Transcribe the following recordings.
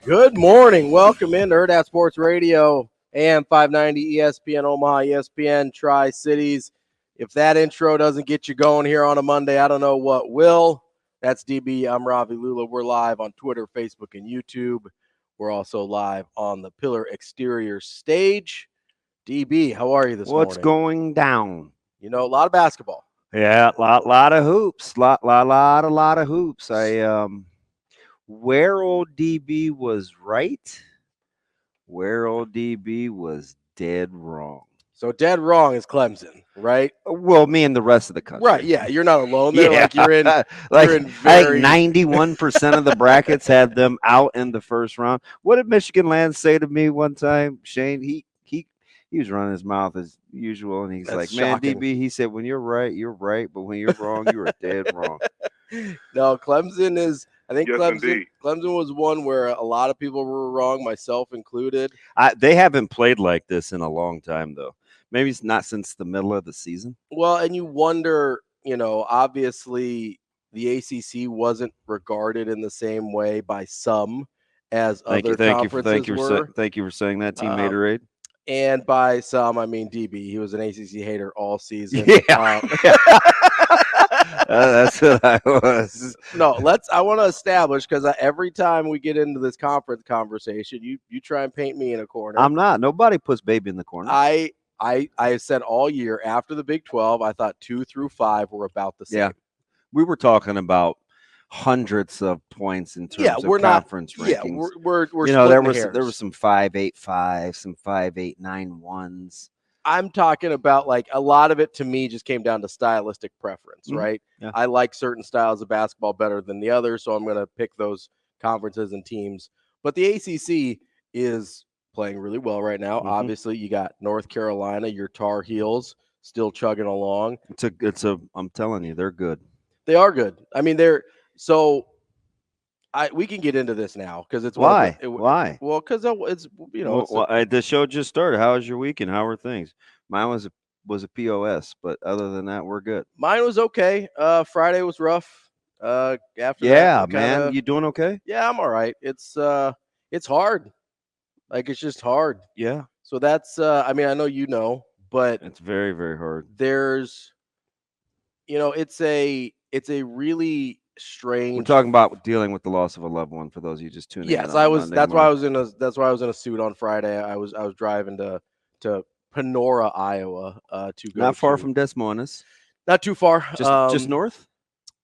Good morning. Welcome in to Hurrdat Sports Radio, AM 590, ESPN Omaha, ESPN Tri-Cities. If that intro doesn't get you going here on a Monday, I don't know what will. That's DB. I'm Ravi, Lulla. We're live on Twitter, Facebook, and YouTube. We're also live on the Pillar Exterior stage. DB, how are you this morning? What's going down? You know, a lot of basketball. Yeah, lot of hoops. Lot of hoops. Where old DB was right, where old DB was dead wrong. So dead wrong is Clemson, right? Well, me and the rest of the country. Right, yeah. You're not alone there. Yeah. Like you're in like you're in I very think 91% of the brackets had them out in the first round. What did Michigan Land say to me one time, Shane? He was running his mouth as usual, and he's That's like, shocking. "Man, DB," he said, "when you're right, but when you're wrong, you are dead wrong." No, Clemson is. I think Yes, indeed. Clemson was one where a lot of people were wrong, myself included. They haven't played like this in a long time, though. Maybe it's not since the middle of the season. Well, and you wonder, obviously the ACC wasn't regarded in the same way by some as other conferences were. Thank you for saying that, team Gatorade. And by some, I mean DB. He was an ACC hater all season. Yeah. That's what I was. No, I want to establish, because every time we get into this conference conversation, you try and paint me in a corner. I'm not. Nobody puts baby in the corner. I said all year after the Big 12, I thought 2 through 5 were about the same. Yeah. We were talking about hundreds of points in terms of conference rankings. Yeah, we're there was some 5.85, some 5.891s. I'm talking about, like, a lot of it to me just came down to stylistic preference, right? Yeah. I like certain styles of basketball better than the others, so I'm going to pick those conferences and teams. But the ACC is playing really well right now. Obviously, you got North Carolina, your Tar Heels, still chugging along. I'm telling you, they're good. They are good. I mean, we can get into this now because it's why? Why? Well, because it's the show just started. How was your weekend? How were things? Mine was a POS, but other than that, we're good. Mine was okay. Friday was rough. After that, man, you doing okay? Yeah, I'm all right. It's hard. Like, it's just hard. Yeah. So that's I mean, I know, but it's very, very hard. There's, it's a really strange. We're talking about dealing with the loss of a loved one. For those of you just tuning in. Yes, I was. That's why I was in a suit on Friday. I was driving to Panora, Iowa, to go. Not far from Des Moines. Not too far. Just north.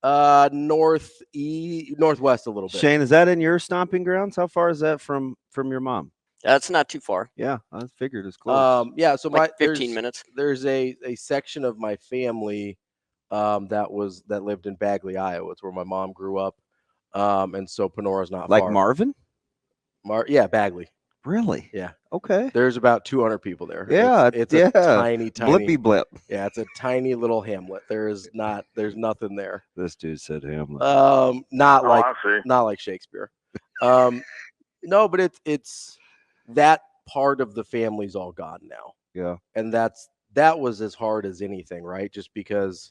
Northwest a little bit. Shane, is that in your stomping grounds? How far is that from your mom? That's not too far. Yeah, I figured it's close. Yeah, so like 15 minutes. There's a section of my family that lived in Bagley, Iowa. It's where my mom grew up. And so Panora's not like far. Marvin? Yeah, Bagley. Really? Yeah. Okay. There's about 200 people there. Yeah, it's a tiny blippy blip. Yeah, it's a tiny little hamlet. There's nothing there. This dude said hamlet. Not like Shakespeare. No, but it's that part of the family's all gone now. Yeah. And that was as hard as anything, right? Just because,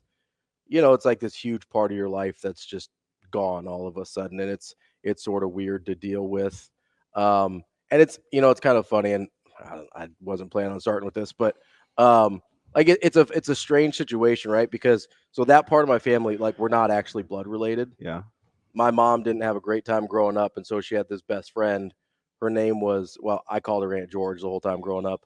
it's like this huge part of your life that's just gone all of a sudden, and it's sort of weird to deal with. And it's kind of funny, and I wasn't planning on starting with this, but like it's a strange situation, right? Because so that part of my family, like, we're not actually blood related. Yeah. My mom didn't have a great time growing up, and so she had this best friend. Her name was, well, I called her Aunt George the whole time growing up.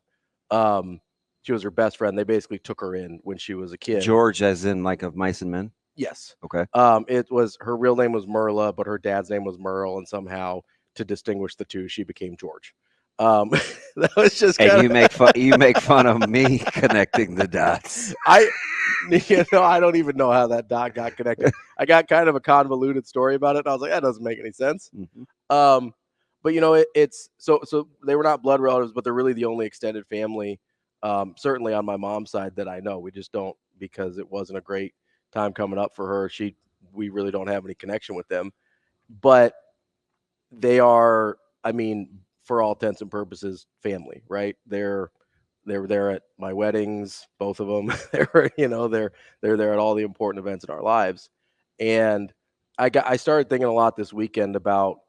She was her best friend. They basically took her in when she was a kid. George, as in like of Mice and Men? Yes. Okay. It was, her real name was Merla, but her dad's name was Merle, and somehow to distinguish the two, she became George. That was just and you make fun of me connecting the dots. I don't even know how that dot got connected. I got kind of a convoluted story about it, and I was like, that doesn't make any sense. Mm-hmm. But it's so they were not blood relatives, but they're really the only extended family, certainly on my mom's side, that I know. We just don't, because it wasn't a great time coming up for her. We really don't have any connection with them, but they are, I mean, for all intents and purposes, family, right? They were there at my weddings, both of them. They're there at all the important events in our lives. And I started thinking a lot this weekend about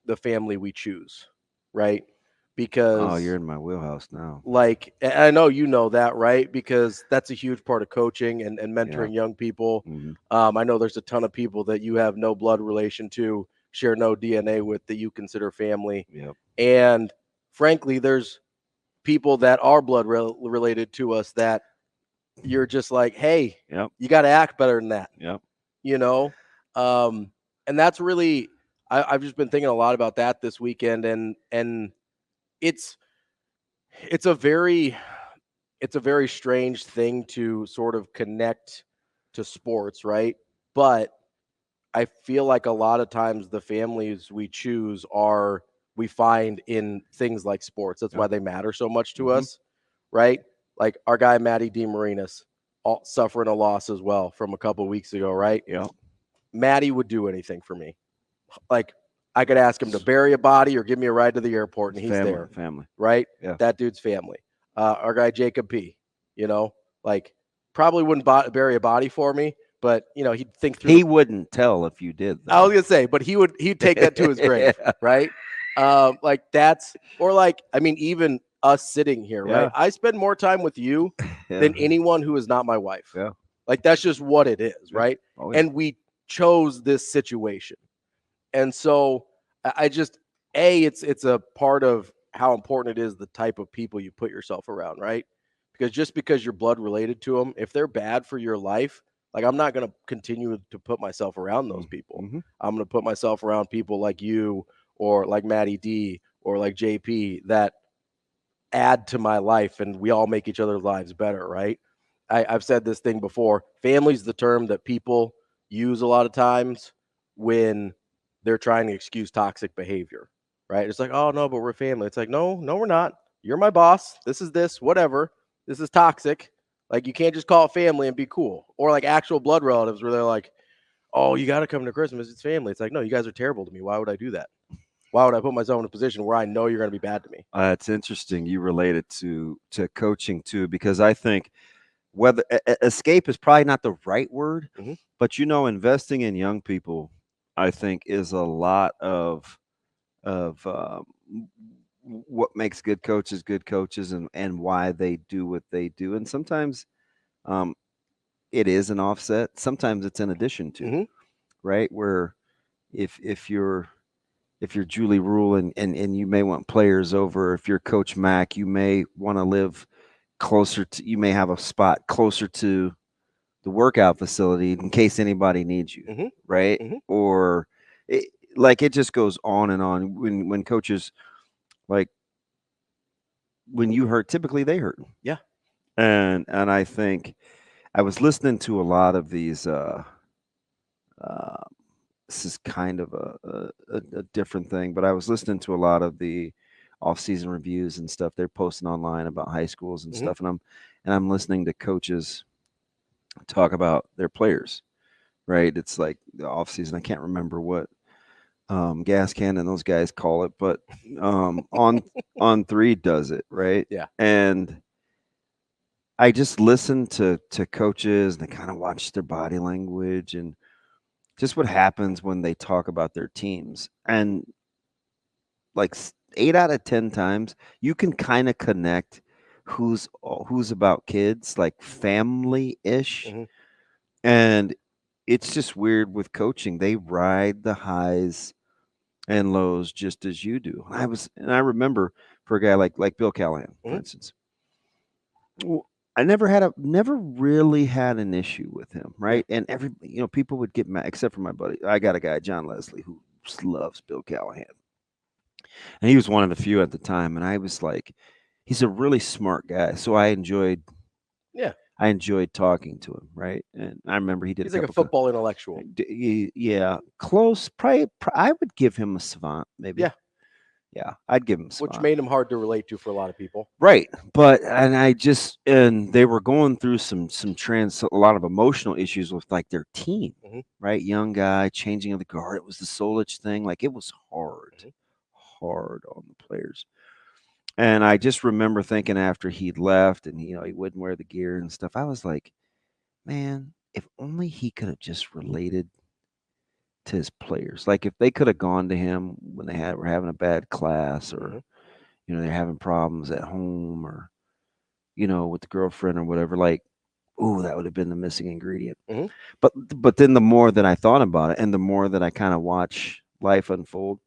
the family we choose, right? Oh, Because you're in my wheelhouse now. like, and I know you know that, right? Because that's a huge part of coaching and Yeah. mentoring young people. Hmm. I know there's a ton of people that you have no blood relation to, share no DNA with, that you consider family. Yep. And frankly, there's people that are related to us that you're just like, hey, Yep. you got to act better than that, Yep. you know? And that's really, I've just been thinking a lot about that this weekend, and it's it's a very it's a very strange thing to sort of connect to sports, right? But I feel like a lot of times the families we choose are we find in things like sports. That's Yep. why they matter so much to Hmm. us, right? Like our guy Matty DeMarinis, all suffering a loss as well from a couple weeks ago, right? Yep. Matty would do anything for me. Like I could ask him to bury a body or give me a ride to the airport, and he's Family. there, Family. right? Yeah. That dude's family. Our guy Jacob P. Like probably wouldn't bury a body for me, but he'd think through the. He wouldn't tell if you did, I was though. gonna say, but he'd take that to his grave, Yeah. right? Like that's or like I mean, even us sitting here, right? Yeah. I spend more time with you Yeah. than anyone who is not my wife. Yeah. Like that's just what it is, Yeah. right? Oh, yeah. And we chose this situation. And so I just it's a part of how important it is the type of people you put yourself around, right? Because just because you're blood related to them, if they're bad for your life, like I'm not going to continue to put myself around those people. Mm-hmm. I'm going to put myself around people like you or like Matty D or like JP that add to my life, and we all make each other's lives better, right? I've said this thing before. Family's the term that people use a lot of times when they're trying to excuse toxic behavior, right? It's like, oh no, but we're family. It's like, no, no, we're not. You're my boss. This, whatever. This is toxic. Like you can't just call it family and be cool. Or like actual blood relatives where they're like, oh, you got to come to Christmas. It's family. It's like, no, you guys are terrible to me. Why would I do that? Why would I put myself in a position where I know you're going to be bad to me? It's interesting you relate it to coaching too, because I think whether escape is probably not the right word, Mhm. but investing in young people, I think, is a lot of what makes good coaches, and why they do what they do. And sometimes um, it is an offset. Sometimes it's in addition to, Mhm. right? Where if you're Julie Rule, and you may want players over, if you're Coach Mack, you may want to live closer to, you may have a spot closer to the workout facility in case anybody needs you, Mhm. right? Mhm. Or like it just goes on and on. When coaches, like, when you hurt, typically they hurt. Yeah. And I think I was listening to a lot of these. Uh, this is kind of a different thing, but I was listening to a lot of the off-season reviews and stuff they're posting online about high schools and Mhm. stuff, and I'm listening to coaches talk about their players. Right? It's like the off-season. I can't remember what gas can and those guys call it, but on three does it, right? Yeah. And I just listen to coaches, and I kind of watch their body language and just what happens when they talk about their teams. And like 8 out of 10 times, you can kind of connect who's about kids, like family ish. Mhm. And it's just weird with coaching. They ride the highs and lows just as you do. And I remember, for a guy like Bill Callahan, for Mhm. instance, I never really had an issue with him, Yeah. right? And people would get mad, except for my buddy. I got a guy, John Leslie, who just loves Bill Callahan, and he was one of the few at the time. And I was like, he's a really smart guy, so Yeah. I enjoyed talking to him, right? And I remember he did a He's like a couple. football intellectual. Yeah, close. Probably, I would give him a savant, maybe. Yeah. Yeah, I'd give him Which savant. made him hard to relate to for a lot of people. Right, and they were going through a lot of emotional issues with like their team, Mhm. right? Young guy, changing of the guard. It was the Solich thing. Like it was Mhm. hard on the players. And I just remember thinking after he'd left, and he wouldn't wear the gear and stuff. I was like, man, if only he could have just related to his players. Like if they could have gone to him when they were having a bad class, or they're having problems at home, or with the girlfriend or whatever. Like, ooh, that would have been the missing ingredient. But then the more that I thought about it, and the more that I kind of watch life unfold,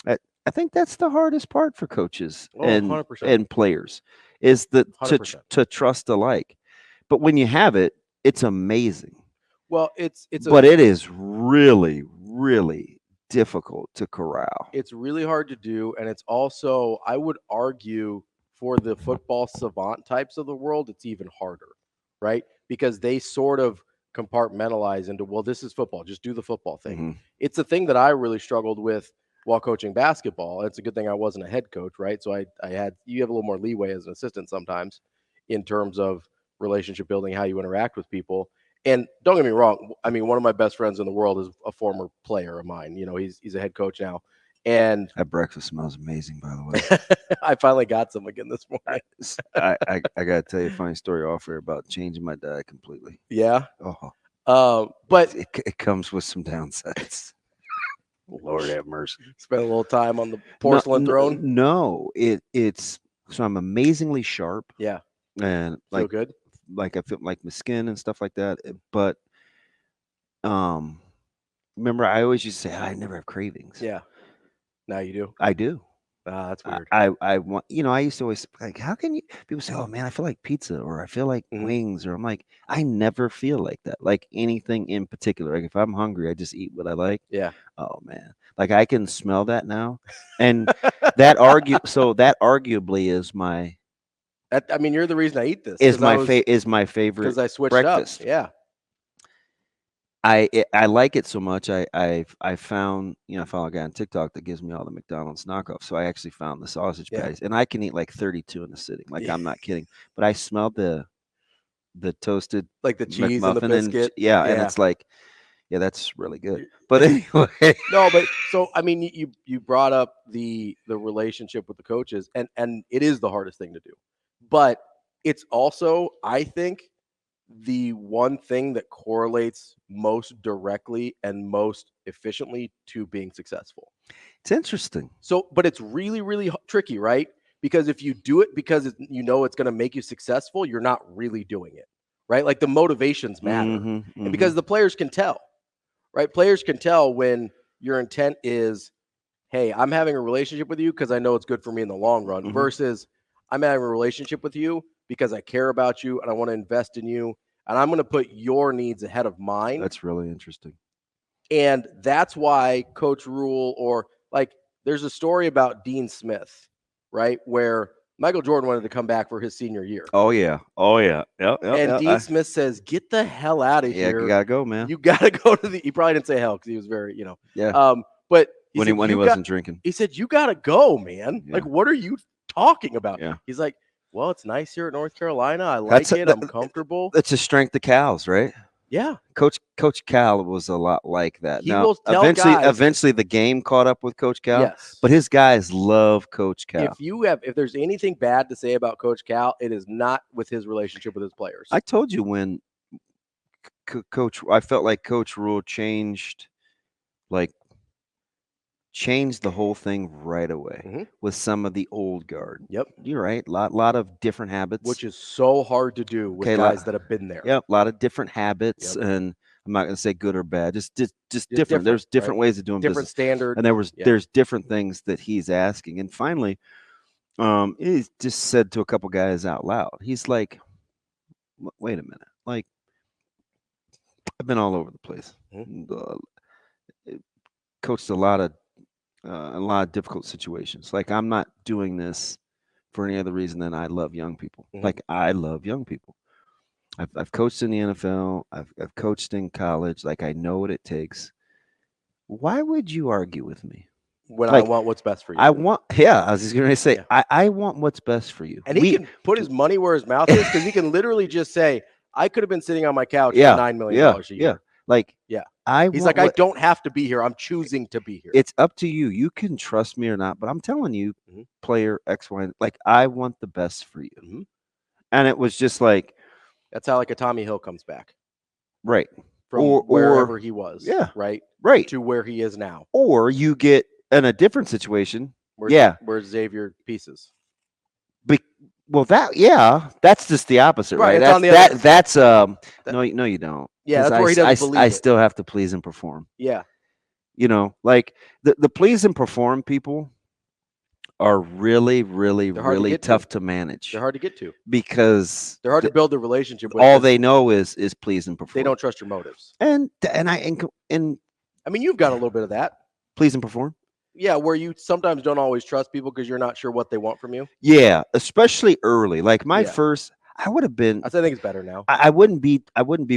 I think that's the hardest part for coaches 100%. and players, is that 100%. to trust alike. But when you have it, it's amazing. Well, it is really, really difficult to corral. It's really hard to do, and it's also, I would argue, for the football savant types of the world, it's even harder, right? Because they sort of compartmentalize into, well, this is football, just do the football thing. It's a thing that I really struggled with while coaching basketball. It's a good thing I wasn't a head coach, right? So you have a little more leeway as an assistant sometimes in terms of relationship building, how you interact with people. And don't get me wrong, I mean, one of my best friends in the world is a former player of mine. He's a head coach now. And that breakfast smells amazing, by the way. I finally got some again this morning. I got to tell you a funny story off air about changing my diet completely. Yeah. But it comes with some downsides. Lord have mercy. Spend a little time on the porcelain throne. No, it's so I'm amazingly sharp. Yeah. And feel good. Like I feel like my skin and stuff like that. But remember, I always used to say I never have cravings. Yeah. Now you do. I do. That's weird. I want, I used to always like, how can you? People say, oh man, I feel like pizza, or I feel like wings, or I'm like, I never feel like that. Like anything in particular. Like if I'm hungry, I just eat what I like. Yeah. Oh man, like I can smell that now, and that arguably is my. I mean, you're the reason I eat this. Is my favorite because I switched breakfast. up. Yeah. I like it so much. I found, I follow a guy on TikTok that gives me all the McDonald's knockoffs. So I actually found the sausage patties, and I can eat like 32 in a sitting. Like I'm not kidding. But I smelled the toasted, like the cheese and the biscuit. And it's like, yeah, that's really good. But anyway, no, but so I mean, you brought up the relationship with the coaches, and it is the hardest thing to do, but it's also, I think, the one thing that correlates most directly and most efficiently to being successful. It's interesting. So, but it's really, really tricky, right? Because if you do it because it's going to make you successful, you're not really doing it, right? Like the motivations matter. And because the players can tell, right? Players can tell when your intent is, hey, I'm having a relationship with you because I know it's good for me in the long run, versus I'm having a relationship with you because I care about you and I want to invest in you, and I'm going to put your needs ahead of mine. That's really interesting. And that's why Coach Rule, or like there's a story about Dean Smith, right, where Michael Jordan wanted to come back for his senior year. Oh, yeah. Yep, and Dean Smith says, get the hell out of here. Yeah, you got to go, man. You got to go to he probably didn't say hell because he was very, Yeah. But when he wasn't drinking. He said, you got to go, man. Yeah. Like, what are you talking about? Yeah. He's like, well, it's nice here at North Carolina. I like it. I'm comfortable. That's a strength of Cal's, right? Yeah. Coach Cal was a lot like that. He will tell eventually the game caught up with Coach Cal. Yes. But his guys love Coach Cal. If there's anything bad to say about Coach Cal, it is not with his relationship with his players. I told you when I felt like Coach Rule changed the whole thing right away with some of the old guard. Yep. You're right. Lot of different habits. Which is so hard to do with guys that have been there. Yep. A lot of different habits. Yep. And I'm not going to say good or bad, just different. There's different ways of doing different business. Standard. And there's different things that he's asking. And finally, he just said to a couple guys out loud, he's like, wait a minute. Like, I've been all over the place. Coached a lot of difficult situations. Like, I'm not doing this for any other reason than I love young people. Like, I love young people. I've coached in the NFL. I've coached in college. Like, I know what it takes. Why would you argue with me? When I want what's best for you. I was just going to say, I want what's best for you. And he can put his money where his mouth is, because he can literally just say, I could have been sitting on my couch for $9 million a year. Yeah. Like, he's like, I don't have to be here. I'm choosing to be here. It's up to you. You can trust me or not, but I'm telling you, player X, Y, like, I want the best for you. And it was just like, that's how like a Tommy Hill comes back. Right. from wherever he was. Yeah. Right. Right. To where he is now. Or you get in a different situation. Where's Xavier Pieces? Well, that's just the opposite, right? It's on the other. No, you don't. Yeah, that's where he doesn't believe I it. still have to please and perform. Yeah. Like the please and perform people are really, really, really tough to manage. They're hard to get to because they're hard to build a relationship with. All they know is please and perform. They don't trust your motives. And I mean, you've got a little bit of that. Please and perform. Yeah, where you sometimes don't always trust people because you're not sure what they want from you. Yeah, especially early. Like my first, I would have been. I think it's better now. I wouldn't be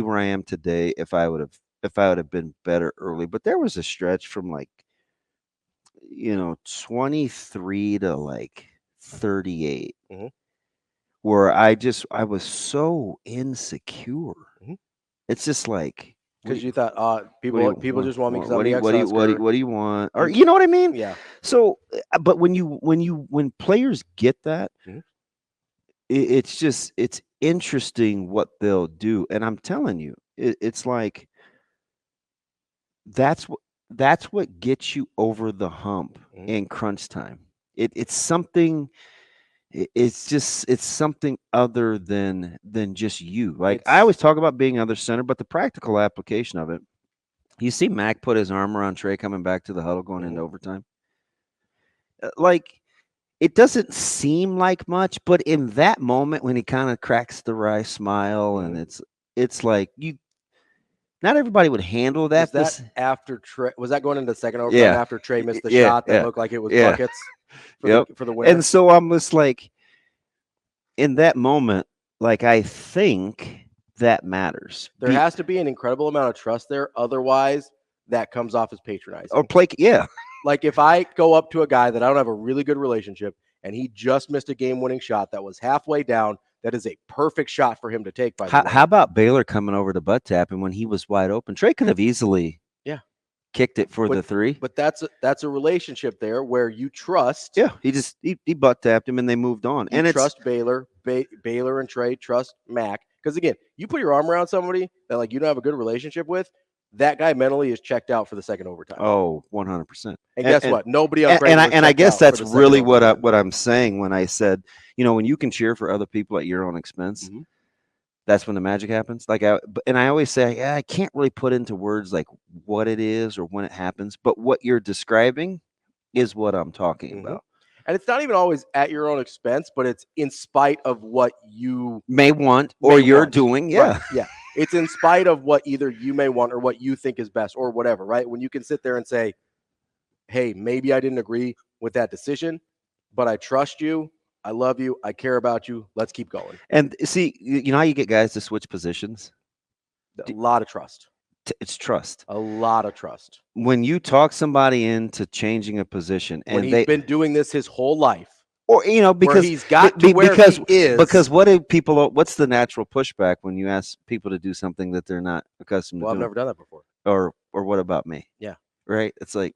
where I am today if I would have been better early. But there was a stretch from 23 to 38, where I was so insecure. Mm-hmm. It's just like. Because you thought, people just want me because I'm the what do you want? Or you know what I mean? Yeah. So, but when players get that, it's interesting what they'll do, and I'm telling you, it's like that's what gets you over the hump in crunch time. It's something. It's something other than just you. I always talk about being other center, but the practical application of it. You see Mac put his arm around Trey coming back to the huddle going into overtime. It doesn't seem like much, but in that moment when he kind of cracks the wry smile and it's like you. Not everybody would handle that. Was that after Trey? Was that going into the second overtime after Trey missed the shot that looked like it was buckets? For the win. And so I'm just like, in that moment, I think that matters. There has to be an incredible amount of trust there. Otherwise, that comes off as patronizing. Or Like if I go up to a guy that I don't have a really good relationship and he just missed a game-winning shot that was halfway down, that is a perfect shot for him to take. How about Baylor coming over to butt tap, and when he was wide open, Trey could have easily kicked it for the three. But that's a relationship there where you trust. Yeah, he butt tapped him and they moved on. And trust Baylor, Baylor and Trey trust Mac. Because again, you put your arm around somebody that you don't have a good relationship with, that guy mentally is checked out for the second overtime. Oh, 100%. And guess what? Nobody else. And I guess that's really what I'm saying when I said, when you can cheer for other people at your own expense. Mm-hmm. That's when the magic happens. And I always say, I can't really put into words what it is or when it happens, but what you're describing is what I'm talking about. And it's not even always at your own expense, but it's in spite of what you may want or you're doing. Yeah. Right. Yeah. It's in spite of what either you may want or what you think is best or whatever, right? When you can sit there and say, hey, maybe I didn't agree with that decision, but I trust you. I love you. I care about you. Let's keep going. And see, how you get guys to switch positions? A lot of trust. It's trust. A lot of trust. When you talk somebody into changing a position, and he's been doing this his whole life, or because he's got to where he is. Because what's the natural pushback when you ask people to do something that they're not accustomed to doing? I've never done that before. Or what about me? Yeah. Right. It's like.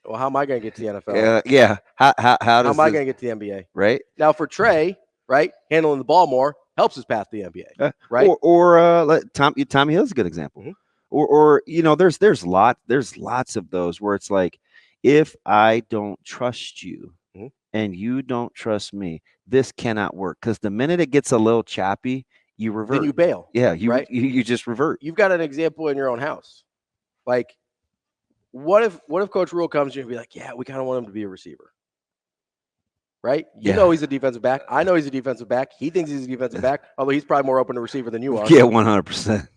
Well, how am I going to get to the NFL? Yeah. How am I going to get to the NBA? Right. Now for Trey, right, handling the ball more helps his path to the NBA. Right. Or Tommy Hill's a good example. Mm-hmm. Or there's lots of those where it's like, if I don't trust you and you don't trust me, this cannot work. Because the minute it gets a little choppy, you revert. Then you bail. Yeah. You just revert. You've got an example in your own house. What if Coach Rule comes to you and be like, yeah, we kind of want him to be a receiver. Right? You know he's a defensive back. I know he's a defensive back. He thinks he's a defensive back, although he's probably more open to receiver than you are. Yeah, 100%.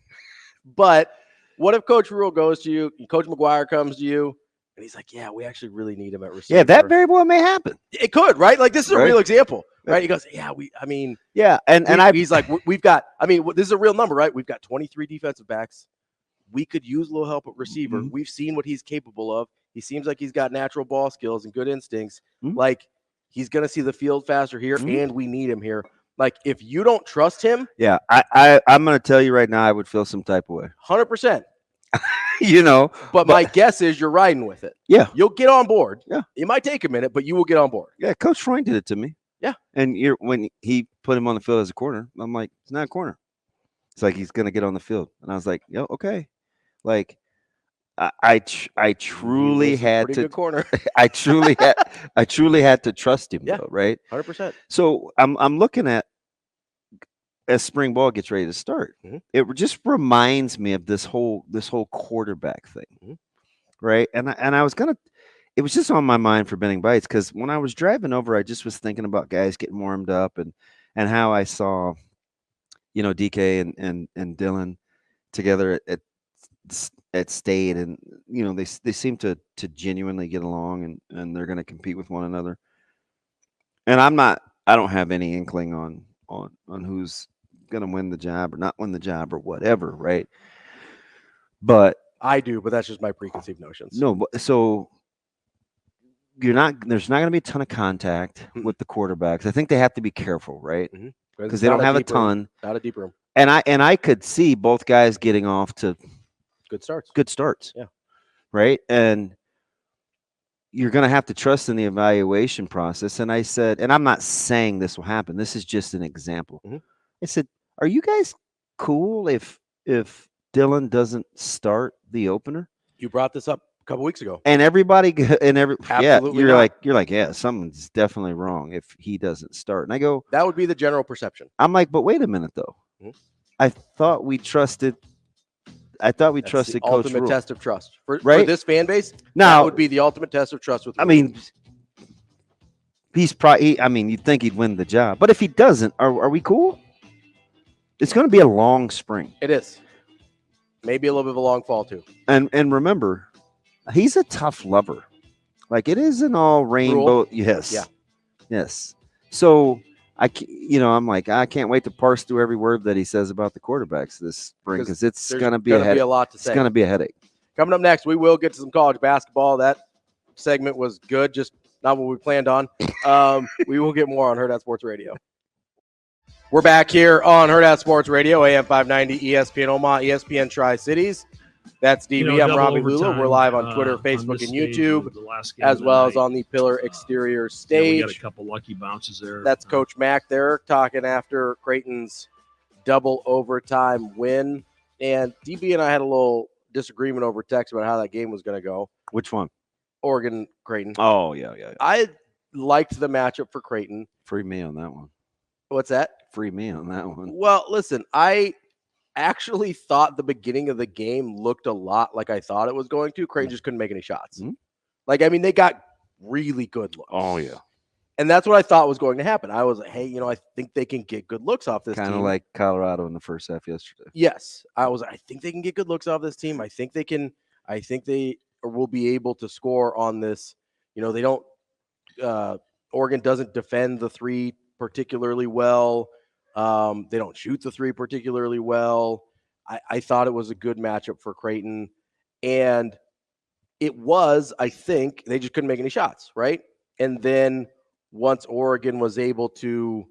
But what if Coach Rule goes to you, Coach McGuire comes to you, and he's like, yeah, we actually really need him at receiver. Yeah, that very well may happen. It could, right? This is a real example, right? He goes, yeah, he's like, we've got, this is a real number, right? We've got 23 defensive backs. We could use a little help at receiver. Mm-hmm. We've seen what he's capable of. He seems like he's got natural ball skills and good instincts. Mm-hmm. He's going to see the field faster here, and we need him here. If you don't trust him. Yeah, I'm going to tell you right now, I would feel some type of way. 100%. But my guess is you're riding with it. Yeah. You'll get on board. Yeah. It might take a minute, but you will get on board. Yeah, Coach Freund did it to me. Yeah. And when he put him on the field as a corner, I'm like, it's not a corner. It's like he's gonna get on the field, and I was like, "Yo, okay." Like I truly had pretty to good corner. I truly had to trust him Yeah. though, right? 100%. So I'm looking at as spring ball gets ready to start. Mhm. It just reminds me of this whole quarterback thing, Mhm. right? And I was gonna. It was just on my mind for Benning Bites because when I was driving over, I just was thinking about guys getting warmed up and how I saw, DK and Dylan together at State, and they seem to genuinely get along, and they're going to compete with one another. And I don't have any inkling on who's going to win the job or not win the job or whatever, right? But I do, but that's just my preconceived notions. no, so there's not going to be a ton of contact with the quarterbacks. I think they have to be careful, right? Mhm. Because they don't have a ton. Not a deep room. And I could see both guys getting off to Good starts. good starts. Yeah. Right. And you're going to have to trust in the evaluation process. And I said, and I'm not saying this will happen. This is just an example. Mhm. I said, are you guys cool if Dylan doesn't start the opener? You brought this up a couple weeks ago. And everybody Absolutely you're not. like, yeah, something's definitely wrong if he doesn't start. And I go, That would be the general perception. I'm like, but wait a minute though. Mhm. I thought we trusted That's Coach the ultimate Rule. test of trust for Right? this fan base. Now that would be the ultimate test of trust with. I mean, he's probably. I mean, you'd think he'd win the job, but if he doesn't, are we cool? It's going to be a long spring, it is maybe a little bit of a long fall too. and remember, he's a tough lover. Like it isn't all rainbow. Rule? Yes, Yeah. yes. So I'm like, I can't wait to parse through every word that he says about the quarterbacks this spring because it's There's going to be a headache. a lot to It's say. going to be a headache. Coming up next, we will get to some college basketball. That segment was good, just not what we planned on. We will get more on Hurrdat Sports Radio. We're back here on Hurrdat Sports Radio, AM 590, ESPN Omaha, ESPN Tri-Cities. That's DB. I'm Ravi Lulla. We're live on Twitter, Facebook, and YouTube, as well as on the Pillar Exterior stage. We got a couple lucky bounces there. That's Coach Mack there talking after Creighton's double overtime win. And DB and I had a little disagreement over text about how that game was going to go. Which one? Oregon, Creighton. Oh, yeah. I liked the matchup for Creighton. Free me on that one. What's that? Free me on that one. Well, listen, I actually thought the beginning of the game looked a lot like I thought it was going to. Creighton just couldn't make any shots. Mm-hmm. They got really good looks. Oh, yeah. And that's what I thought was going to happen. I was like, hey, I think they can get good looks off this team. Kind of like Colorado in the first half yesterday. Yes. I think they can get good looks off this team. I think they will be able to score on this. They don't Oregon doesn't defend the three particularly well. They don't shoot the three particularly well. I thought it was a good matchup for Creighton. And it was, I think, they just couldn't make any shots, right? And then once Oregon was able to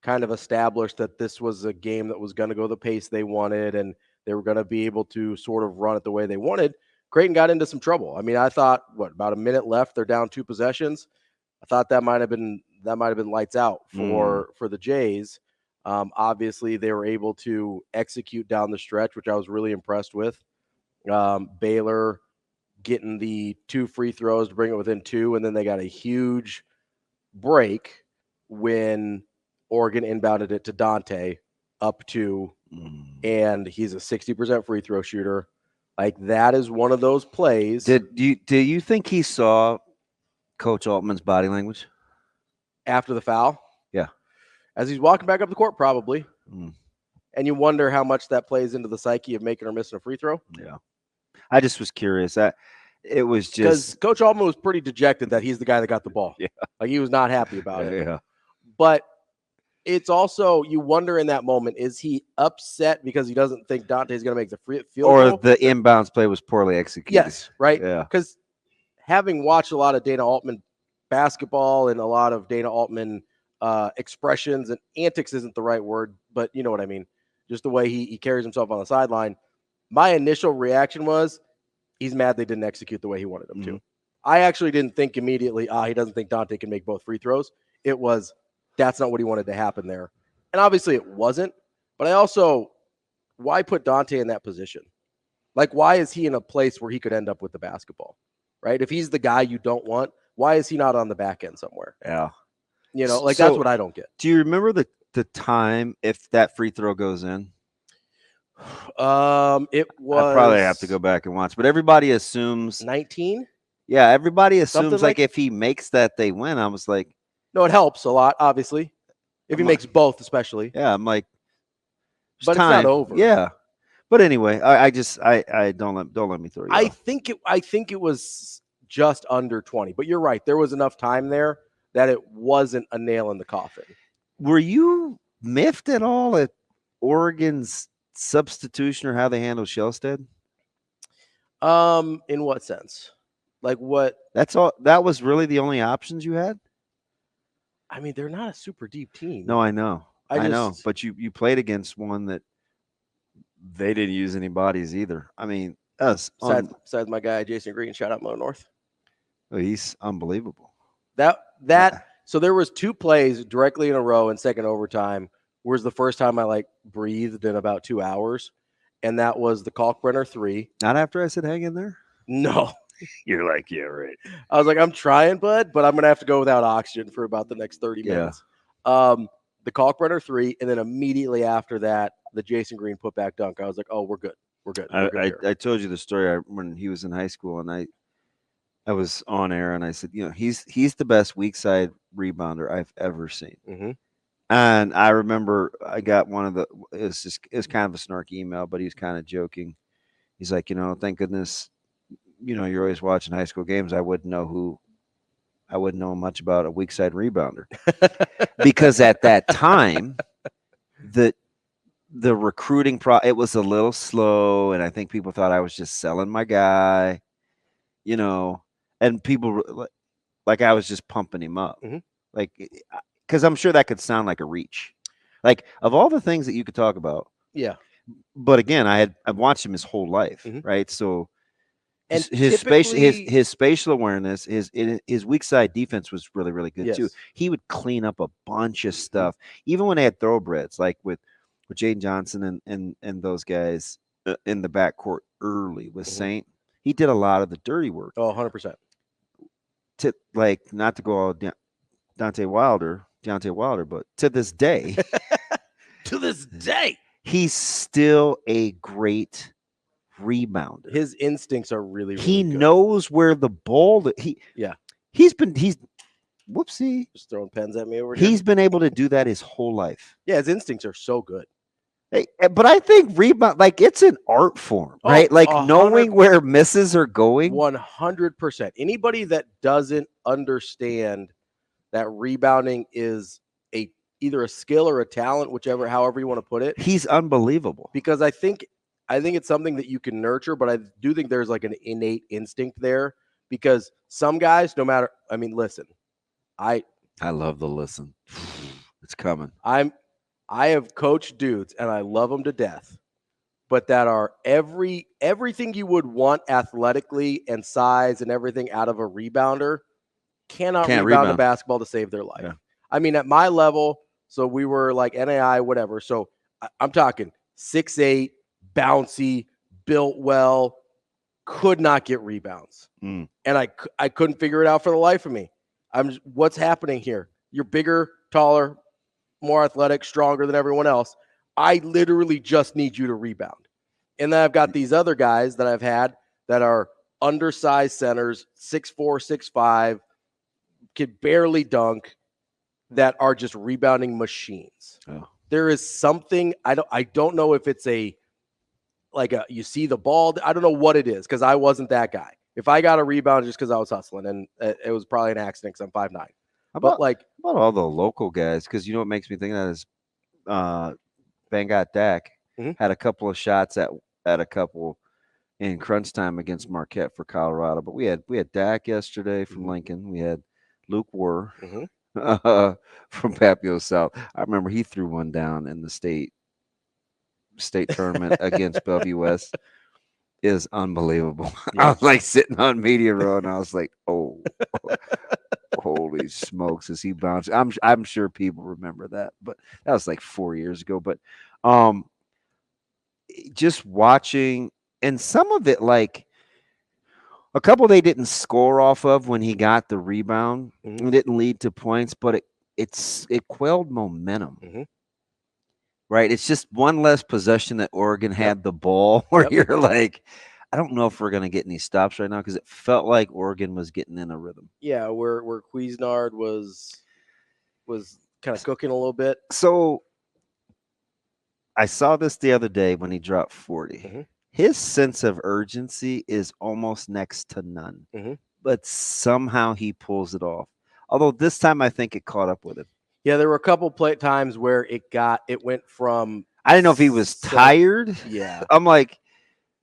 kind of establish that this was a game that was going to go the pace they wanted and they were going to be able to sort of run it the way they wanted, Creighton got into some trouble. I mean, I thought, about a minute left, they're down 2 possessions. I thought that might have been lights out for the Jays. Obviously, they were able to execute down the stretch, which I was really impressed with. Baylor getting the 2 free throws to bring it within 2, and then they got a huge break when Oregon inbounded it to Dante up 2, and he's a 60% free throw shooter. Like, that is one of those plays. Do you think he saw Coach Altman's body language after the foul? Yeah. As he's walking back up the court, probably. Mm. And you wonder how much that plays into the psyche of making or missing a free throw. Yeah. I just was curious. It was just because Coach Altman was pretty dejected that he's the guy that got the ball. Yeah. Like, he was not happy about it. Yeah. But it's also, you wonder in that moment, is he upset because he doesn't think Dante's going to make the field goal? Or the inbounds play was poorly executed? Yes, right? Yeah. Because having watched a lot of Dana Altman basketball and a lot of Dana Altman expressions, and antics isn't the right word, but you know what I mean. Just the way he carries himself on the sideline. My initial reaction was he's mad they didn't execute the way he wanted them to. I actually didn't think immediately, he doesn't think Dante can make both free throws. It was, that's not what he wanted to happen there. And obviously it wasn't. But I also why put Dante in that position? Like, why is he in a place where he could end up with the basketball, right? If he's the guy you don't want, why is he not on the back end somewhere? Yeah. Like So, that's what I don't get. Do you remember the time if that free throw goes in? It was. I probably have to go back and watch, but everybody assumes 19. Yeah, everybody assumes Something like like- if he makes that, they win. I was like, No, it helps a lot, obviously. If he makes both, especially. yeah, I'm like, but time. It's not over. Yeah, but anyway, I don't let me throw you. I off. think it was just under 20, but you're right. There was enough time there that it wasn't a nail in the coffin. Were you miffed at all at Oregon's substitution or how they handled Shellstead? In what sense? Like what? That's all. That was really the only options you had. I mean, they're not a super deep team. No, I know. I know. just- But you played against one that they didn't use any bodies either. I mean, us. Besides my guy Jason Green, shout out Mo North. He's unbelievable. So there was 2 plays directly in a row in second overtime. Was the first time I like breathed in about 2 hours, and that was the Kalkbrenner 3. Not after I said hang in there. No. You're like, yeah, right. I was like, I'm trying, bud, but I'm going to have to go without oxygen for about the next 30 minutes. The Kalkbrenner 3, and then immediately after that, the Jason Green putback dunk. I was like, oh, we're good. We're good. I told you the story when he was in high school, and I was on air, and I said, he's the best weak side rebounder I've ever seen. Mm-hmm. And I remember I got one of it was kind of a snarky email, but he's kind of joking. He's like, thank goodness, you're always watching high school games. I wouldn't know much about a weak side rebounder because at that time, the recruiting it was a little slow, and I think people thought I was just selling my guy, and people like I was just pumping him up, like because I'm sure that could sound like a reach, like of all the things that you could talk about, yeah. But again, I've watched him his whole life, right? So. And his spatial awareness, his weak side defense was really, really good too. He would clean up a bunch of stuff, even when they had thoroughbreds, like with Jaden Johnson and those guys in the backcourt early with Saint. He did a lot of the dirty work. Oh, 100%. Not to go all Deontay Wilder, but to this day, he's still a great rebounder. His instincts are really, really he good. knows where the ball he's whoopsie just throwing pens at me over here. He's been able to do that his whole life. Yeah, his instincts are so good. But I think rebound, like it's an art form, right? Like knowing where misses are going. 100%. Anybody that doesn't understand that rebounding is either a skill or a talent, however you want to put it. He's unbelievable. Because I think it's something that you can nurture, but I do think there's like an innate instinct there because some guys, listen, I love the listen. It's coming. I have coached dudes and I love them to death, but that are everything you would want athletically and size and everything out of a rebounder can't rebound a basketball to save their life. Yeah. I mean, at my level, so we were like NAI, whatever. So I'm talking 6'8", bouncy, built well, could not get rebounds. And I couldn't figure it out for the life of me. What's happening here? You're bigger, taller, more athletic, stronger than everyone else. I literally just need you to rebound. And then I've got these other guys that I've had that are undersized centers, 6'4", 6'5", can barely dunk, that are just rebounding machines. Oh. There is something, I don't know if it's you see the ball. I don't know what it is because I wasn't that guy. If I got a rebound just because I was hustling, and it was probably an accident because I'm 5'9". About all the local guys, because what makes me think of that is Bangat Dak had a couple of shots at a couple in crunch time against Marquette for Colorado. But we had Dak yesterday from Lincoln. We had Luke Wurr from Papio South. I remember he threw one down in the state tournament against Bellevue West. Is unbelievable. Yeah. I was like sitting on media row and I was like, oh, holy smokes, as he bounced. I'm sure people remember that, but that was like 4 years ago. But just watching, and some of it, like a couple they didn't score off of when he got the rebound. Mhm. It didn't lead to points, but it quelled momentum. Mhm. Right? It's just one less possession that Oregon Yep. had the ball where Yep. you're like, I don't know if we're going to get any stops right now because it felt like Oregon was getting in a rhythm. Yeah, where Cuisinart was kind of cooking a little bit. So I saw this the other day when he dropped 40. Mhm. His sense of urgency is almost next to none, Mhm. but somehow he pulls it off. Although this time I think it caught up with him. Yeah, there were a couple play times where it went from I didn't know if he was tired. Yeah, I'm like,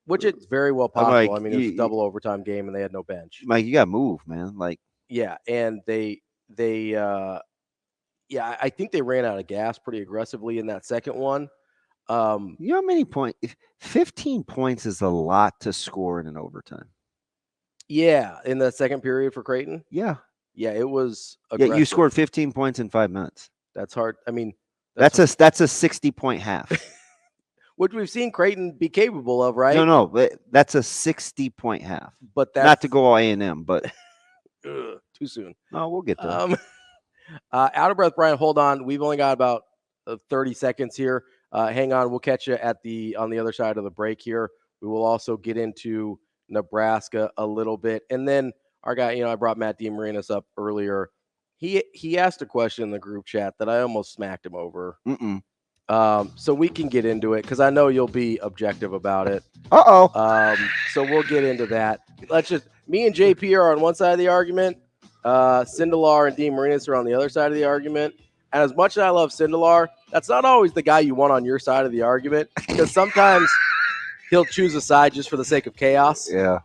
which it's very well I'm possible. like, I mean, it was a double overtime game and they had no bench. Mike, you got to move, man. Like, Yeah, and they yeah, I think they ran out of gas pretty aggressively in that second one. you know how many points? 15 points is a lot to score in an overtime. Yeah, in the second period for Creighton. Yeah. Yeah, it was Yeah, aggressive. you scored 15 points in 5 minutes. That's hard. I mean, That's a 60-point half. which we've seen Creighton be capable of, right? No, that's a 60-point half. But that's Not to go all A&M, but too soon. no, we'll get there. Out of breath, Brian. Hold on. We've only got about 30 seconds here. Hang on. We'll catch you on the other side of the break here. We will also get into Nebraska a little bit, and then our guy. I brought Matt DeMarinis up earlier. He asked a question in the group chat that I almost smacked him over. So we can get into it because I know you'll be objective about it. So we'll get into that. Me and JP are on one side of the argument. Sindelar and DeMarinis are on the other side of the argument. And as much as I love Sindelar, that's not always the guy you want on your side of the argument because sometimes he'll choose a side just for the sake of chaos. Yeah.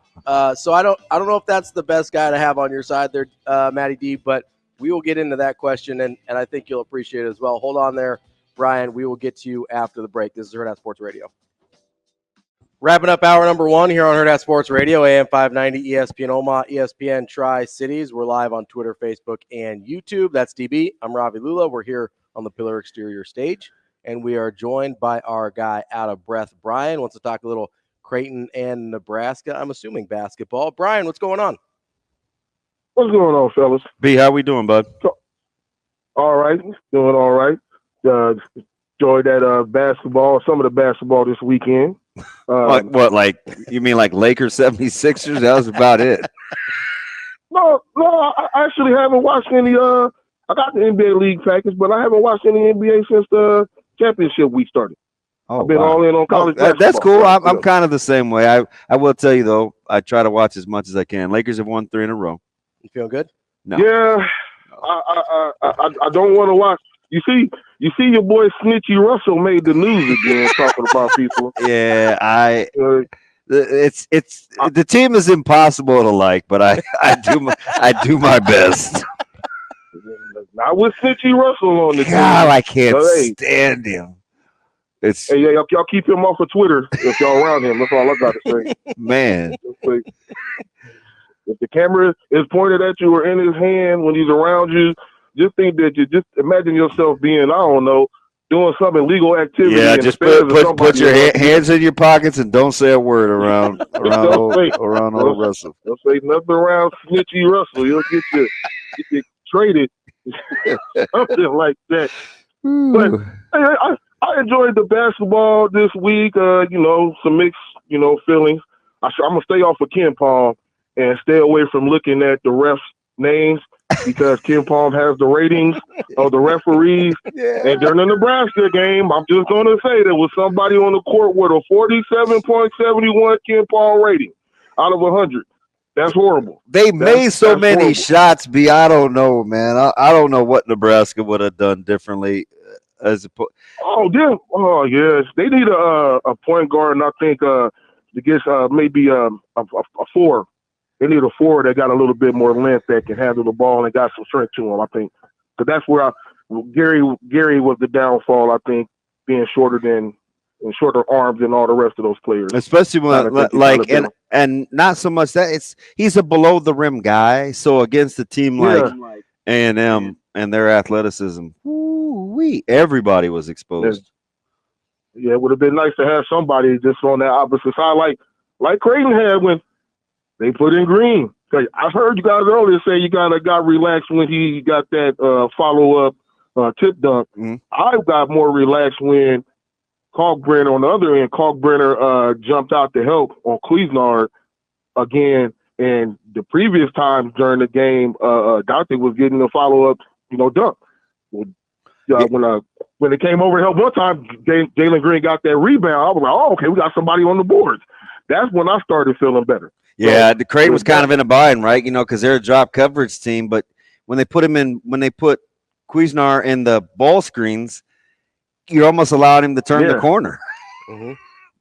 So I don't know if that's the best guy to have on your side there, Matty D, but we will get into that question, and I think you'll appreciate it as well. Hold on there, Brian. We will get to you after the break. This is Hurrdat Sports Radio. Wrapping up hour number one here on Hurrdat Sports Radio, AM 590, ESPN Omaha, ESPN Tri-Cities. We're live on Twitter, Facebook, and YouTube. That's DB. I'm Ravi Lulla. We're here on the Pillar Exterior stage, and we are joined by our guy out of breath, Brian. Wants to talk a little Creighton and Nebraska. I'm assuming basketball. Brian, what's going on? What's going on, fellas? B, how we doing, bud? All right, doing all right. Enjoyed that basketball, some of the basketball this weekend. What, like, you mean like Lakers 76ers? That was about it. No, I actually haven't watched any. I got the NBA League package, but I haven't watched any NBA since the championship week started. Oh, I've been all in on college basketball. That's cool. I'm kind of the same way. I will tell you, though, I try to watch as much as I can. Lakers have won 3 in a row. You feel good? No. Yeah, I don't want to watch. You see your boy Snitchy Russell made the news again talking about people. Yeah, it's the team is impossible to like, but I do my best. Not with Snitchy Russell on the team. God, I can't stand him. Hey, y'all keep him off of Twitter if y'all around him. That's all I got to say. Man. If the camera is pointed at you or in his hand when he's around you, just imagine yourself being, I don't know, doing some illegal activity. Yeah, just put your hands in your pockets and don't say a word around old Russell. Don't say nothing around Snitchy Russell. You'll get you traded. Something like that. But I enjoyed the basketball this week. Some mixed, feelings. I'm gonna stay off of Ken Palm and stay away from looking at the refs' names because Ken Palm has the ratings of the referees. Yeah. And during the Nebraska game, I'm just going to say there was somebody on the court with a 47.71 Ken Palm rating out of 100. That's horrible. They made so many horrible shots, B. I don't know, man. I don't know what Nebraska would have done differently. Yes. They need a point guard, and I think to get maybe a 4. They need a 4 that got a little bit more length that can handle the ball and got some strength to him, I think. Because that's where Gary was the downfall, I think, being shorter arms than all the rest of those players. Especially when and not so much that he's a below the rim guy. So against a team like A&M and their athleticism, everybody was exposed. Yeah, it would have been nice to have somebody just on that opposite side, like Creighton had when they put in Green. I heard you guys earlier say you kind of got relaxed when he got that follow-up tip dunk. Mm-hmm. I got more relaxed when Kalkbrenner on the other end, Kalkbrenner jumped out to help on Cuisinart again. And the previous times during the game, Dante was getting a follow-up, dunk. When it came over to help one time, Jalen Green got that rebound. I was like, oh, okay, we got somebody on the boards. That's when I started feeling better. Yeah, So, the Creighton was kind of in a bind, right? Because they're a drop coverage team, but when they put Cuisinart in the ball screens, you're almost allowing him to turn the corner. Mm-hmm.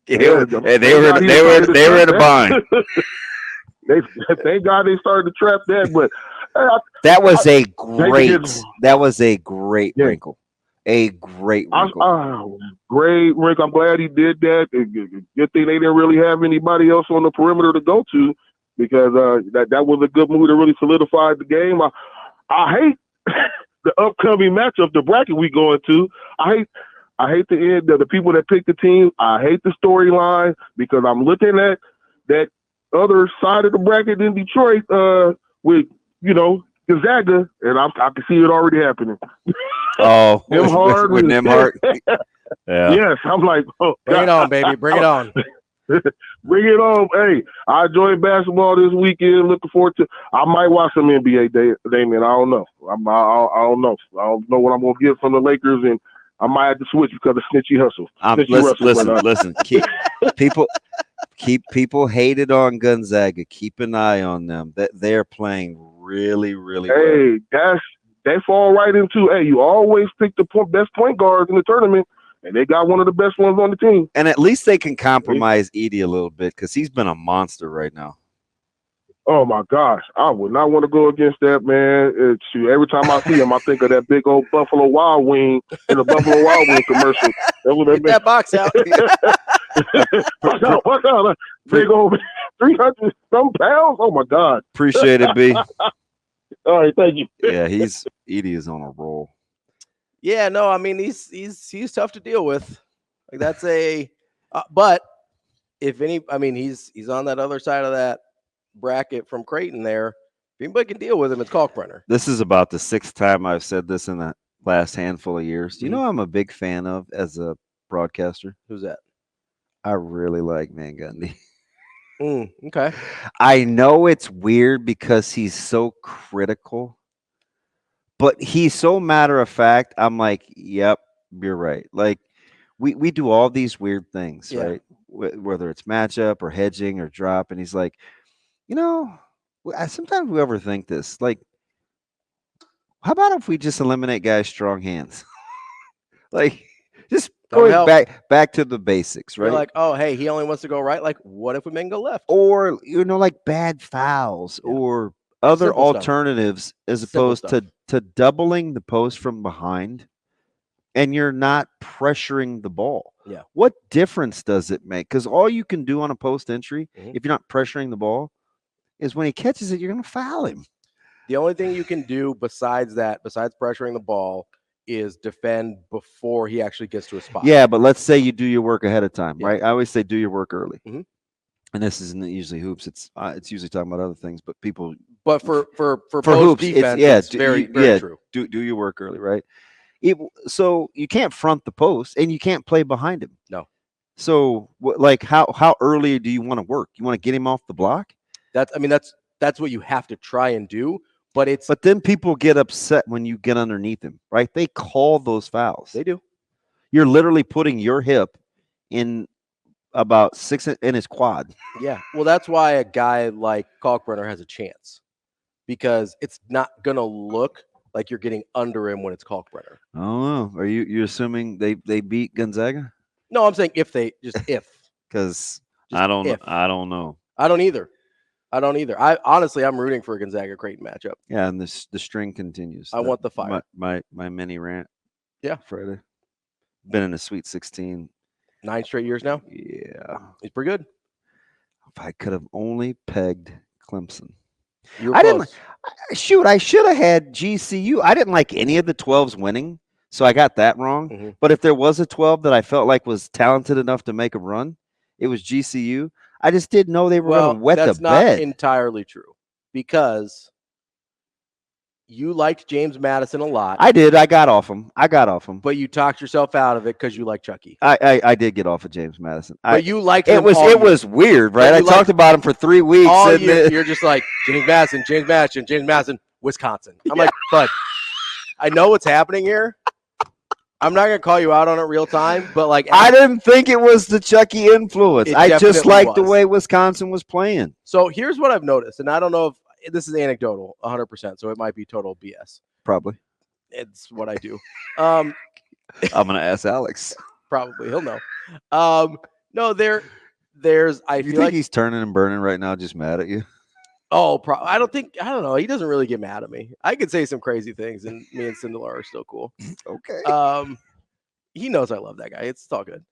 They were in a bind. Thank God they started to trap that, but that was a great wrinkle. A great wrinkle. Great wrinkle. I'm glad he did that. Good thing they didn't really have anybody else on the perimeter to go to, because that was a good move to really solidify the game. I hate the upcoming matchup, the bracket we going to. I hate the end of the people that pick the team. I hate the storyline, because I'm looking at that other side of the bracket in Detroit with Gonzaga, and I can see it already happening. Oh, Nembhard with Nembhard. Yeah. Yes, I'm like, oh, bring it on, baby, bring it on. Bring it on. Hey, I enjoyed basketball this weekend. Looking forward to. I might watch some NBA, Damon. I don't know. I don't know. I don't know what I'm gonna get from the Lakers, and I might have to switch because of Snitchy Hustle. Listen. Keep people hated on Gonzaga. Keep an eye on them. That they're playing really, really well. Hey, they fall right into. Hey, you always pick the best point guards in the tournament, and they got one of the best ones on the team. And at least they can compromise Edey a little bit, because he's been a monster right now. Oh my gosh, I would not want to go against that man. Every time I see him, I think of that big old Buffalo Wild Wing in the Buffalo Wild Wing commercial. Get that box out. Watch out. Big old 300 some pounds. Oh my God. Appreciate it, B. All right, thank you. Yeah, Edey is on a roll. Yeah, no, I mean he's tough to deal with. Like that's but if any, I mean he's on that other side of that bracket from Creighton there. If anybody can deal with him, it's Kalkbrenner. This is about the 6th time I've said this in the last handful of years. Do you know I'm a big fan of as a broadcaster? Who's that? I really like Van Gundy. Okay. I know it's weird because he's so critical, but he's so matter of fact. I'm like, yep, you're right. Like we do all these weird things, right? Whether it's matchup or hedging or drop, and he's like, sometimes we overthink this. Like, how about if we just eliminate guys' strong hands? Like, just going back to the basics, right? You're like, oh, hey, he only wants to go right. Like, what if we make him go left? Or, like bad fouls or other Simple alternatives stuff. as opposed to doubling the post from behind, and you're not pressuring the ball. Yeah. What difference does it make? Because all you can do on a post entry, if you're not pressuring the ball, is when he catches it, you're going to foul him. The only thing you can do besides pressuring the ball, is defend before he actually gets to a spot. Yeah, but let's say you do your work ahead of time, right? I always say do your work early. Mm-hmm. And this isn't usually hoops. It's usually talking about other things, but people. But for hoops defense, it's very true. Do your work early, right? So you can't front the post, and you can't play behind him. No. So how early do you want to work? You want to get him off the block? That's what you have to try and do. But then people get upset when you get underneath him, right? They call those fouls. They do. You're literally putting your hip in about 6 in his quad. Yeah. Well, that's why a guy like Kalkbrenner has a chance, because it's not going to look like you're getting under him when it's Kalkbrenner. Oh, are you assuming they beat Gonzaga? No, I'm saying if. Because I don't know. I don't either. I'm rooting for a Gonzaga Creighton matchup. Yeah, and the string continues. I want the fire. My mini rant. Yeah, Friday. Been in a Sweet 16 9 straight years now. Yeah, he's pretty good. If I could have only pegged Clemson. I should have had GCU. I didn't like any of the 12s winning, So I got that wrong. Mm-hmm. But if there was a 12 that I felt like was talented enough to make a run, it was GCU. I just didn't know they were going to wet the that's not bed. entirely true because you liked James Madison a lot. I did. I got off him. But you talked yourself out of it because you like Chucky. I did get off of James Madison. But you liked him. It was weird, right? I talked about him for 3 weeks. All year, you're just like James Madison, Wisconsin. I'm like, bud, I know what's happening here. I'm not gonna call you out on it real time, but like I didn't think it was the Chucky influence. I just liked the way Wisconsin was playing. So here's what I've noticed, and I don't know if this is anecdotal, 100%. So it might be total BS. Probably. It's what I do. I'm gonna ask Alex. Probably he'll know. No, there's. I feel like he's turning and burning right now, just mad at you. Oh, I don't know. He doesn't really get mad at me. I could say some crazy things, and me and Cinderella are still cool. Okay. He knows I love that guy. It's all good.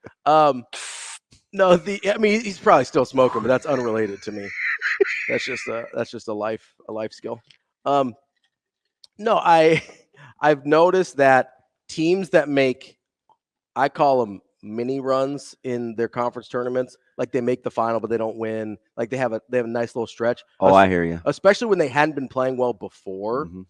No, he's probably still smoking, but that's unrelated to me. That's just a life skill. No, I've noticed that teams that make, I call them mini runs in their conference tournaments, like they make the final but they don't win, like they have a nice little stretch. I hear you. Especially when they hadn't been playing well before. Mm-hmm.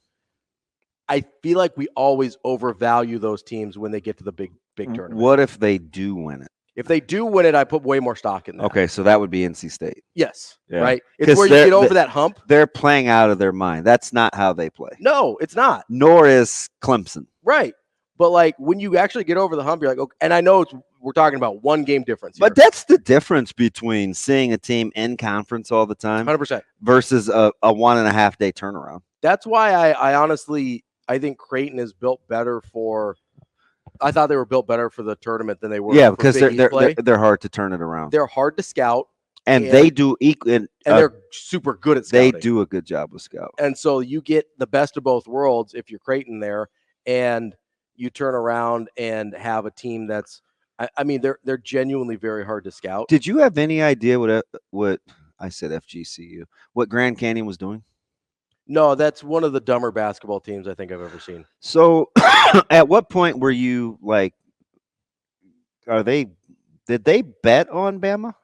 I feel like we always overvalue those teams when they get to the big tournament. What if they do win it? If they do win it, I put way more stock in that. Okay, so that would be NC State. Yes, yeah. Right? It's where you get over that hump. They're playing out of their mind. That's not how they play. No, it's not. Nor is Clemson. Right. But like when you actually get over the hump, you're like, okay. And I know we're talking about one game difference here. But that's the difference between seeing a team in conference all the time 100% versus a 1.5 day turnaround. That's why I honestly, I think Creighton is built better for. I thought they were built better for the tournament than they were. Yeah, for because Big East play. they're hard to turn it around. They're hard to scout, and they do and they're super good at scouting. They do a good job with scout. And so you get the best of both worlds if you're Creighton there, and you turn around and have a team that's. I mean, they're genuinely very hard to scout. Did you have any idea what I said FGCU, what Grand Canyon was doing? No, that's one of the dumber basketball teams I think I've ever seen. So at what point were you like, did they bet on Bama?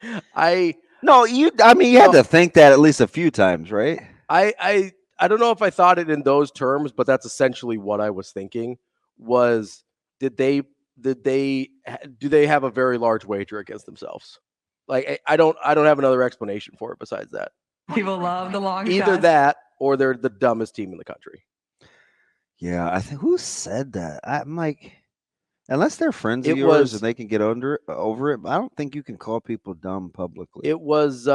You had to think that at least a few times, right? I don't know if I thought it in those terms, but that's essentially what I was thinking was, do they have a very large wager against themselves? Like, I don't have another explanation for it besides that. People love the long Either shots. that or they're the dumbest team in the country. Yeah, I think who said that? I'm like, unless they're friends of yours and they can get over it, I don't think you can call people dumb publicly. It was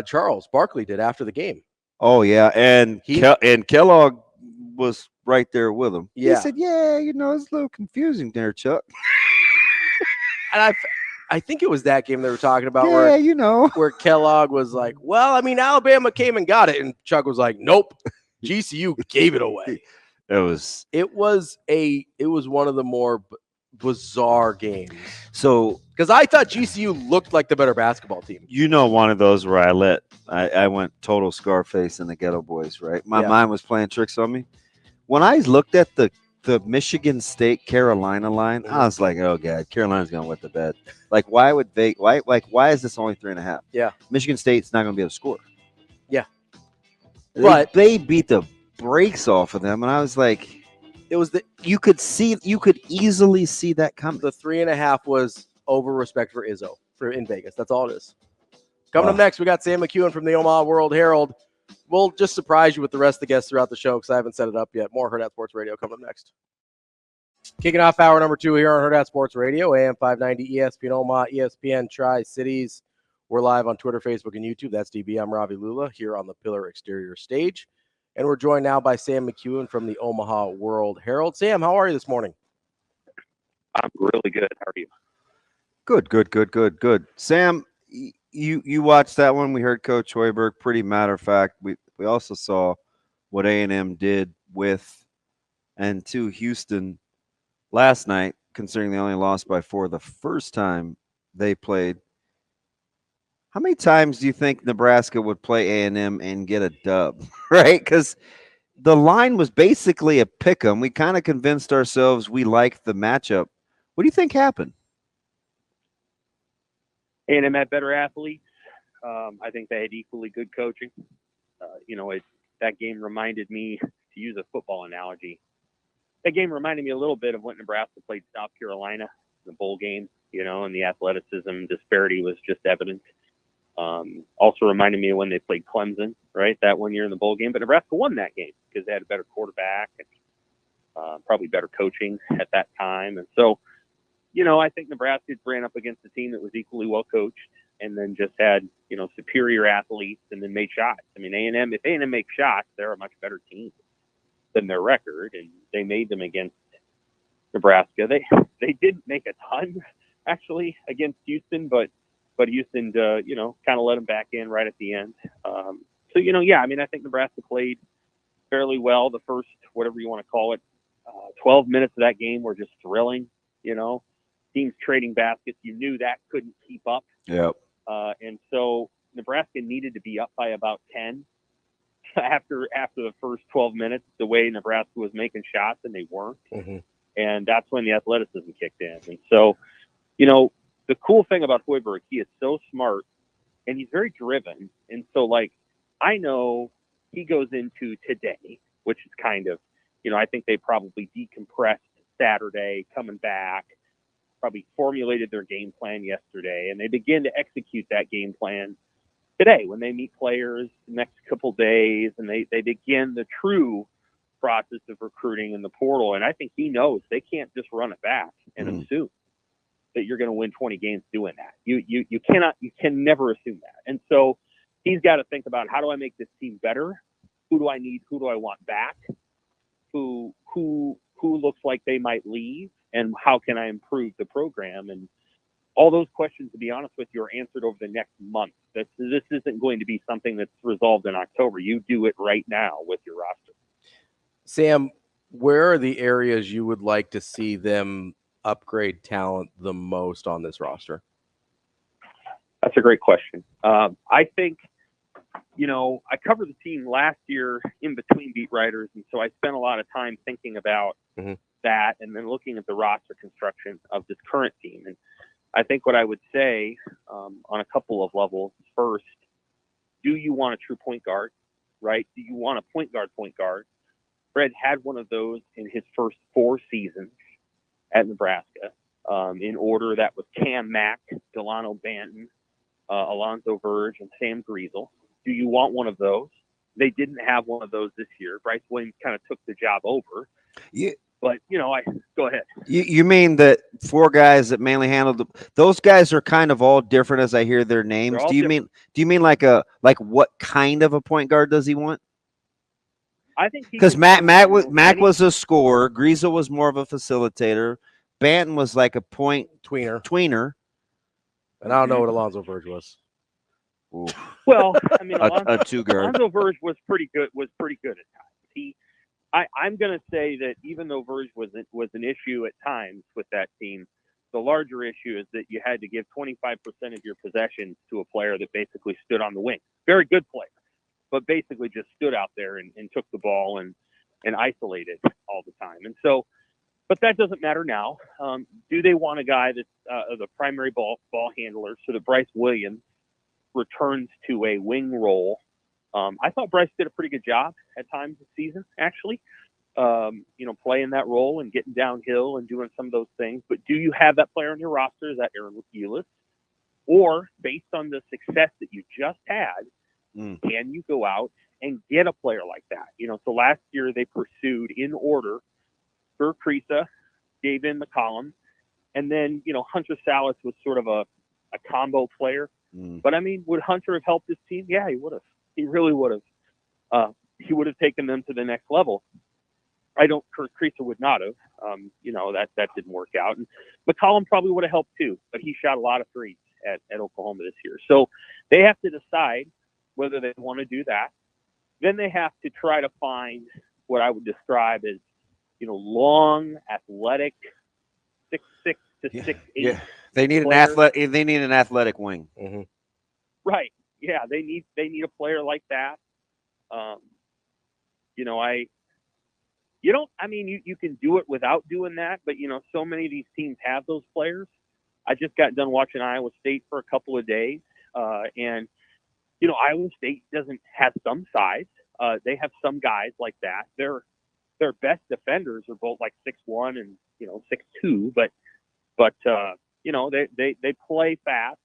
Charles Barkley did after the game. Oh yeah, and Kellogg was right there with him. Yeah. He said, "Yeah, it's a little confusing there, Chuck." And I think it was that game they were talking about where Kellogg was like, well, I mean, Alabama came and got it. And Chuck was like, nope, GCU gave it away. It was one of the more bizarre games. So, because I thought GCU looked like the better basketball team. One of those where I went total Scarface and the Ghetto Boys, right? My mind was playing tricks on me. When I looked at the Michigan State Carolina line, I was like, oh god, Carolina's gonna wet the bed. Like, why is this only 3.5? Yeah. Michigan State's not gonna be able to score. Yeah. But they beat the brakes off of them, and I was like, you could easily see that coming. The 3.5 was over respect for Izzo in Vegas. That's all it is. Coming up next, we got Sam McKewon from the Omaha World-Herald. We'll just surprise you with the rest of the guests throughout the show because I haven't set it up yet. More Hurrdat Sports Radio coming up next. Kicking off hour number 2 here on Hurrdat Sports Radio, AM 590, ESPN Omaha, ESPN Tri-Cities. We're live on Twitter, Facebook, and YouTube. That's DB. I'm Ravi Lulla here on the Pillar Exterior stage. And we're joined now by Sam McKewon from the Omaha World-Herald. Sam, how are you this morning? I'm really good. How are you? Good. Sam, you watched that one. We heard Coach Hoiberg. Pretty matter of fact. We also saw what A&M did with and to Houston last night, considering they only lost by 4 the first time they played. How many times do you think Nebraska would play A&M and get a dub? Right? Because the line was basically a pick 'em. We kind of convinced ourselves we liked the matchup. What do you think happened? A&M had better athletes. I think they had equally good coaching. That game reminded me, to use a football analogy, that game reminded me a little bit of when Nebraska played South Carolina in the bowl game, and the athleticism disparity was just evident. Also reminded me of when they played Clemson, right, that one year in the bowl game. But Nebraska won that game because they had a better quarterback and probably better coaching at that time. And so, I think Nebraska ran up against a team that was equally well coached and then just had, superior athletes and then made shots. I mean, if A&M makes shots, they're a much better team than their record, and they made them against Nebraska. They didn't make a ton, actually, against Houston, but Houston, kind of let them back in right at the end. I think Nebraska played fairly well. The first, whatever you want to call it, 12 minutes of that game were just thrilling, teams trading baskets. You knew that couldn't keep up. Yep. And so Nebraska needed to be up by about 10 after the first 12 minutes, the way Nebraska was making shots, and they weren't. Mm-hmm. And that's when the athleticism kicked in. And so, the cool thing about Hoiberg, he is so smart and he's very driven. And so, I know he goes into today, which is kind of, I think they probably decompressed Saturday, coming back, probably formulated their game plan yesterday, and they begin to execute that game plan today when they meet players the next couple days, and they begin the true process of recruiting in the portal. And I think he knows they can't just run it back and assume that you're going to win 20 games doing that. You can never assume that. And so he's got to think about, how do I make this team better? Who do I need? Who do I want back? Who looks like they might leave? And how can I improve the program? And all those questions, to be honest with you, are answered over the next month. This isn't going to be something that's resolved in October. You do it right now with your roster. Sam, where are the areas you would like to see them upgrade talent the most on this roster? That's a great question. I think, I covered the team last year in between beat writers, and so I spent a lot of time thinking about that and then looking at the roster construction of this current team. And I think what I would say on a couple of levels, first, do you want a true point guard, right? Do you want a point guard? Fred had one of those in his first 4 seasons at Nebraska. In order, that was Cam Mack, Delano Banton, Alonzo Verge, and Sam Griesel. Do you want one of those? They didn't have one of those this year. Bryce Williams kind of took the job over. Yeah. But, go ahead. You mean that 4 guys that mainly handled those guys are kind of all different as I hear their names. Do you mean like what kind of a point guard does he want? I think because Mac was a scorer, Griesel was more of a facilitator, Banton was like a point tweener. And I don't know what Alonzo Verge was. Ooh. Well, I mean, a 2 guard. Alonzo Verge was pretty good at times. I'm going to say that even though Verge was an issue at times with that team, the larger issue is that you had to give 25% of your possessions to a player that basically stood on the wing. Very good player, but basically just stood out there and took the ball and isolated all the time. And so, but that doesn't matter now. Do they want a guy that's the primary ball handler so that Bryce Williams returns to a wing role? I thought Bryce did a pretty good job at times this season, actually, playing that role and getting downhill and doing some of those things. But do you have that player on your roster? Is that Aaron Ulis? Or based on the success that you just had, can you go out and get a player like that? So last year they pursued in order Burr Kriisa, David McCollum, and then, Hunter Salas was sort of a combo player. But I mean, would Hunter have helped his team? Yeah, he would have. He really would have. He would have taken them to the next level. Kriisa would not have. That didn't work out. And McCollum probably would have helped too, but he shot a lot of threes at Oklahoma this year. So they have to decide whether they want to do that. Then they have to try to find what I would describe as, long, athletic, 6'6" to 6'8". Yeah. They need an athletic wing. Mm-hmm. Right. Yeah, they need a player like that. You can do it without doing that, but so many of these teams have those players. I just got done watching Iowa State for a couple of days, and Iowa State doesn't have some size. They have some guys like that. Their best defenders are both like 6'1" and 6'2", but they play fast.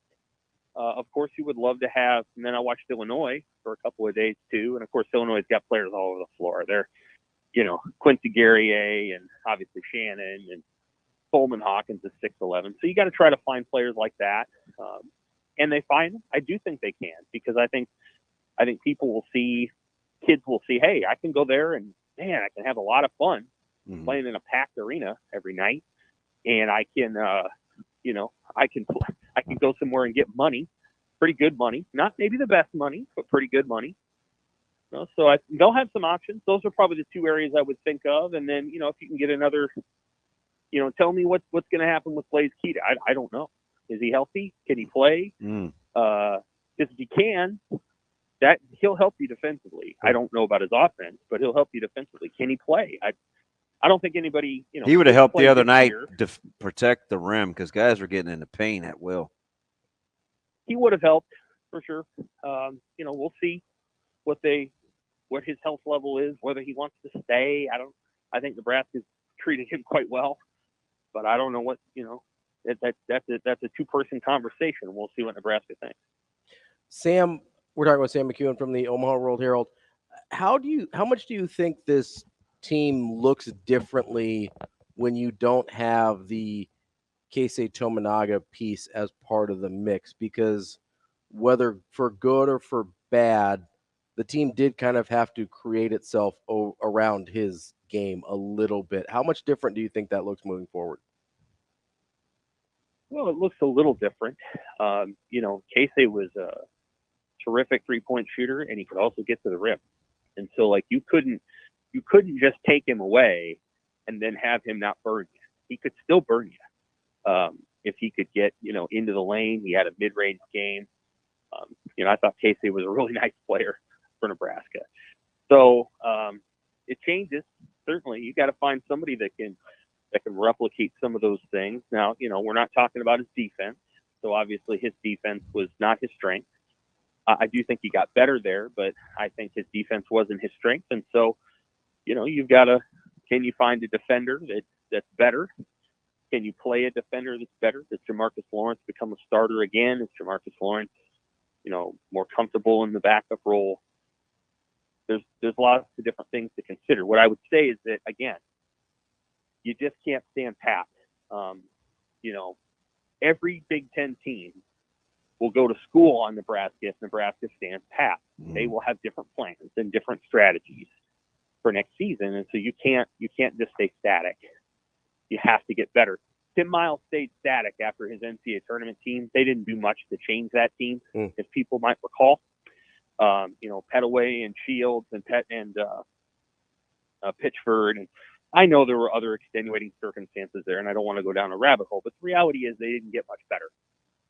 Of course, you would love to have. And then I watched Illinois for a couple of days too, and of course, Illinois's got players all over the floor. They're Quincy Guerrier and obviously Shannon and Coleman Hawkins is 6'11". So you got to try to find players like that, and they find them. I do think they can, because I think people will see, kids will see, hey, I can go there and man, I can have a lot of fun playing in a packed arena every night, and I can I can go somewhere and get money, pretty good money, not maybe the best money, but pretty good money. So they'll have some options. Those are probably the two areas I would think of. And then, if you can get another, tell me what's going to happen with Blaze Keita. I don't know. Is he healthy? Can he play? If he can, that he'll help you defensively. I don't know about his offense, but he'll help you defensively. Can he play? I don't think anybody, he would have helped the other night to protect the rim, because guys were getting into pain at will. He would have helped for sure. We'll see what his health level is, whether he wants to stay. I think Nebraska's treated him quite well, but I don't know what, that's a two-person conversation. We'll see what Nebraska thinks. Sam, we're talking about Sam McKewon from the Omaha World-Herald. How much do you think this team looks differently when you don't have the Keisei Tominaga piece as part of the mix? Because whether for good or for bad, the team did kind of have to create itself around his game a little bit. How much different do you think that looks moving forward? Well, it looks a little different. Keisei was a terrific three-point shooter, and he could also get to the rim. And so, you couldn't just take him away and then have him not burn you. He could still burn you if he could get into the lane. He had a mid-range game. I thought Keisei was a really nice player for Nebraska. So it changes. Certainly, you got to find somebody that can replicate some of those things. Now, we're not talking about his defense. So obviously, his defense was not his strength. I do think he got better there, but I think his defense wasn't his strength. And so, you've got to, can you find a defender that's better? Can you play a defender that's better? Does Jamarcus Lawrence become a starter again? Is Jamarcus Lawrence, more comfortable in the backup role? There's lots of different things to consider. What I would say is that, again, you just can't stand pat. Every Big Ten team will go to school on Nebraska if Nebraska stands pat. They will have different plans and different strategies for next season, and so you can't just stay static. You have to get better. Tim Miles stayed static after his NCAA tournament team. They didn't do much to change that team, if people might recall. Petaway and Shields and Pitchford. And I know there were other extenuating circumstances there, and I don't want to go down a rabbit hole, but the reality is they didn't get much better.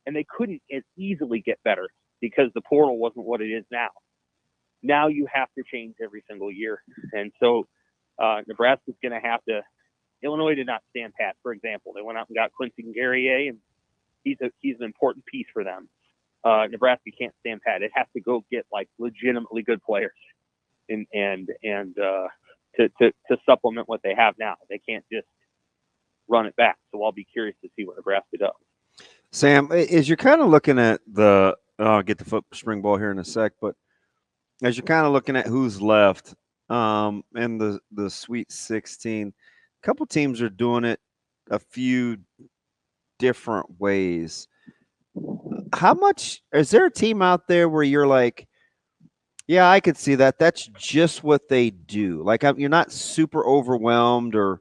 And they couldn't as easily get better because the portal wasn't what it is now. Now you have to change every single year. And so Nebraska's going to have to. Illinois did not stand pat, for example. They went out and got Quincy Guerrier, and he's an important piece for them. Nebraska can't stand pat. It has to go get legitimately good players and to supplement what they have now. They can't just run it back. So I'll be curious to see what Nebraska does. Sam, as you're kind of looking at I'll get the spring ball here in a sec, but as you're kind of looking at who's left in the Sweet 16, a couple teams are doing it a few different ways. How much is there a team out there where you're like, yeah, I could see that. That's just what they do. You're not super overwhelmed, or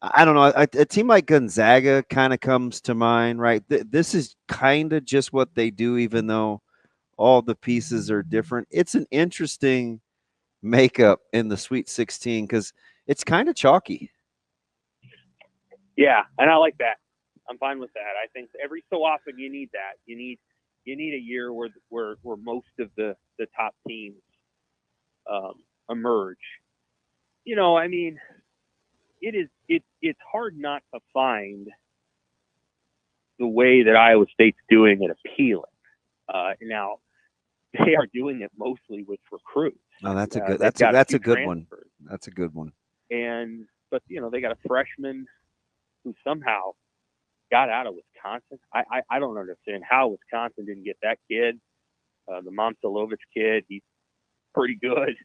I don't know. A team like Gonzaga kind of comes to mind, right? This is kind of just what they do, even though all the pieces are different. It's an interesting makeup in the Sweet 16 because it's kind of chalky. Yeah, and I like that. I'm fine with that. I think every so often you need that. You need a year where most of the top teams emerge, I mean, it's hard not to find the way that Iowa State's doing it appealing. Now, they are doing it mostly with recruits. Oh, that's a good. They've That's a got that's few a good one. transfers. That's a good one. But they got a freshman who somehow got out of Wisconsin. I don't understand how Wisconsin didn't get that kid. The Momcilovic kid, he's pretty good.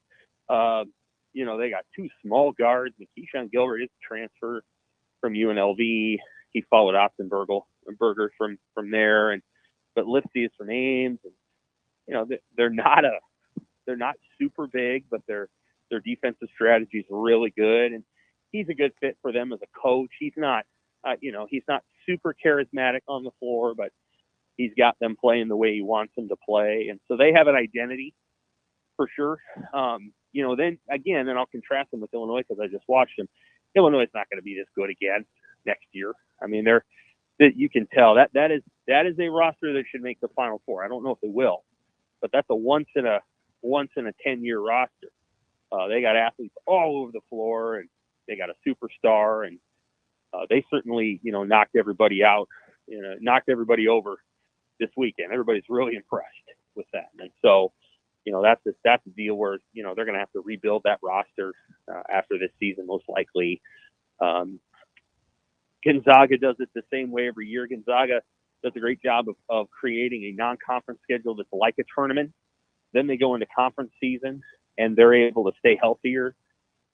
They got two small guards. Keyshawn Gilbert is a transfer from UNLV. He followed Berger from there, but Lipsy is from Ames. And, they're not super big, but their defensive strategy is really good, and he's a good fit for them as a coach. He's not, he's not super charismatic on the floor, but he's got them playing the way he wants them to play, and so they have an identity for sure. Then again, and I'll contrast them with Illinois because I just watched them. Illinois is not going to be this good again next year. I mean, you can tell that is a roster that should make the Final Four. I don't know if they will, but that's a once in a 10-year roster. They got athletes all over the floor, and they got a superstar, and they certainly knocked everybody out, knocked everybody over this weekend. Everybody's really impressed with that, and so that's a deal where they're going to have to rebuild that roster after this season most likely. Gonzaga does it the same way every year. Gonzaga does a great job of creating a non-conference schedule that's like a tournament. Then they go into conference season, and they're able to stay healthier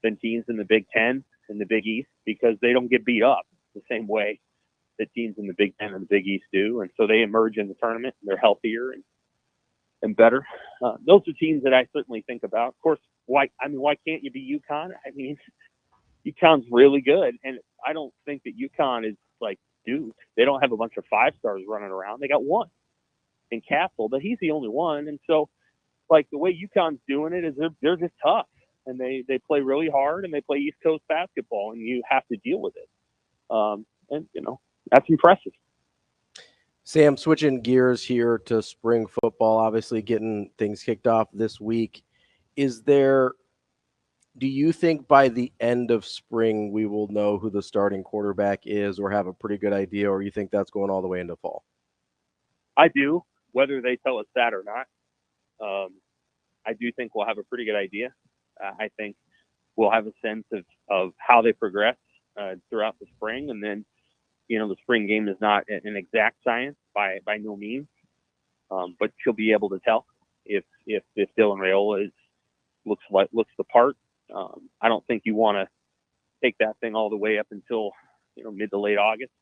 than teams in the Big Ten and the Big East because they don't get beat up the same way that teams in the Big Ten and the Big East do. And so they emerge in the tournament, and they're healthier and better. Those are teams that I certainly think about. Of course, why can't you be UConn? I mean, UConn's really good, and I don't think that UConn is like Duke. They don't have a bunch of 5-stars running around. They got one in Castle, but he's the only one. And so, like, the way UConn's doing it is they're just tough, and they play really hard, and they play East Coast basketball, and you have to deal with it. That's impressive. Sam, switching gears here to spring football, obviously getting things kicked off this week. Do you think by the end of spring we will know who the starting quarterback is or have a pretty good idea, or you think that's going all the way into fall? I do, whether they tell us that or not. I do think we'll have a pretty good idea. I think we'll have a sense of how they progress throughout the spring, and then the spring game is not an exact science by no means, but you'll be able to tell if Dylan Raiola looks the part. I don't think you want to take that thing all the way up until mid to late August.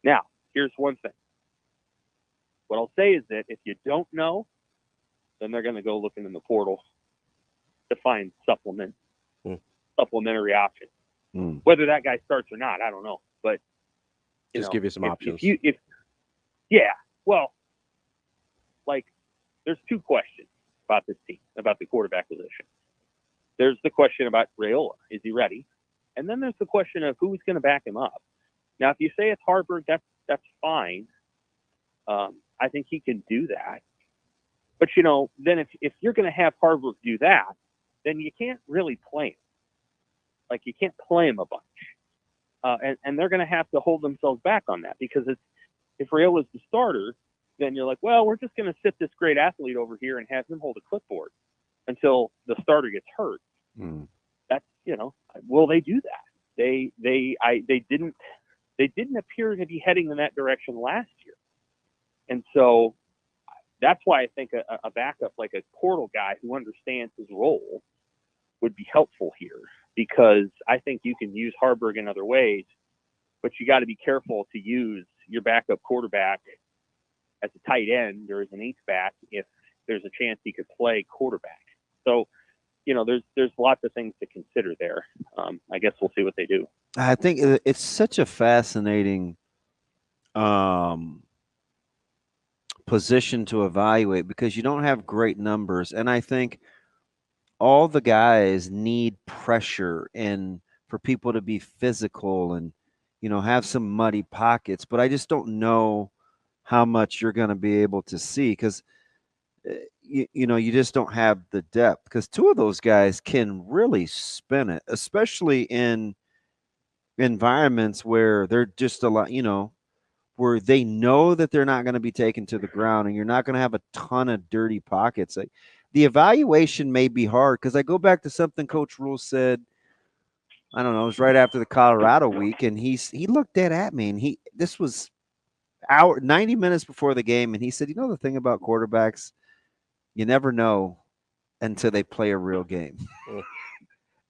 Now, here's one thing. What I'll say is that if you don't know, then they're going to go looking in the portal to find supplementary options. Whether that guy starts or not, I don't know. But just give you some options. There's two questions about this team, about the quarterback position. There's the question about Raiola. Is he ready? And then there's the question of who's going to back him up. Now, if you say it's Harburg, that's fine. I think he can do that. But, then if you're going to have Harburg do that, then you can't really play him. Like, you can't play him a bunch. And they're going to have to hold themselves back on that because if Raiola's the starter, then you're like, well, we're just going to sit this great athlete over here and have him hold a clipboard until the starter gets hurt. That's, will they do that? They didn't appear to be heading in that direction last year. And so that's why I think a backup, like a portal guy who understands his role, would be helpful here, because I think you can use Harburg in other ways, but you got to be careful to use your backup quarterback as a tight end or as an H-back if there's a chance he could play quarterback. So, there's lots of things to consider there. I guess we'll see what they do. I think it's such a fascinating position to evaluate because you don't have great numbers. And I think all the guys need pressure and for people to be physical and, have some muddy pockets. But I just don't know how much you're going to be able to see because, you just don't have the depth because two of those guys can really spin it, especially in environments where they're just a lot, where they know that they're not going to be taken to the ground and you're not going to have a ton of dirty pockets. Like, the evaluation may be hard because I go back to something Coach Rule said. I don't know. It was right after the Colorado week, and he looked dead at me, and this was 90 minutes before the game, and he said, the thing about quarterbacks, you never know until they play a real game.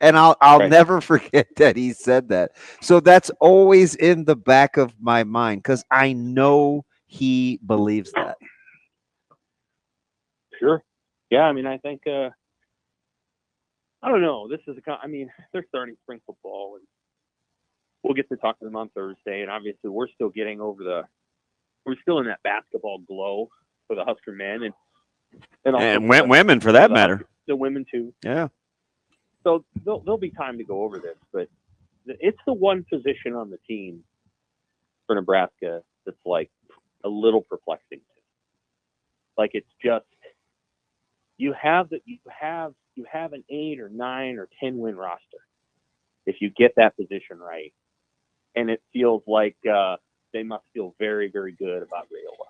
And I'll Right. never forget that he said that. So that's always in the back of my mind because I know he believes that. Sure. Yeah, I mean, I think I don't know. This is they're starting spring football, and we'll get to talk to them on Thursday. And obviously, we're still in that basketball glow for the Husker men, and also for women for that the matter. Husker, the women too. Yeah. So there'll be time to go over this, but it's the one position on the team for Nebraska that's like a little perplexing. Like, it's just you have an 8 or 9 or 10 win roster if you get that position right, and it feels like they must feel very, very good about Rayola.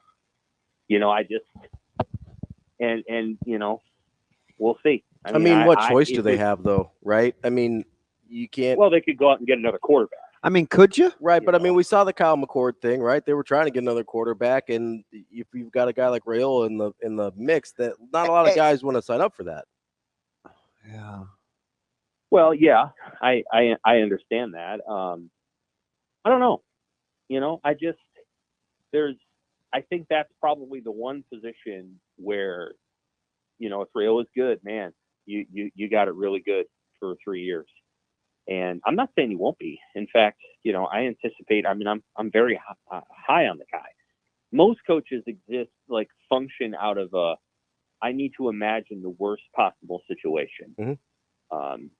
We'll see. I mean, what choice do they have, though, right? I mean, you can't. Well, they could go out and get another quarterback. I mean, could you? Right, but I mean, we saw the Kyle McCord thing, right? They were trying to get another quarterback, and if you've got a guy like Rayola in the mix, that not a lot of guys want to sign up for that. Yeah. Well, yeah, I understand that. I don't know. I think that's probably the one position where, if Rayola's good, man, you got it really good for 3 years. And I'm not saying he won't be. In fact, I anticipate. I mean, I'm very high on the guy. Most coaches function out of I need to imagine the worst possible situation,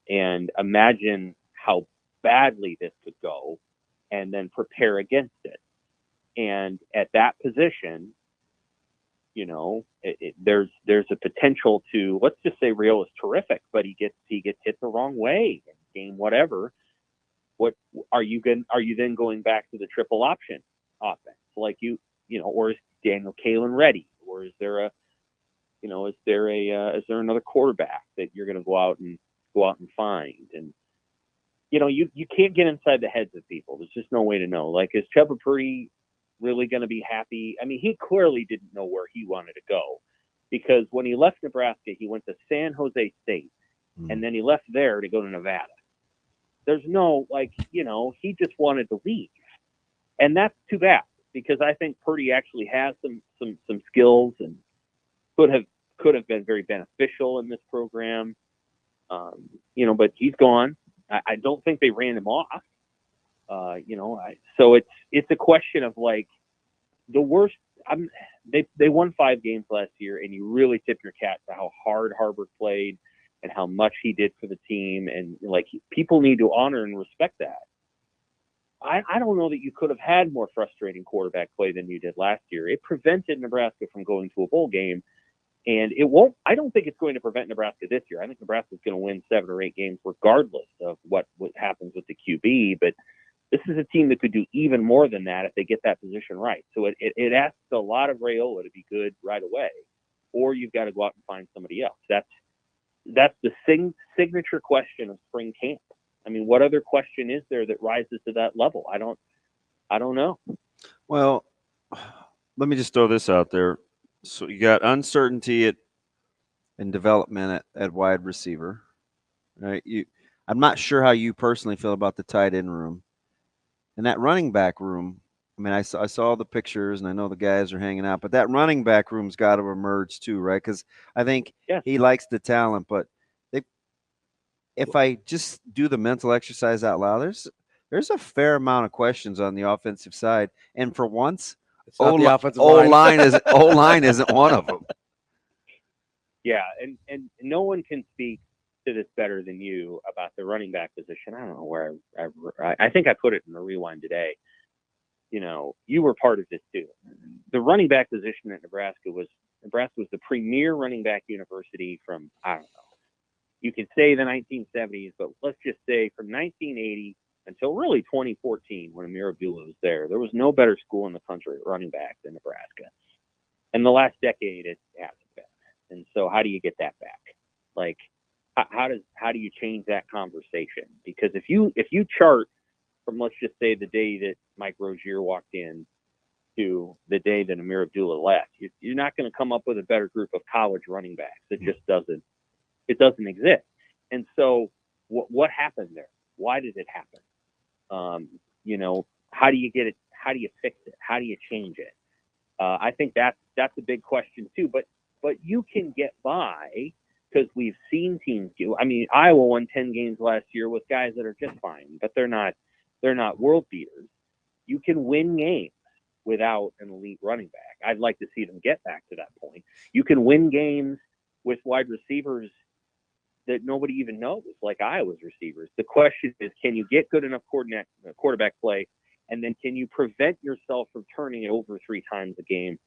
and imagine how badly this could go, and then prepare against it. And at that position, there's a potential to, let's just say Rayola is terrific, but he gets hit the wrong way in game whatever. What are you then going back to the triple option offense, or is Daniel Kalen ready, or is there another quarterback that you're going to go out and find? And you can't get inside the heads of people. There's just no way to know. Like, is Chuba Purdy really going to be happy? I mean, he clearly didn't know where he wanted to go, because when he left Nebraska, he went to San Jose State, and then he left there to go to Nevada. There's no, he just wanted to leave. And that's too bad, because I think Purdy actually has some skills and could have been very beneficial in this program. But he's gone. I don't think they ran him off. So it's a question of the worst. They won 5 games last year, and you really tip your cap to how hard Harvard played and how much he did for the team. And people need to honor and respect that. I don't know that you could have had more frustrating quarterback play than you did last year. It prevented Nebraska from going to a bowl game, and it won't. I don't think it's going to prevent Nebraska this year. I think Nebraska's going to win 7 or 8 games regardless of what happens with the QB. But this is a team that could do even more than that if they get that position right. So it asks a lot of Rayola to be good right away, or you've got to go out and find somebody else. That's the signature question of spring camp. I mean, what other question is there that rises to that level? I don't know. Well, let me just throw this out there. So you got uncertainty in development at wide receiver, right? I'm not sure how you personally feel about the tight end room. And that running back room, I mean, I saw the pictures, and I know the guys are hanging out, but that running back room's got to emerge too, right? Because I think he likes the talent, but if I just do the mental exercise out loud, there's a fair amount of questions on the offensive side, and for once, O-line isn't one of them. Yeah, and no one can speak to this better than you about the running back position. I don't know where I think I put it in the rewind today. You were part of this too. The running back position at Nebraska was Nebraska was the premier running back university from, I don't know, you can say the 1970s, but let's just say from 1980 until really 2014 when Amir Abdullah was there was no better school in the country at running back than Nebraska. And the last decade, it hasn't been. And so how do you get that back? Like, how do you change that conversation? Because if you chart from, let's just say, the day that Mike Rozier walked in to the day that Amir Abdullah left, you're not going to come up with a better group of college running backs. It just doesn't exist. And so what happened there? Why did it happen? How do you get it? How do you fix it? How do you change it? I think that's a big question too. But you can get by because we've seen teams do. I mean, Iowa won 10 games last year with guys that are just fine, but they're not world beaters. You can win games without an elite running back. I'd like to see them get back to that point. You can win games with wide receivers that nobody even knows, like Iowa's receivers. The question is, can you get good enough quarterback play, and then can you prevent yourself from turning it over 3 times a game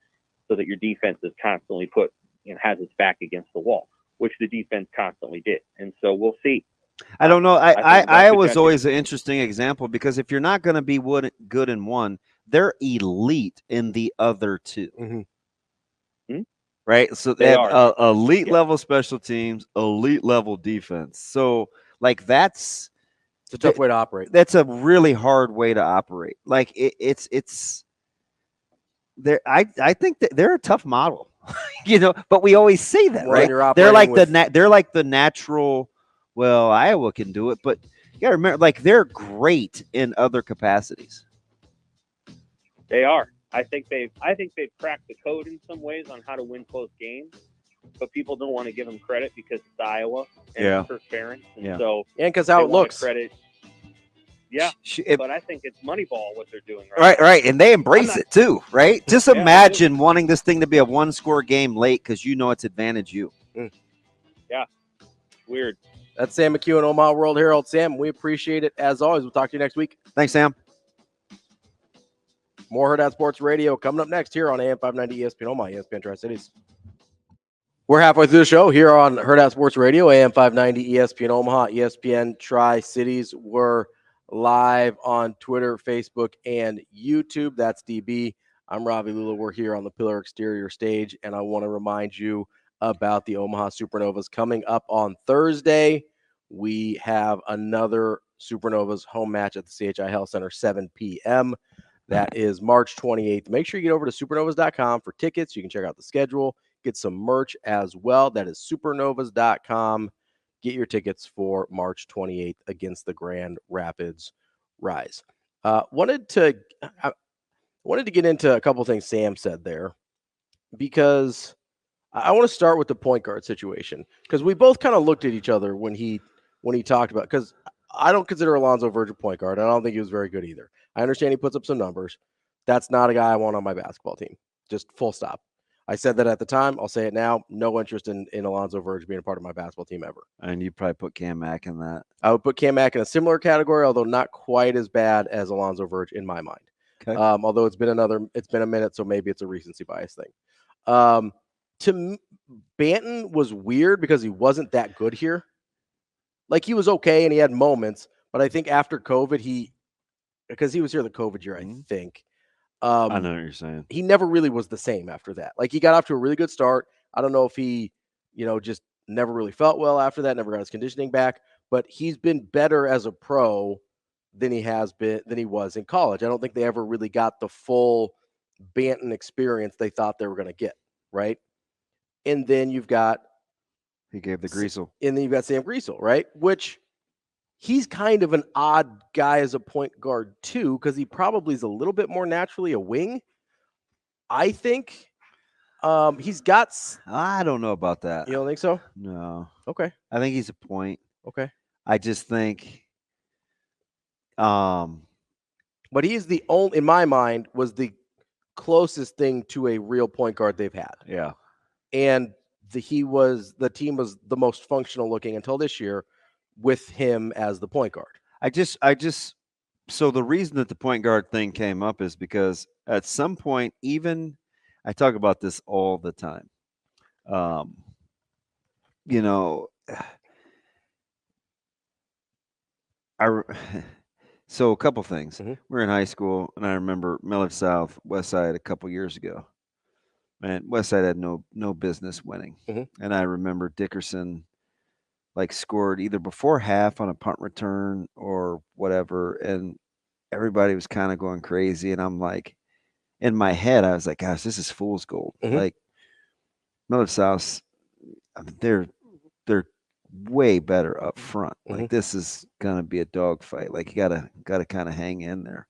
so that your defense is constantly has its back against the wall, which the defense constantly did. And so we'll see. I don't know. I Iowa's always an interesting example because if you're not going to be good in one, they're elite in the other two. Mm-hmm. Right? So they have elite level special teams, elite level defense. So, like, it's a tough way to operate. That's a really hard way to operate. Like, it's I think that they're a tough model, but we always say that, right? They're like the natural. Well, Iowa can do it, but you got to remember, like, they're great in other capacities. They are. I think they've cracked the code in some ways on how to win close games, but people don't want to give them credit because it's Iowa and it's Kirk Ferentz, and so because how it looks. Credit. Yeah, but I think it's Moneyball what they're doing right, and they embrace it too, right? Just imagine wanting this thing to be a 1-score game late because it's advantage you. Yeah, weird. That's Sam McKewon, Omaha World-Herald. Sam, we appreciate it as always. We'll talk to you next week. Thanks, Sam. More Hurrdat Sports Radio coming up next here on AM 590 ESPN Omaha, ESPN Tri-Cities. We're halfway through the show here on Hurrdat Sports Radio, AM 590 ESPN Omaha, ESPN Tri-Cities. We're live on Twitter, Facebook, and YouTube. That's DB. I'm Ravi, Lulla. We're here on the Pillar Exterior stage, and I want to remind you about the Omaha Supernovas coming up on Thursday. We have another Supernovas home match at the CHI Health Center, 7 p.m. That is March 28th. Make sure you get over to supernovas.com for tickets. You can check out the schedule, get some merch as well. That is supernovas.com. Get your tickets for March 28th against the Grand Rapids Rise. Wanted to get into a couple of things Sam said there, because I want to start with the point guard situation, because we both kind of looked at each other when he talked about, because I don't consider Alonzo Verge a point guard. I don't think he was very good either. I understand he puts up some numbers. That's not a guy I want on my basketball team. Just full stop. I said that at the time. I'll say it now. No interest in Alonzo Verge being a part of my basketball team ever. And you probably put Cam Mack in that. I would put Cam Mack in a similar category, although not quite as bad as Alonzo Verge in my mind. Okay. Although it's been a minute, so maybe it's a recency bias thing. Banton was weird because he wasn't that good here. Like, he was okay and he had moments, but I think after COVID, because he was here the COVID year, I think. I know what you're saying. He never really was the same after that. Like, he got off to a really good start. I don't know if he, just never really felt well after that, never got his conditioning back, but he's been better as a pro than he was in college. I don't think they ever really got the full Banton experience they thought they were going to get, right? And then you've got he gave the Greasel. And then you've got Sam Greasel, right? Which he's kind of an odd guy as a point guard too, because he probably is a little bit more naturally a wing. I think he's got. I don't know about that. You don't think so? No. Okay. I think he's a point. Okay. I just think. But he's the only, in my mind, was the closest thing to a real point guard they've had. Yeah. And the team was the most functional looking until this year with him as the point guard. So the reason that the point guard thing came up is because at some point, even I talk about this all the time. You know, so a couple things. Mhm. We're in high school, and I remember Millard South, West Side a couple years ago. Man, West Side had no business winning. Mhm. And I remember Dickerson scored either before half on a punt return or whatever, and everybody was kind of going crazy. And I'm like, in my head, I was like, gosh, this is fool's gold. Mhm. Like Millard South, I mean, they're way better up front. Like this is gonna be a dogfight. Like you gotta kind of hang in there.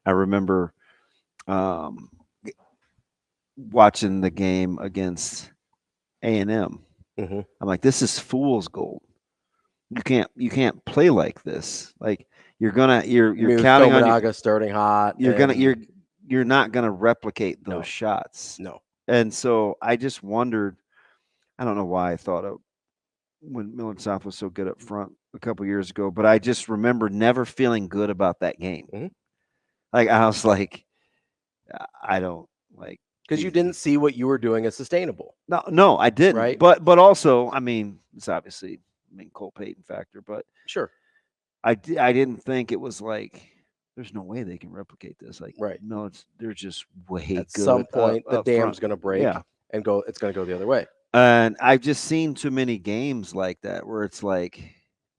I remember watching the game against A&M. Mhm. I'm like, this is fool's gold. You can't play like this. Like you're counting on Tominaga starting hot. you're not gonna replicate those No. shots. No. And so I just wondered. I don't know why I thought of when Millard South was so good up front a couple years ago, but I just remember never feeling good about that game. Mhm. Like I was like, I don't like because you didn't see what you were doing as sustainable. No, I didn't. Right. But also, I mean, it's obviously Cole Payton factor, but Sure. I didn't think it was like there's no way they can replicate this. Like, Right. no, they're just way At good. some point, the up dam's front. going to break and go. It's going to go the other way. And I've just seen too many games like that where it's like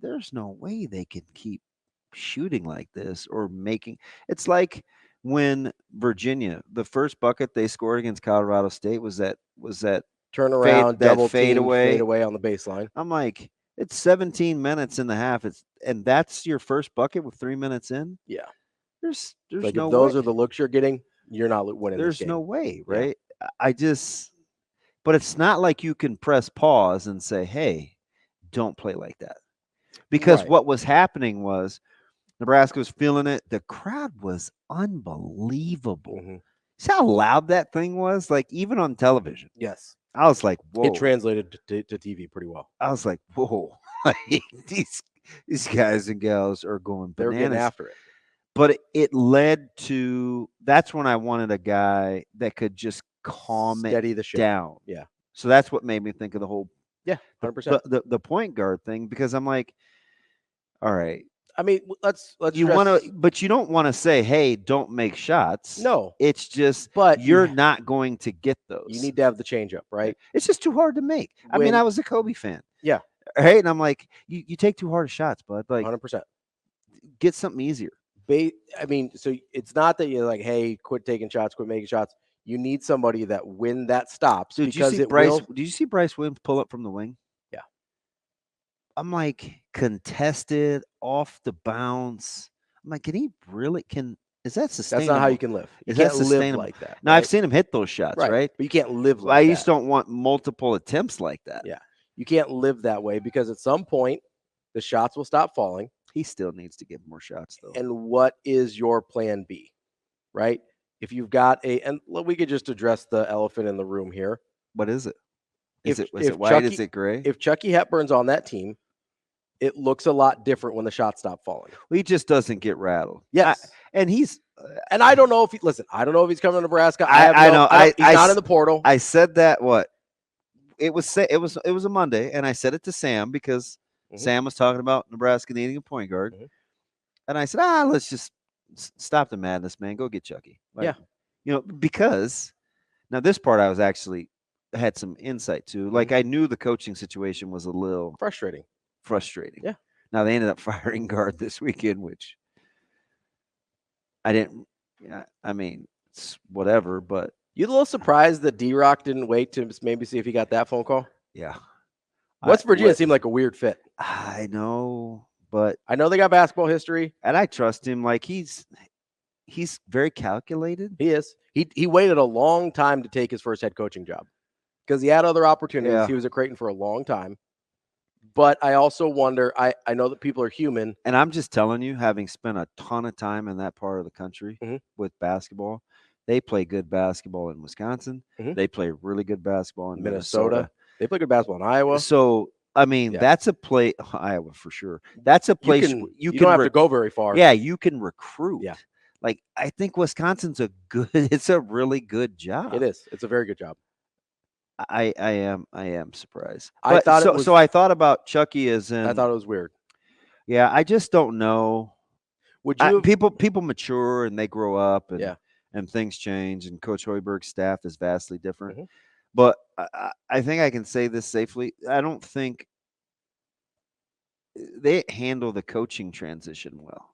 there's no way they can keep shooting like this or making. It's like when Virginia, the first bucket they scored against Colorado State was that Turnaround, double fade team, away. fade away on the baseline. I'm like, it's 17 minutes in the half. And that's your first bucket with 3 minutes in. Yeah, there's like no if those way. are the looks you're getting, you're not winning. There's this game. no way, right? Yeah. But it's not like you can press pause and say, hey, don't play like that. Because what was happening was Nebraska was feeling it. The crowd was unbelievable. Mm-hmm. See how loud that thing was? Like, even on television. Yes. I was like, whoa. It translated to TV pretty well. I was like, whoa. these guys and gals are going bananas. They're getting after it. But it led to – that's when I wanted a guy that could just steady the ship down. Yeah. So that's what made me think of the whole 100%. The point guard thing, because I'm like, all right. I mean, let's you want to, but you don't want to say, hey, don't make shots. No. It's just, but you're not going to get those. You need to have the change up, right? It's just too hard to make. I mean, I was a Kobe fan. Yeah. Right. And I'm like, you take too hard of shots, bud. Like 100%. Get something easier. I mean, so it's not that you're like, hey, quit taking shots, quit making shots. You need somebody that when that stops. Dude, because did you see Bryce Williams pull up from the wing? Yeah. I'm like, contested, off the bounce. I'm like, is that sustainable? That's not how you can live. You can't live like that. Now, I've seen him hit those shots, right? But you can't live like that. I just don't want multiple attempts like that. Yeah. You can't live that way because at some point, the shots will stop falling. He still needs to get more shots, though. And what is your plan B, right? If you've got and we could just address the elephant in the room here. What is it? Is it white? Chucky, is it gray? If Chucky Hepburn's on that team, it looks a lot different when the shots stop falling. Well, he just doesn't get rattled. Yes. And I don't know if I don't know if he's coming to Nebraska. I know. He's not in the portal. I said that it was a Monday, and I said it to Sam because Sam was talking about Nebraska needing a point guard. Mm-hmm. And I said, let's just stop the madness, man. Go get Chucky. Because now this part I was actually had some insight to. Like, I knew the coaching situation was a little frustrating. Yeah. Now they ended up firing guard this weekend, which I didn't. I mean, it's whatever. But you a little surprised that D-Rock didn't wait to maybe see if he got that phone call? Yeah. West Virginia seemed like a weird fit. I know, but I know they got basketball history, and I trust him. Like he's very calculated. He is. He waited a long time to take his first head coaching job because he had other opportunities. Yeah. He was at Creighton for a long time. But I also wonder, I know that people are human. And I'm just telling you, having spent a ton of time in that part of the country with basketball, they play good basketball in Wisconsin. They play really good basketball in Minnesota. They play good basketball in Iowa. So, I mean, that's a place, Iowa for sure. That's a place you don't have to go very far. Yeah, you can recruit. Yeah. Like, I think Wisconsin's it's a really good job. It is. It's a very good job. I am surprised. I But thought it was. so I thought about Chucky as in. I thought it was weird. Yeah, I just don't know. Would you? People mature and they grow up and Yeah. and things change, and Coach Hoiberg's staff is vastly different. Mhm. But I think I can say this safely. I don't think they handle the coaching transition well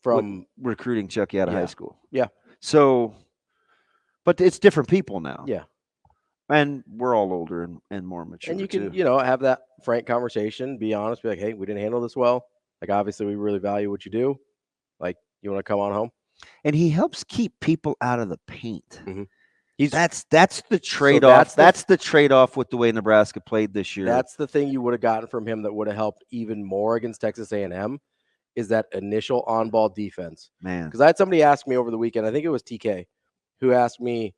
From recruiting Chucky out of high Yeah. school. Yeah. So, but it's different people now. Yeah. And we're all older and more mature. And you can, too. have that frank conversation, be honest, be like, hey, we didn't handle this well. Like, obviously, we really value what you do. Like, you want to come on home? And he helps keep people out of the paint. Mhm. That's the trade-off. that's the trade-off with the way Nebraska played this year. That's the thing you would have gotten from him that would have helped even more against Texas A&M is that initial on-ball defense. Man. Because I had somebody ask me over the weekend, I think it was TK, who asked me,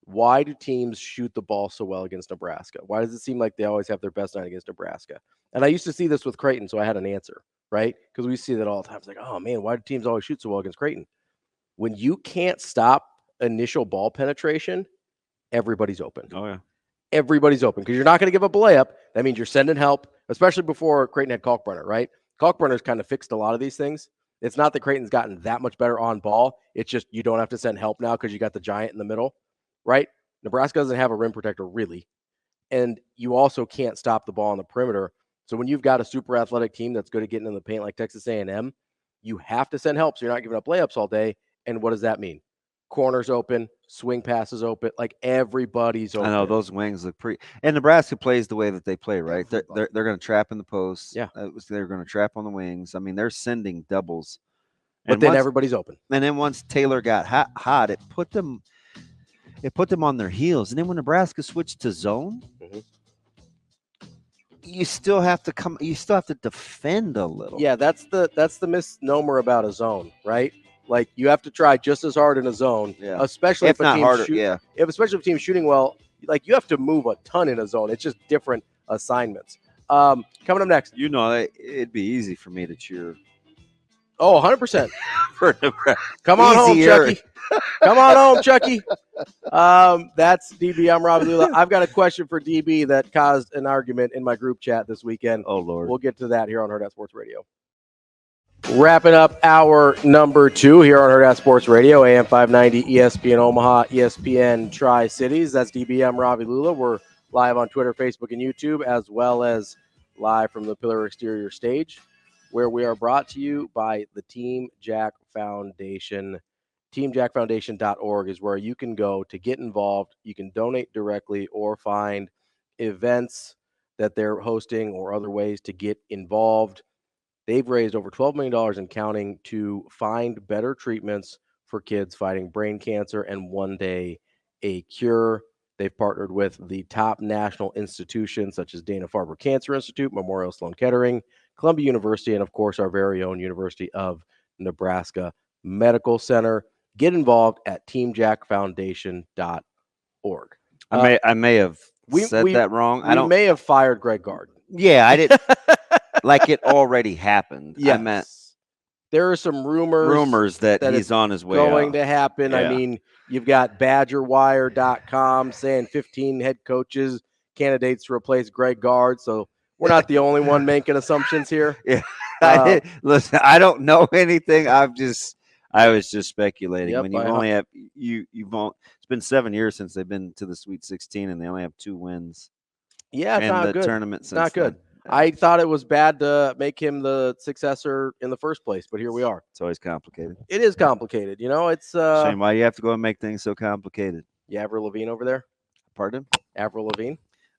why do teams shoot the ball so well against Nebraska? Why does it seem like they always have their best night against Nebraska? And I used to see this with Creighton, so I had an answer, right? Because we see that all the time. It's like, oh, man, why do teams always shoot so well against Creighton? When you can't stop initial ball penetration, everybody's open. Oh, yeah. Everybody's open because you're not going to give up a layup. That means you're sending help, especially before Creighton had Kalkbrenner, right? Kalkbrenner's kind of fixed a lot of these things. It's not that Creighton's gotten that much better on ball. It's just you don't have to send help now because you got the giant in the middle, right? Nebraska doesn't have a rim protector really. And you also can't stop the ball on the perimeter. So when you've got a super athletic team that's good at getting in the paint like Texas A&M, you have to send help so you're not giving up layups all day. And what does that mean? Corners open, swing passes open, like everybody's open. I know those wings look pretty. And Nebraska plays the way that they play, right? They're going to trap in the post. Yeah. They're going to trap on the wings. I mean, they're sending doubles. But And then everybody's open. And then once Taylor got hot, it put them on their heels. And then when Nebraska switched to zone, you still have to defend a little. Yeah, that's the misnomer about a zone, right? Like you have to try just as hard in a zone, especially if a not team's harder. especially if a team's shooting well. Like you have to move a ton in a zone. It's just different assignments. Coming up next, it'd be easy for me to cheer. Oh, 100%. For Nebraska. Come on home, Chucky. Come on home, Chucky. That's DB. I'm Ravi Lulla. I've got a question for DB that caused an argument in my group chat this weekend. Oh, Lord. We'll get to that here on Hurrdat Sports Radio. Wrapping up hour number 2 here on Hurrdat Sports Radio, AM 590, ESPN Omaha, ESPN Tri-Cities. That's DB. I'm Ravi Lulla. We're live on Twitter, Facebook, and YouTube, as well as live from the Pillar Exterior stage, where we are brought to you by the Team Jack Foundation. TeamJackFoundation.org is where you can go to get involved. You can donate directly or find events that they're hosting or other ways to get involved. They've raised over $12 million and counting to find better treatments for kids fighting brain cancer and one day a cure. They've partnered with the top national institutions such as Dana-Farber Cancer Institute, Memorial Sloan Kettering, Columbia University, and of course our very own University of Nebraska Medical Center. Get involved at teamjackfoundation.org. I may have said that wrong. I may have fired Greg Gard. Yeah, I did. Like it already happened. Yes. I meant there are some rumors that he's on his way going out. to happen. Yeah. I mean, you've got BadgerWire.com saying 15 head coaches candidates to replace Greg Gard. So we're not the only one making assumptions here. Yeah. Listen, I don't know anything. I was just speculating. Yep, when you only have it's been 7 years since they've been to the Sweet 16 and they only have 2 wins. Yeah, it's not good. Tournament since not good. Then. I thought it was bad to make him the successor in the first place, but here we are. It's always complicated. It is complicated. It's Shane, why do you have to go and make things so complicated? You Avril Lavigne over there? Pardon? Avril Lavigne?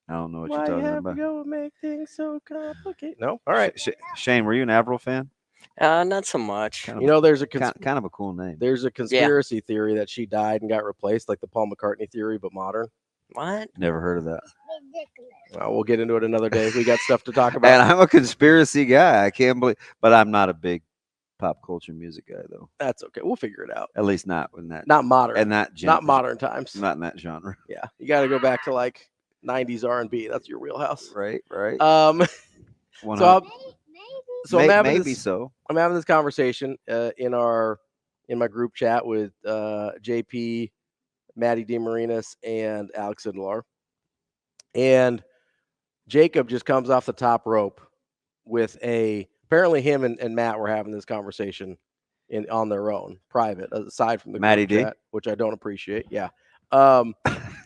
I don't know what you're talking about. Why have to go and make things so complicated? No? All right. Shane, were you an Avril fan? Not so much. There's a kind of a cool name. There's a conspiracy theory that she died and got replaced, like the Paul McCartney theory, but modern. What? Never heard of that. We'll get into it another day. We got stuff to talk about. And I'm a conspiracy guy. I can't believe, but I'm not a big pop culture music guy, though. That's okay. We'll figure it out. At least not in that. Not modern. And not modern times. Not in that genre. Yeah, you got to go back to like 90s R&B. That's your wheelhouse. Right. I'm having this conversation in my group chat with JP, Maddie DeMarinis, and Alex Sidlar. And Jacob just comes off the top rope with apparently him and Matt were having this conversation on their own, private, aside from the Matty group D? chat, which I don't appreciate. Yeah.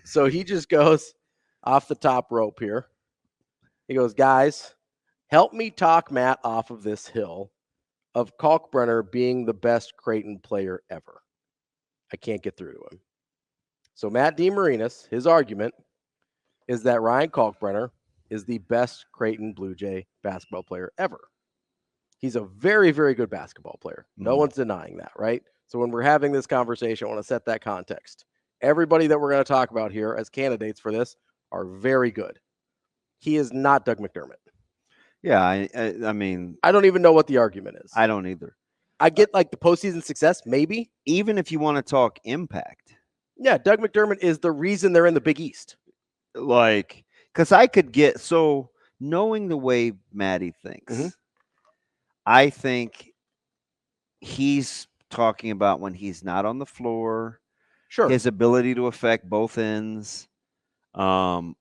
So he just goes off the top rope here. He goes, guys, help me talk Matt off of this hill of Kalkbrenner being the best Creighton player ever. I can't get through to him. So Matt DeMarinis, his argument is that Ryan Kalkbrenner is the best Creighton Blue Jay basketball player ever. He's a very, very good basketball player. No one's denying that, right? So when we're having this conversation, I want to set that context. Everybody that we're going to talk about here as candidates for this are very good. He is not Doug McDermott. Yeah, I mean, I don't even know what the argument is. I don't either. I get like the postseason success, maybe. Even if you want to talk impact. Yeah, Doug McDermott is the reason they're in the Big East. Like, because I could get, so knowing the way Maddie thinks, I think he's talking about when he's not on the floor, Sure. his ability to affect both ends, the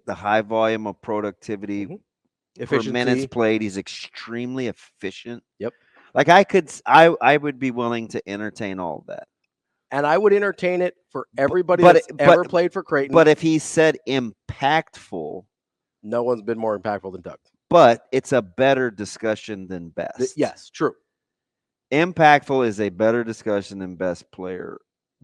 high volume of productivity. For minutes played, he's extremely efficient. Yep. Like I would be willing to entertain all of that. And I would entertain it for everybody that's ever played for Creighton. But if he said impactful, no one's been more impactful than Doug. But it's a better discussion than best. Yes, true. Impactful is a better discussion than best player.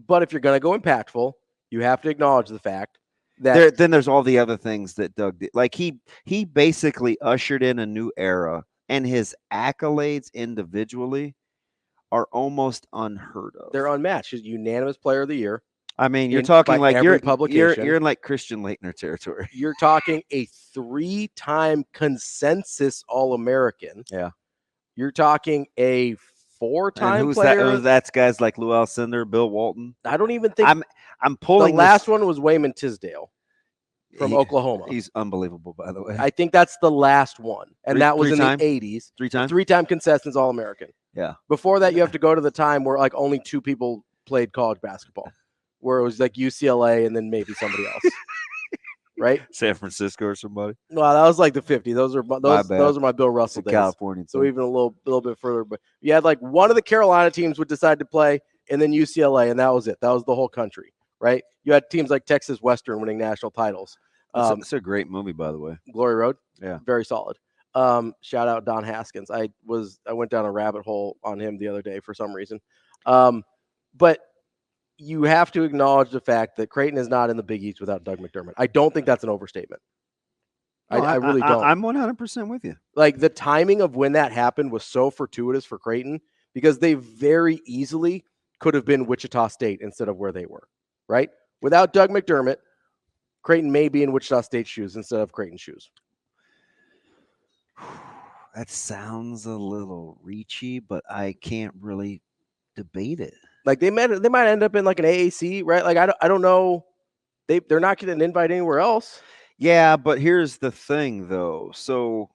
But if you're going to go impactful, you have to acknowledge the fact that then there's all the other things that Doug did. Like he basically ushered in a new era, and his accolades individually are almost unheard of. They're unmatched. He's unanimous player of the year. I mean, you're talking like you're publication. You're in like Christian Laettner territory. You're talking a 3-time consensus All-American. Yeah. You're talking a 4-time player. That's guys like Lou Alcindor, Bill Walton. I don't even think I'm pulling. The last one was Wayman Tisdale from Oklahoma. He's unbelievable, by the way. I think that's the last one, and that was in the 80s. 3-time consensus All-American. Yeah. Before that, you have to go to the time where like only 2 people played college basketball, where it was like UCLA and then maybe somebody else, right? San Francisco or somebody. Well, that was like the 50s. Those are my Bill Russell days. California. So even a little bit further, but you had like one of the Carolina teams would decide to play, and then UCLA, and that was it. That was the whole country, right? You had teams like Texas Western winning national titles. It's a great movie, by the way. Glory Road. Yeah, very solid. Shout out Don Haskins. I went down a rabbit hole on him the other day for some reason. But you have to acknowledge the fact that Creighton is not in the Big East without Doug McDermott. I don't think that's an overstatement. No, I really don't. I'm 100% with you. Like the timing of when that happened was so fortuitous for Creighton because they very easily could have been Wichita State instead of where they were, right? Without Doug McDermott, Creighton may be in Wichita State's shoes instead of Creighton's shoes. That sounds a little reachy, but I can't really debate it. Like they might end up in like an AAC, right? Like I don't know. They're not getting an invite anywhere else. Yeah, but here's the thing, though. So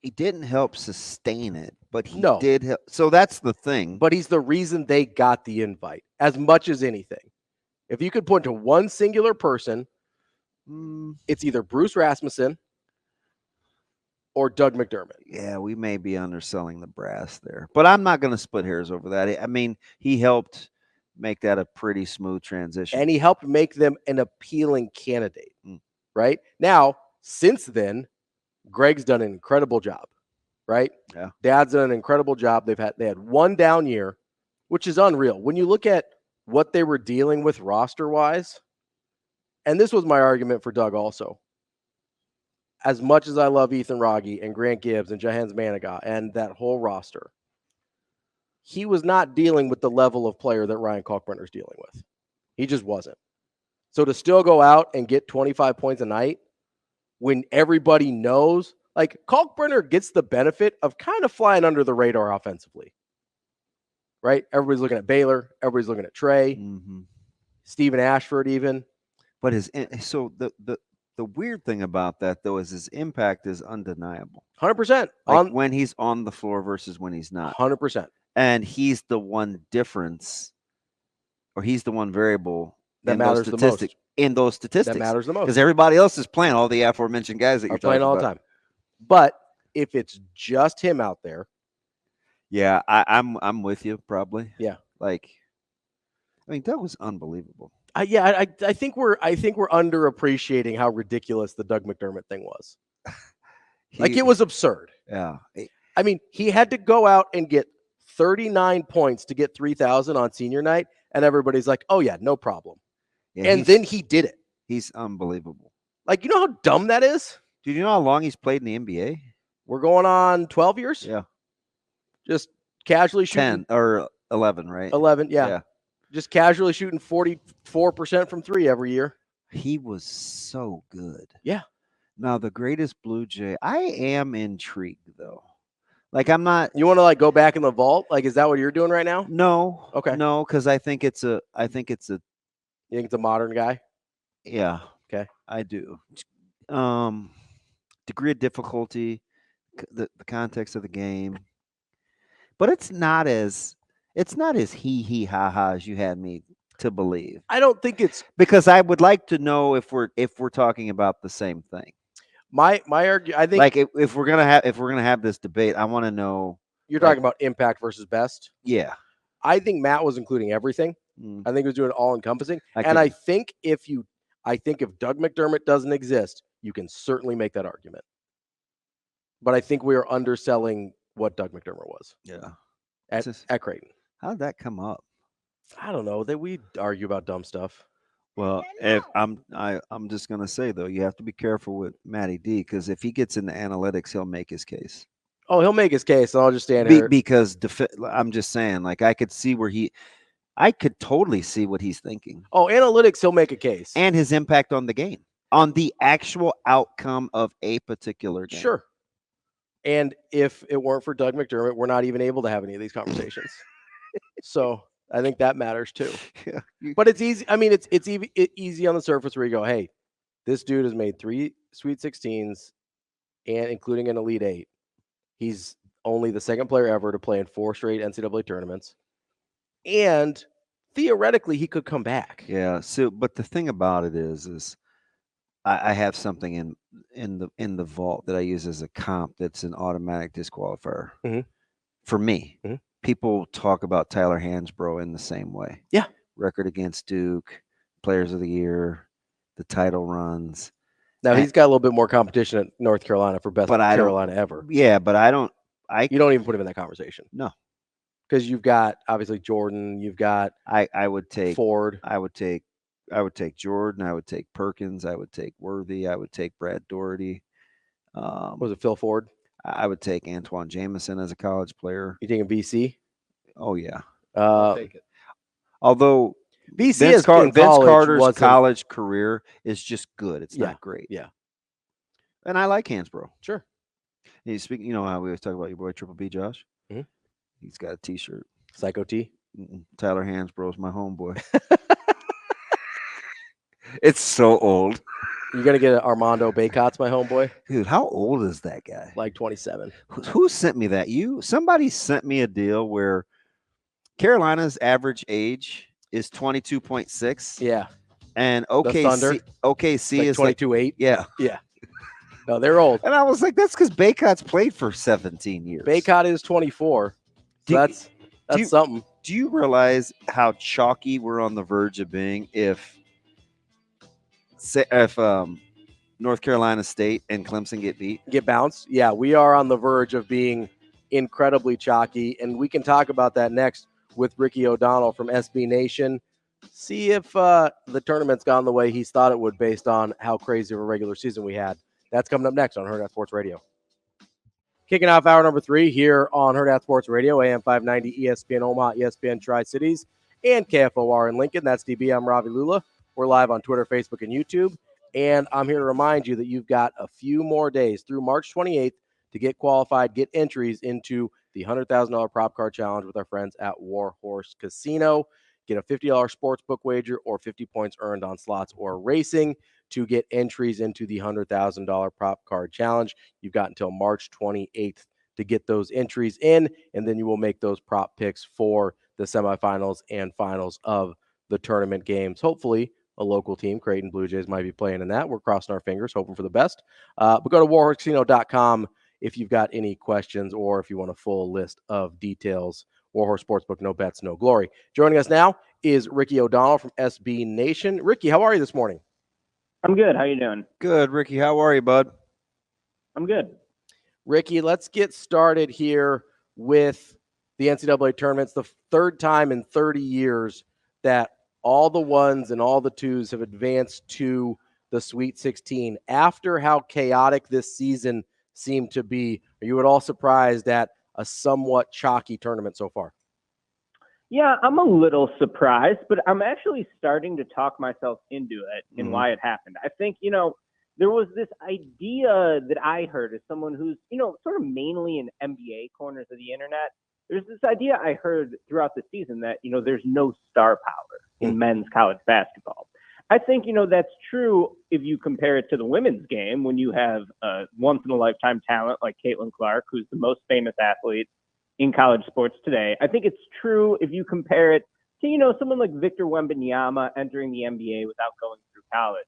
he didn't help sustain it, but he did help. So that's the thing. But he's the reason they got the invite as much as anything. If you could point to one singular person, it's either Bruce Rasmussen or Doug McDermott. Yeah, we may be underselling the brass there, but I'm not going to split hairs over that. I mean, he helped make that a pretty smooth transition. And he helped make them an appealing candidate, right? Now, since then, Greg's done an incredible job, right? Yeah. Dad's done an incredible job. They had one down year, which is unreal. When you look at what they were dealing with roster-wise, and this was my argument for Doug also. As much as I love Ethan Rogge and Grant Gibbs and Jahans Manigat and that whole roster, he was not dealing with the level of player that Ryan Kalkbrenner is dealing with. He just wasn't. So to still go out and get 25 points a night when everybody knows, like Kalkbrenner gets the benefit of kind of flying under the radar offensively, right? Everybody's looking at Baylor. Everybody's looking at Trey, Stephen Ashford even. But the weird thing about that, though, is his impact is undeniable. 100%. Like when he's on the floor versus when he's not. 100%. And he's the one difference, or he's the one variable that matters the most. in those statistics. That matters the most. Because everybody else is playing, all the aforementioned guys that you're playing talking all about. the time. But if it's just him out there, yeah, I'm with you probably. Yeah. Like, I mean, that was unbelievable. I think we're underappreciating how ridiculous the Doug McDermott thing was. Like, it was absurd. Yeah. I mean, he had to go out and get 39 points to get 3,000 on senior night, and everybody's like, "Oh yeah, no problem." Yeah, and then he did it. He's unbelievable. Like, you know how dumb that is? Dude, you know how long he's played in the NBA? We're going on 12 years? Yeah. Just casually shooting 10 or 11, right? 11, yeah. Just casually shooting 44% from 3 every year. He was so good. Yeah. Now, the greatest Blue Jay, I am intrigued, though. Like, I'm not. You want to, like, go back in the vault? Like, is that what you're doing right now? No. Okay. No, because I think it's a. You think it's a modern guy? Yeah. Okay. I do. Degree of difficulty, the context of the game. But it's not as hee ha ha as you had me to believe. I don't think it's, because I would like to know if we're talking about the same thing. my argument. I think, Like, if we're gonna have this debate, I want to know. you're talking about impact versus best. Yeah. I think Matt was including everything. Mm. I think he was doing all encompassing. I I think if Doug McDermott doesn't exist, you can certainly make that argument. But I think we are underselling what Doug McDermott was. Yeah. At Creighton. How did that come up? I don't know. That we argue about dumb stuff. Well, if I'm just gonna say though, you have to be careful with Matty D, because if he gets into analytics, he'll make his case. Oh, he'll make his case, and I'll just stand here. Because I'm just saying, like, I could totally see what he's thinking. Oh, analytics, he'll make a case. And his impact on the game, on the actual outcome of a particular game. Sure. And if it weren't for Doug McDermott, we're not even able to have any of these conversations. So I think that matters too. Yeah. But it's easy. I mean, it's easy on the surface where you go, hey, this dude has made 3 Sweet 16s and including an Elite 8. He's only the second player ever to play in 4 straight NCAA tournaments. And theoretically, he could come back. Yeah. So, but the thing about it is I have something in the vault that I use as a comp that's an automatic disqualifier for me. Mm-hmm. People talk about Tyler Hansbrough in the same way. Yeah. Record against Duke, Players of the Year, the title runs. Now, he's got a little bit more competition at North Carolina for best Carolina ever. Yeah, but you don't even put him in that conversation. No. Because you've got, obviously, Jordan. You've got I would take Ford. I would take Jordan. I would take Perkins. I would take Worthy. I would take Brad Doherty. Was it Phil Ford? I would take Antoine Jameson as a college player. You taking BC? Oh, yeah. I'll take it. Although BC Vince Carter's college career is just good. It's not great. Yeah. And I like Hansbrough. Sure. He's speaking, you know how we always talk about your boy Triple B, Josh? Mm-hmm. He's got a T-shirt. Psycho T? Tyler Hansbrough's my homeboy. It's so old. You're going to get an Armando Baycott's my homeboy? Dude, how old is that guy? Like 27. Who sent me that? Somebody sent me a deal where Carolina's average age is 22.6. Yeah. And OKC like is 22.8. Yeah. Yeah. No, they're old. And I was like, that's because Baycott's played for 17 years. Baycott is 24. So that's something. Do you realize how chalky we're on the verge of being if North Carolina State and Clemson get bounced? Yeah, we are on the verge of being incredibly chalky, and we can talk about that next with Ricky O'Donnell from SB Nation. See if the tournament's gone the way he's thought it would based on how crazy of a regular season we had. That's coming up next on Hurrdat Sports Radio. Kicking off hour number 3 here on Hurrdat Sports Radio, AM 590, ESPN Omaha, ESPN Tri-Cities, and KFOR in Lincoln. That's DB. I'm Ravi Lulla. We're live on Twitter, Facebook, and YouTube. And I'm here to remind you that you've got a few more days through March 28th to get qualified, get entries into the $100,000 prop card challenge with our friends at War Horse Casino. Get a $50 sports book wager or 50 points earned on slots or racing to get entries into the $100,000 prop card challenge. You've got until March 28th to get those entries in, and then you will make those prop picks for the semifinals and finals of the tournament games, hopefully a local team. Creighton Blue Jays might be playing in that. We're crossing our fingers, hoping for the best. But go to warhorsecasino.com if you've got any questions or if you want a full list of details. Warhorse Sportsbook, no bets, no glory. Joining us now is Ricky O'Donnell from SB Nation. Ricky, how are you this morning? I'm good. How you doing? Good, Ricky. How are you, bud? I'm good. Ricky, let's get started here with the NCAA tournaments. The third time in 30 years that all the ones and all the twos have advanced to the Sweet 16. After how chaotic this season seemed to be, are you at all surprised at a somewhat chalky tournament so far? Yeah, I'm a little surprised, but I'm actually starting to talk myself into it and why it happened. I think, there was this idea that I heard as someone who's, sort of mainly in NBA corners of the internet. There's this idea I heard throughout the season that, there's no star power in men's college basketball. I think, that's true if you compare it to the women's game when you have a once-in-a-lifetime talent like Caitlin Clark, who's the most famous athlete in college sports today. I think it's true if you compare it to, someone like Victor Wembanyama entering the NBA without going through college.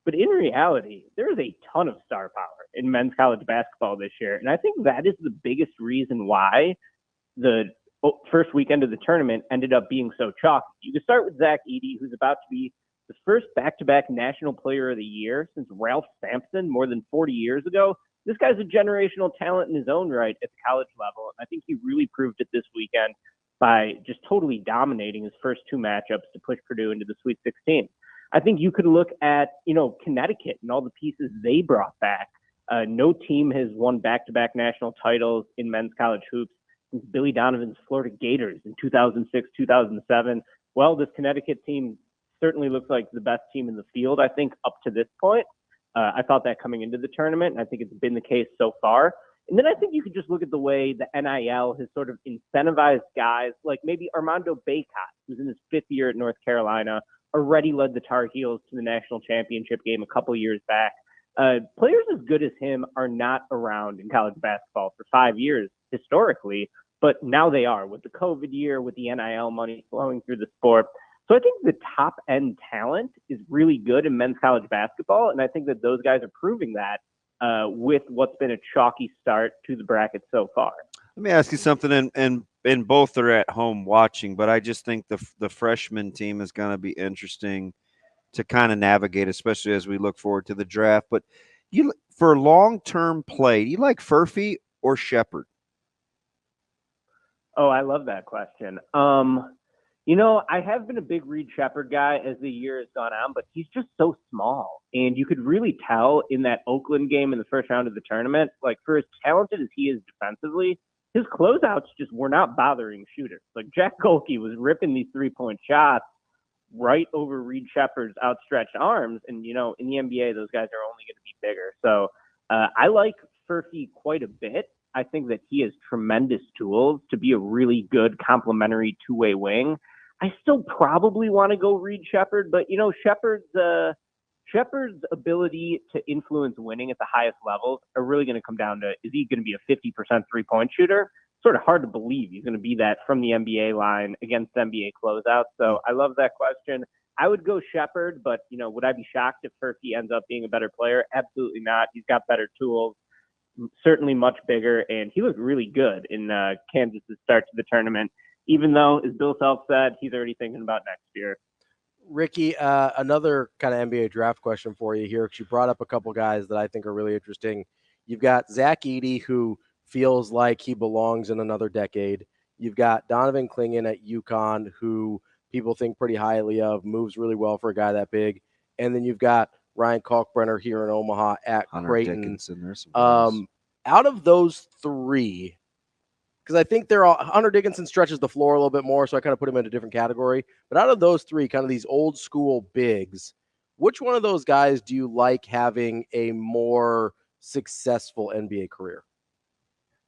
But in reality, there is a ton of star power in men's college basketball this year. And I think that is the biggest reason why the first weekend of the tournament ended up being so chalky. You can start with Zach Edey, who's about to be the first back-to-back National Player of the Year since Ralph Sampson more than 40 years ago. This guy's a generational talent in his own right at the college level. And I think he really proved it this weekend by just totally dominating his first two matchups to push Purdue into the Sweet 16. I think you could look at, Connecticut and all the pieces they brought back. No team has won back-to-back national titles in men's college hoops since Billy Donovan's Florida Gators in 2006, 2007. Well, this Connecticut team certainly looks like the best team in the field, I think, up to this point. I thought that coming into the tournament, and I think it's been the case so far. And then I think you could just look at the way the NIL has sort of incentivized guys like maybe Armando Bacot, who's in his fifth year at North Carolina, already led the Tar Heels to the national championship game a couple years back. Players as good as him are not around in college basketball for 5 years historically, but now they are with the COVID year, with the NIL money flowing through the sport. So I think the top end talent is really good in men's college basketball. And I think that those guys are proving that with what's been a chalky start to the bracket so far. Let me ask you something, and both are at home watching, but I just think the freshman team is going to be interesting to kind of navigate, especially as we look forward to the draft. But for long-term play, do you like Furphy or Shepherd? Oh, I love that question. I have been a big Reed Shepherd guy as the year has gone on, but he's just so small. And you could really tell in that Oakland game in the first round of the tournament, like for as talented as he is defensively, his closeouts just were not bothering shooters. Like Jack Golke was ripping these three-point shots right over Reed Shepherd's outstretched arms. And, in the NBA, those guys are only going to be bigger. So I like Furphy quite a bit. I think that he has tremendous tools to be a really good complementary two-way wing. I still probably want to go Reed Shepherd, but Shepherd's ability to influence winning at the highest levels are really going to come down to, is he going to be a 50% three-point shooter? Sort of hard to believe he's going to be that from the NBA line against NBA closeouts. So I love that question. I would go Shepherd, but would I be shocked if Furphy ends up being a better player? Absolutely not. He's got better tools, certainly much bigger, and he looked really good in Kansas' start to the tournament, even though, as Bill Self said, he's already thinking about next year. Ricky, another kind of NBA draft question for you here, because you brought up a couple guys that I think are really interesting. You've got Zach Edey, who feels like he belongs in another decade. You've got Donovan Clingan at UConn, who people think pretty highly of, moves really well for a guy that big. And then you've got Ryan Kalkbrenner here in Omaha at Hunter Creighton. Dickinson, there's some Out of those three, because I think they're all, Hunter Dickinson stretches the floor a little bit more, so I kind of put him in a different category. But out of those three, kind of these old school bigs, which one of those guys do you like having a more successful NBA career?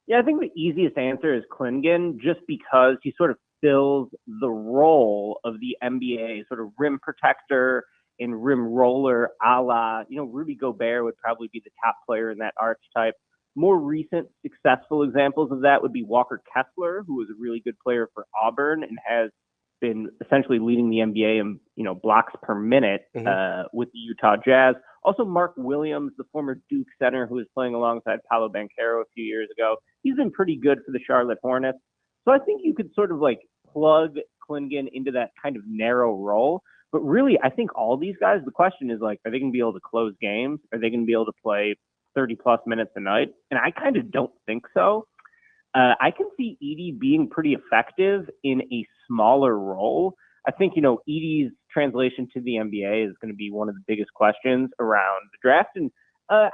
Yeah, I think the easiest answer is Clingan, just because he sort of fills the role of the NBA sort of rim protector and rim roller a la, Rudy Gobert would probably be the top player in that archetype. More recent successful examples of that would be Walker Kessler, who was a really good player for Auburn and has been essentially leading the NBA in, blocks per minute with the Utah Jazz. Also, Mark Williams, the former Duke center who was playing alongside Paolo Banchero a few years ago, he's been pretty good for the Charlotte Hornets. So I think you could sort of like plug Klingon into that kind of narrow role. But really, I think all these guys, the question is like, are they going to be able to close games? Are they going to be able to play 30-plus minutes a night? And I kind of don't think so. I can see Edey being pretty effective in a smaller role. I think, Edey's translation to the NBA is going to be one of the biggest questions around the draft. And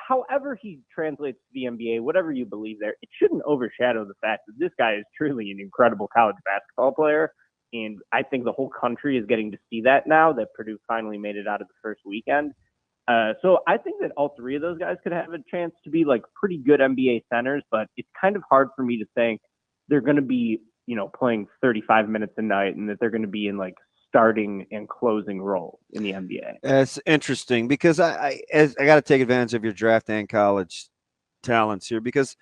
however he translates to the NBA, whatever you believe there, it shouldn't overshadow the fact that this guy is truly an incredible college basketball player. And I think the whole country is getting to see that now that Purdue finally made it out of the first weekend. So I think that all three of those guys could have a chance to be like pretty good NBA centers, but it's kind of hard for me to think they're going to be, playing 35 minutes a night and that they're going to be in like starting and closing roles in the NBA. It's interesting because I got to take advantage of your draft and college talents here, because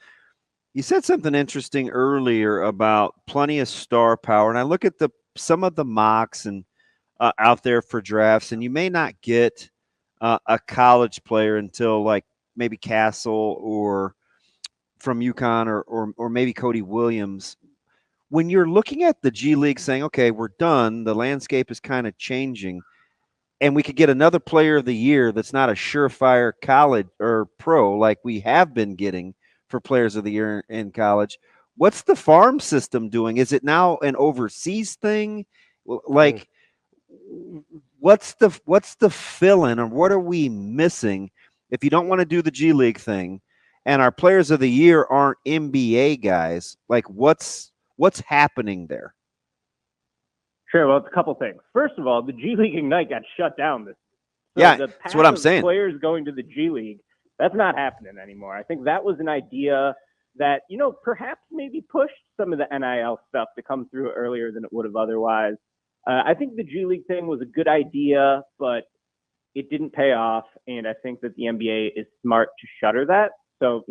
you said something interesting earlier about plenty of star power. And I look at some of the mocks and out there for drafts, and you may not get a college player until like maybe Castle or from UConn or maybe Cody Williams. When you're looking at the G League saying, okay, we're done, the landscape is kind of changing, and we could get another player of the year that's not a surefire college or pro like we have been getting for players of the year in college. What's the farm system doing? Is it now an overseas thing? Like, what's the fill-in, or what are we missing if you don't want to do the G League thing and our players of the year aren't NBA guys? Like, what's happening there? Sure. Well, it's a couple things. First of all, the G League Ignite got shut down this. So yeah, the that's what I'm saying. Players going to the G League, that's not happening anymore. I think that was an idea that, perhaps maybe pushed some of the NIL stuff to come through earlier than it would have otherwise. I think the G League thing was a good idea, but it didn't pay off. And I think that the NBA is smart to shutter that. So,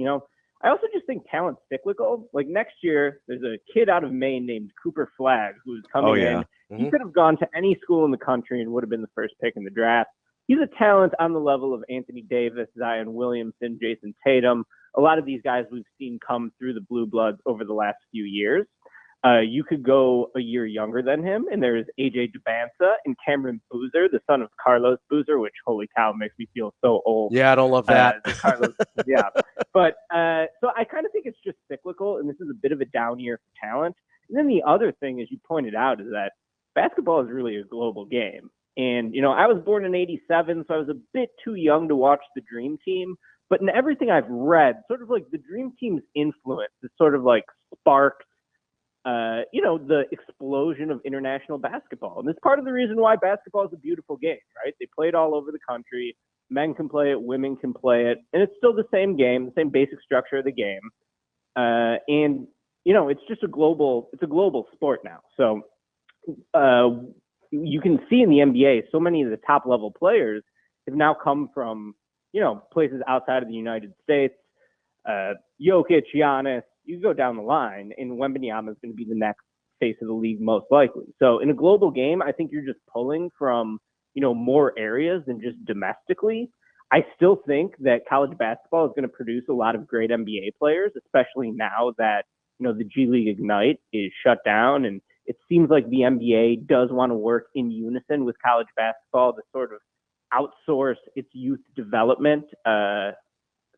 I also just think talent's cyclical. Like next year, there's a kid out of Maine named Cooper Flagg who's coming in. Mm-hmm. He could have gone to any school in the country and would have been the first pick in the draft. He's a talent on the level of Anthony Davis, Zion Williamson, Jason Tatum. A lot of these guys we've seen come through the Blue Bloods over the last few years. You could go a year younger than him, and there's AJ Dubbanza and Cameron Boozer, the son of Carlos Boozer, which, holy cow, makes me feel so old. Yeah, I don't love that. Carlos, yeah. But so I kind of think it's just cyclical, and this is a bit of a down year for talent. And then the other thing, as you pointed out, is that basketball is really a global game. And, I was born in 87, so I was a bit too young to watch the Dream Team. But in everything I've read, sort of like the Dream Team's influence is sort of like sparked the explosion of international basketball. And it's part of the reason why basketball is a beautiful game, right? They play it all over the country. Men can play it, women can play it, and it's still the same game, the same basic structure of the game. And it's just a global sport now. So you can see in the NBA, so many of the top level players have now come from, places outside of the United States. Jokic, Giannis, you go down the line, and Wembanyama is going to be the next face of the league most likely. So in a global game, I think you're just pulling from, more areas than just domestically. I still think that college basketball is going to produce a lot of great NBA players, especially now that, the G League Ignite is shut down. And it seems like the NBA does want to work in unison with college basketball to sort of outsource its youth development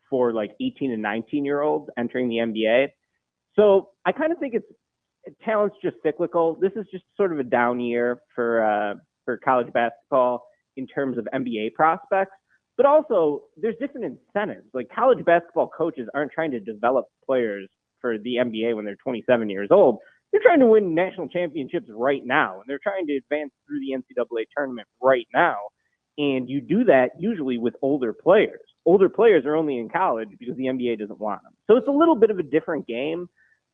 for like 18 and 19-year-olds entering the NBA. So I kind of think talent's just cyclical. This is just sort of a down year for college basketball in terms of NBA prospects. But also, there's different incentives. Like college basketball coaches aren't trying to develop players for the NBA when they're 27 years old. They're trying to win national championships right now, and they're trying to advance through the NCAA tournament right now. And you do that usually with older players. Older players are only in college because the NBA doesn't want them. So it's a little bit of a different game.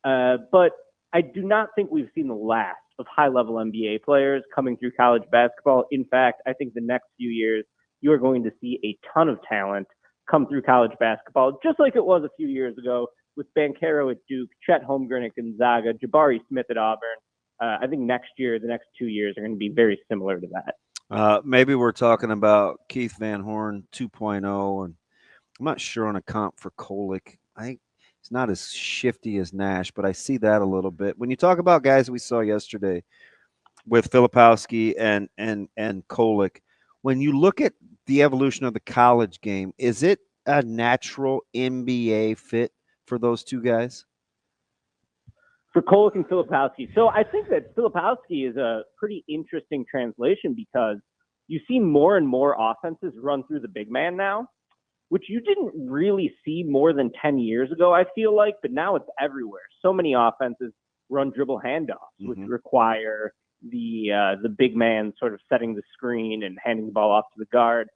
But I do not think we've seen the last of high-level NBA players coming through college basketball. In fact, I think the next few years, you are going to see a ton of talent come through college basketball, just like it was a few years ago with Banchero at Duke, Chet Holmgren at Gonzaga, Jabari Smith at Auburn. I think next year, the next 2 years are going to be very similar to that. Maybe we're talking about Keith Van Horn 2.0, and I'm not sure on a comp for Kolick. I think he's not as shifty as Nash, but I see that a little bit. When you talk about guys we saw yesterday with Filipowski and Kolick, when you look at the evolution of the college game, is it a natural NBA fit for those two guys? For Kolick and Filipowski. So I think that Filipowski is a pretty interesting translation because you see more and more offenses run through the big man now, which you didn't really see more than 10 years ago, I feel like, but now it's everywhere. So many offenses run dribble handoffs, which require the big man sort of setting the screen and handing the ball off to the guard.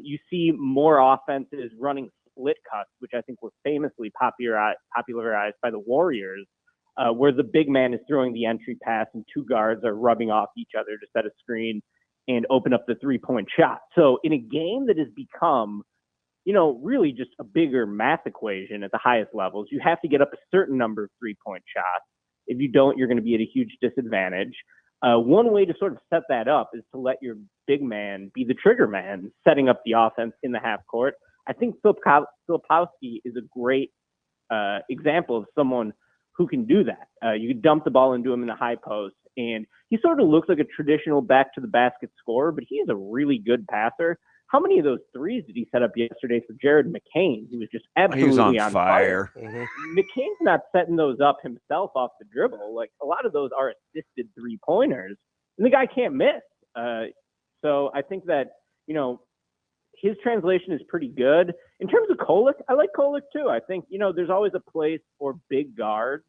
You see more offenses running split cuts, which I think were famously popularized by the Warriors, where the big man is throwing the entry pass and two guards are rubbing off each other to set a screen and open up the three-point shot. So in a game that has become, really just a bigger math equation at the highest levels, you have to get up a certain number of three-point shots. If you don't, you're going to be at a huge disadvantage. One way to sort of set that up is to let your big man be the trigger man, setting up the offense in the half court. I think Filipowski is a great example of someone who can do that. You can dump the ball into him in the high post, and he sort of looks like a traditional back-to-the-basket scorer, but he is a really good passer. How many of those threes did he set up yesterday for Jared McCain? He was just absolutely on fire. Mm-hmm. McCain's not setting those up himself off the dribble. Like, a lot of those are assisted three-pointers, and the guy can't miss. So I think that, his translation is pretty good. In terms of Kolick, I like Kolick too. I think, there's always a place for big guards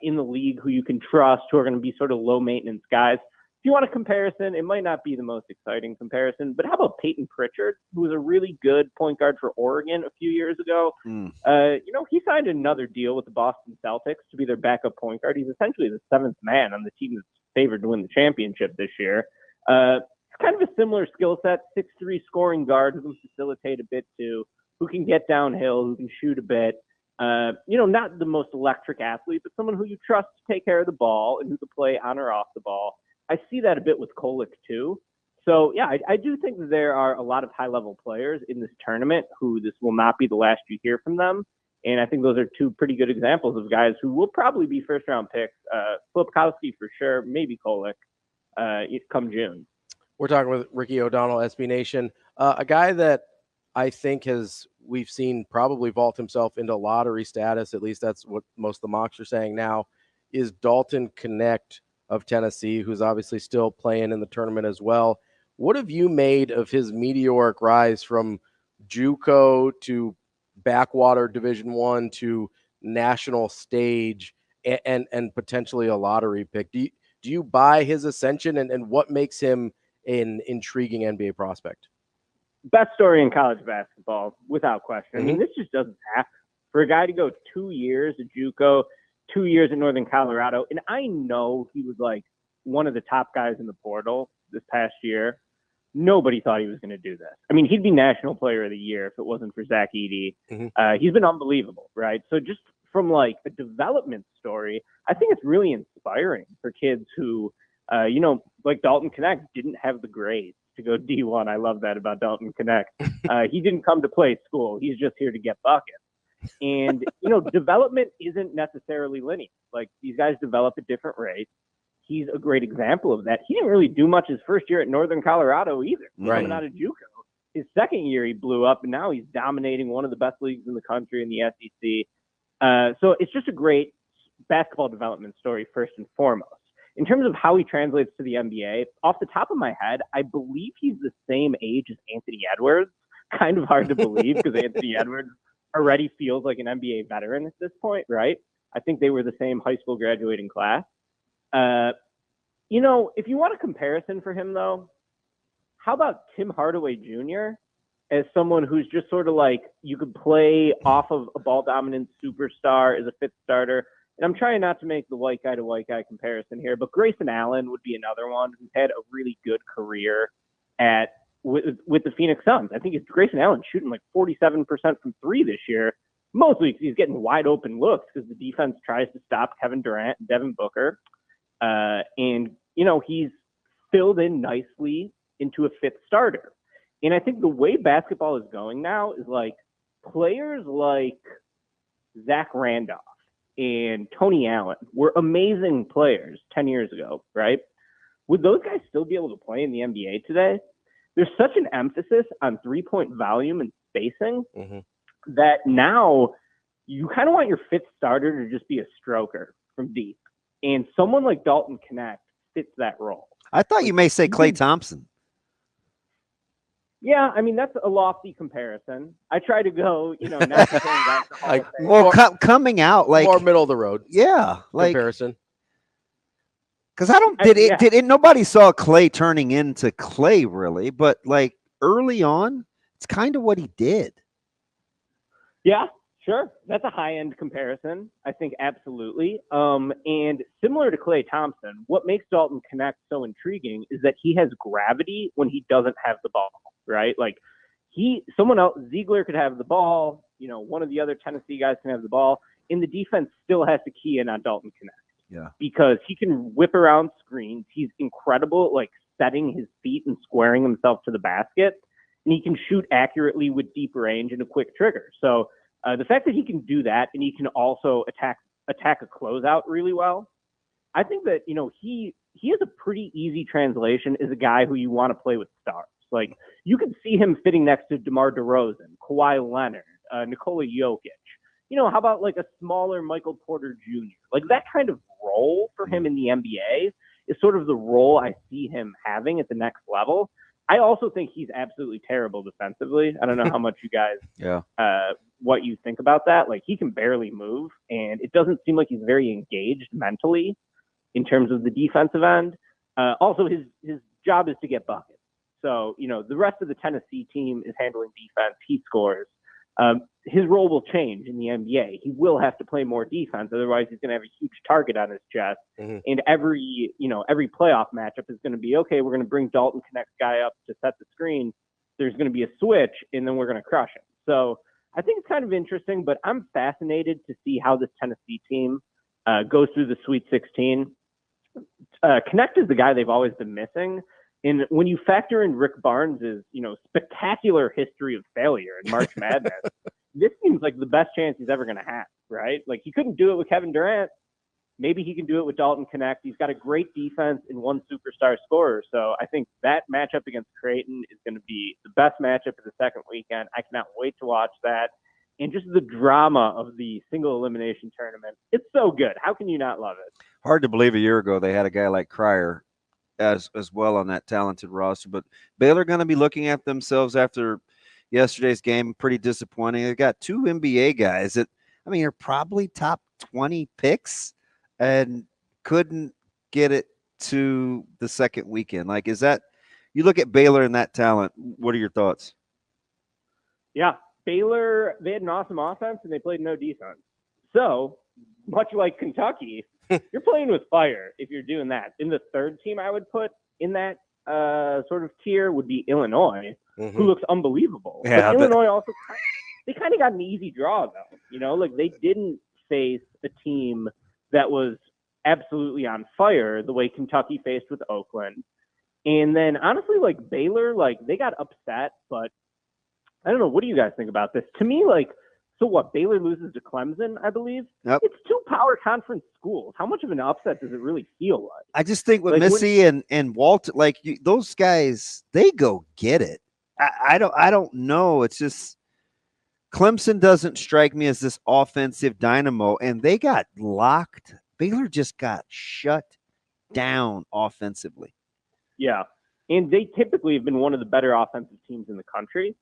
in the league who you can trust, who are going to be sort of low-maintenance guys. If you want a comparison, it might not be the most exciting comparison, but how about Peyton Pritchard, who was a really good point guard for Oregon a few years ago? He signed another deal with the Boston Celtics to be their backup point guard. He's essentially the seventh man on the team that's favored to win the championship this year. It's kind of a similar skill set, 6'3" scoring guard who can facilitate a bit too, who can get downhill, who can shoot a bit. Not the most electric athlete, but someone who you trust to take care of the ball and who can play on or off the ball. I see that a bit with Kolick too. So, yeah, I do think that there are a lot of high-level players in this tournament who this will not be the last you hear from them. And I think those are two pretty good examples of guys who will probably be first-round picks. Filipowski for sure, maybe Kolick come June. We're talking with Ricky O'Donnell, SB Nation, a guy that I think we've seen probably vault himself into lottery status, at least that's what most of the mocks are saying now, is Dalton Knecht of Tennessee, who's obviously still playing in the tournament as well. What have you made of his meteoric rise from JUCO to backwater Division I to national stage and potentially a lottery pick? Do you buy his ascension and what makes him an intriguing NBA prospect? Best story in college basketball, without question. I mean, this just doesn't happen. For a guy to go 2 years at JUCO, 2 years at Northern Colorado, and I know he was like one of the top guys in the portal this past year. Nobody thought he was going to do this. I mean, he'd be National Player of the Year if it wasn't for Zach Edey. He's been unbelievable, right? So just from like a development story, I think it's really inspiring for kids who, like Dalton Knecht didn't have the grades to go D1. I love that about Dalton Knecht. He didn't come to play school. He's just here to get buckets. And, development isn't necessarily linear. Like, these guys develop at different rates. He's a great example of that. He didn't really do much his first year at Northern Colorado either. Right. Coming out of JUCO. His second year, he blew up, and now he's dominating one of the best leagues in the country in the SEC. So it's just a great basketball development story, first and foremost. In terms of how he translates to the NBA, off the top of my head, I believe he's the same age as Anthony Edwards. Kind of hard to believe because Anthony Edwards already feels like an NBA veteran at this point, right? I think they were the same high school graduating class. If you want a comparison for him, though, how about Tim Hardaway Jr. as someone who's just sort of like you could play off of a ball-dominant superstar as a fifth starter? And I'm trying not to make the white guy to white guy comparison here, but Grayson Allen would be another one who's had a really good career with the Phoenix Suns. I think it's Grayson Allen shooting like 47% from three this year, mostly because he's getting wide open looks because the defense tries to stop Kevin Durant and Devin Booker. And, he's filled in nicely into a fifth starter. And I think the way basketball is going now is like players like Zach Randolph and Tony Allen were amazing players 10 years ago, right? Would those guys still be able to play in the NBA today? There's such an emphasis on three-point volume and spacing that now you kind of want your fifth starter to just be a stroker from deep. And someone like Dalton Knecht fits that role. I thought you may say Klay Thompson. Yeah, I mean, that's a lofty comparison. I try to go, not comparing guys to Hall of Fame. Well, coming out like more middle of the road. Yeah, like comparison. Because nobody saw Klay turning into Klay really, but like early on, it's kind of what he did. Yeah, sure. That's a high-end comparison. I think absolutely. And similar to Klay Thompson, what makes Dalton Knecht so intriguing is that he has gravity when he doesn't have the ball, right? Like someone else, Ziegler could have the ball, one of the other Tennessee guys can have the ball, and the defense still has to key in on Dalton Knecht. Yeah. Because he can whip around screens. He's incredible, like setting his feet and squaring himself to the basket. And he can shoot accurately with deep range and a quick trigger. So the fact that he can do that and he can also attack a closeout really well, I think that, he has a pretty easy translation as a guy who you want to play with stars. Like you can see him fitting next to DeMar DeRozan, Kawhi Leonard, Nikola Jokic. How about like a smaller Michael Porter Jr.? Like that kind of role for him in the NBA is sort of the role I see him having at the next level. I also think he's absolutely terrible defensively. I don't know how much you guys, what you think about that. Like he can barely move, and it doesn't seem like he's very engaged mentally in terms of the defensive end. Also, his job is to get buckets. So, the rest of the Tennessee team is handling defense. He scores. His role will change in the NBA. He will have to play more defense. Otherwise, he's going to have a huge target on his chest. And every playoff matchup is going to be, okay, we're going to bring Dalton Knecht's guy up to set the screen. There's going to be a switch, and then we're going to crush him. So I think it's kind of interesting, but I'm fascinated to see how this Tennessee team goes through the Sweet 16. Knecht is the guy they've always been missing. And when you factor in Rick Barnes's, spectacular history of failure in March Madness, this seems like the best chance he's ever going to have, right? Like he couldn't do it with Kevin Durant. Maybe he can do it with Dalton Knecht. He's got a great defense and one superstar scorer. So I think that matchup against Creighton is going to be the best matchup of the second weekend. I cannot wait to watch that. And just the drama of the single elimination tournament. It's so good. How can you not love it? Hard to believe a year ago they had a guy like Cryer as well on that talented roster. But Baylor going to be looking at themselves after yesterday's game. Pretty disappointing. They've got two NBA guys that, are probably top 20 picks and couldn't get it to the second weekend. Like, is that – you look at Baylor and that talent, what are your thoughts? Yeah, Baylor, they had an awesome offense and they played no defense. So, much like Kentucky, you're playing with fire if you're doing that. In the third team I would put in that sort of tier would be Illinois, who looks unbelievable. Yeah, but Illinois also they kind of got an easy draw though. Like they didn't face a team that was absolutely on fire the way Kentucky faced with Oakland. And then honestly, like Baylor, like they got upset, but I don't know. What do you guys think about this? To me, like, so what? Baylor loses to Clemson, I believe. Yep. It's two power conference schools. How much of an upset does it really feel like? I just think with Missy and Walter, like those guys, they go get it. I don't know. It's just Clemson doesn't strike me as this offensive dynamo, and they got locked. Baylor just got shut down offensively. Yeah, and they typically have been one of the better offensive teams in the country.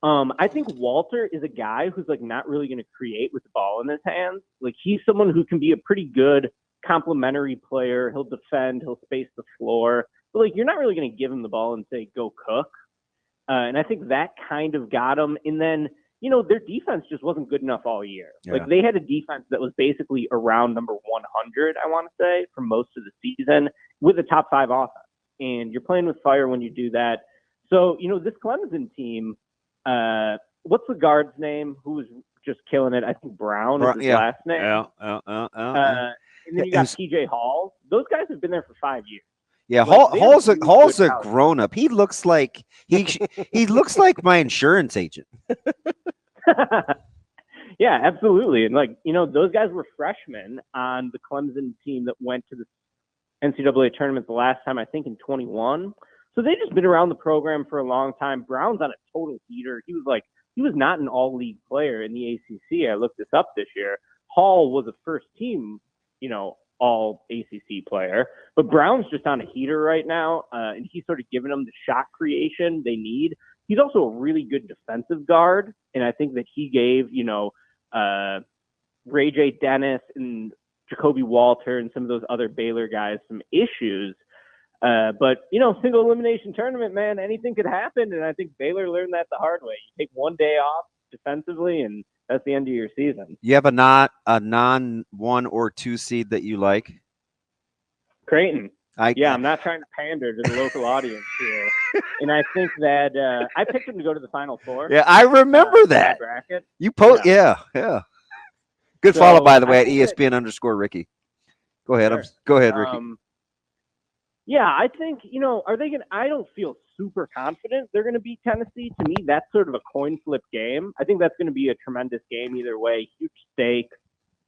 I think Walter is a guy who's like not really going to create with the ball in his hands. Like he's someone who can be a pretty good complementary player. He'll defend, he'll space the floor, but like you're not really going to give him the ball and say go cook. And I think that kind of got him. And then their defense just wasn't good enough all year. Yeah. Like they had a defense that was basically around number 100, I want to say, for most of the season with a top 5 offense. And you're playing with fire when you do that. So this Clemson team. What's the guard's name? Who was just killing it? I think Brown is his last name. Yeah. And then you got TJ Hall, those guys have been there for 5 years. Yeah, Like, they have Hall's really a good college. grown up. He looks like he looks like my insurance agent. Yeah, absolutely. And like, those guys were freshmen on the Clemson team that went to the NCAA tournament the last time, I think in 21. So they've just been around the program for a long time. Brown's on a total heater. He was not an all-league player in the ACC. I looked this up this year. Hall was a first team, all ACC player, but Brown's just on a heater right now. And he's sort of given them the shot creation they need. He's also a really good defensive guard. And I think that he gave, Ray J. Dennis and Jacoby Walter and some of those other Baylor guys some issues. But single elimination tournament, man, anything could happen. And I think Baylor learned that the hard way. You take one day off defensively, and that's the end of your season. You have a non 1 or 2 seed that you like? Creighton. I'm not trying to pander to the local audience here. And I think that I picked them to go to the Final Four. Yeah, I remember that. Bracket. You yeah. Good follow, by the way, at ESPN_Ricky. Go ahead. Sure. Go ahead, Ricky. Yeah, I think, are they going to – I don't feel super confident they're going to beat Tennessee. To me, that's sort of a coin flip game. I think that's going to be a tremendous game either way. Huge stake,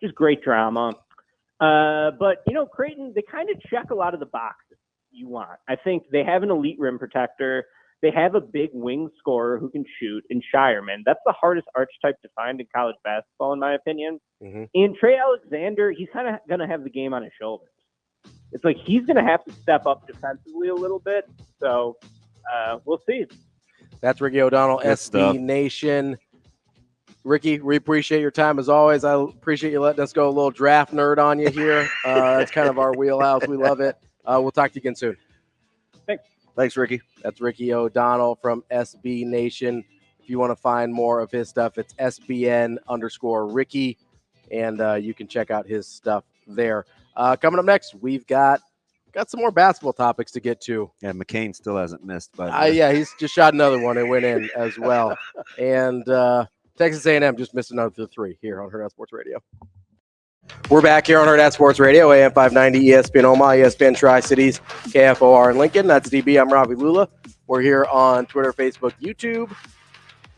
just great drama. But, Creighton, they kind of check a lot of the boxes you want. I think they have an elite rim protector. They have a big wing scorer who can shoot in Shireman. That's the hardest archetype to find in college basketball, in my opinion. Mm-hmm. And Trey Alexander, he's kind of going to have the game on his shoulders. It's like he's going to have to step up defensively a little bit. So we'll see. That's Ricky O'Donnell, SB Nation. Ricky, we appreciate your time as always. I appreciate you letting us go a little draft nerd on you here. That's kind of our wheelhouse. We love it. We'll talk to you again soon. Thanks, Ricky. That's Ricky O'Donnell from SB Nation. If you want to find more of his stuff, it's SBN_Ricky, and you can check out his stuff there. Coming up next, we've got some more basketball topics to get to. Yeah, McCain still hasn't missed. By the way. Yeah, he's just shot another one and went in as well. And Texas A&M just missed another 3 here on Hurrdat Sports Radio. We're back here on Hurrdat Sports Radio, AM 590, ESPN Omaha, ESPN Tri-Cities, KFOR in Lincoln. That's DB. I'm Ravi Lulla. We're here on Twitter, Facebook, YouTube,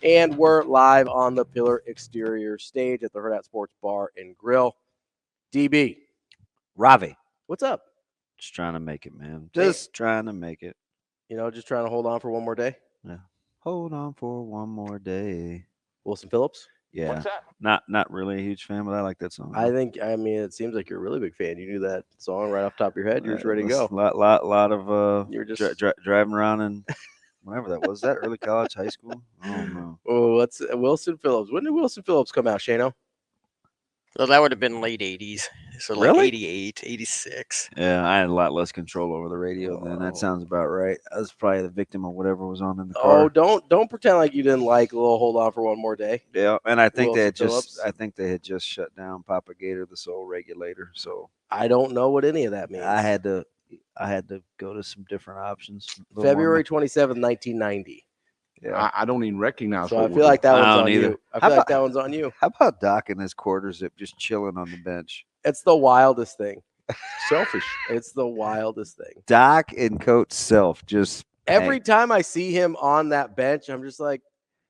and we're live on the Pillar Exterior stage at the Hurrdat Sports Bar and Grill. DB. Ravi. What's up? Just trying to make it, man. Just trying to make it. Just trying to hold on for one more day? Yeah. Hold on for one more day. Wilson Phillips? Yeah. What's that? Not really a huge fan, but I like that song. It seems like you're a really big fan. You knew that song right off the top of your head. You're just ready to go. Lot of you're just driving around and whatever that was. That early college, high school? Oh no. Oh, what's Wilson Phillips? When did Wilson Phillips come out, Shano? Well, that would have been late 80s. So like Really? 88, 86. Yeah, I had a lot less control over the radio then. That sounds about right. I was probably the victim of whatever was on in the car. Oh, don't pretend like you didn't like a little hold on for one more day. Yeah, and I think Wilson they had just shut down Papa Gator, the soul regulator. So I don't know what any of that means. I had to go to some different options. February 27th, 1990. Yeah. I don't even recognize. So I feel like that I one's don't on either. you. I feel like that one's on you. How about Doc in his quarter zip just chilling on the bench? It's the wildest thing. selfish. It's the wildest thing. Doc and Coach Self just every time I see him on that bench, I'm just like,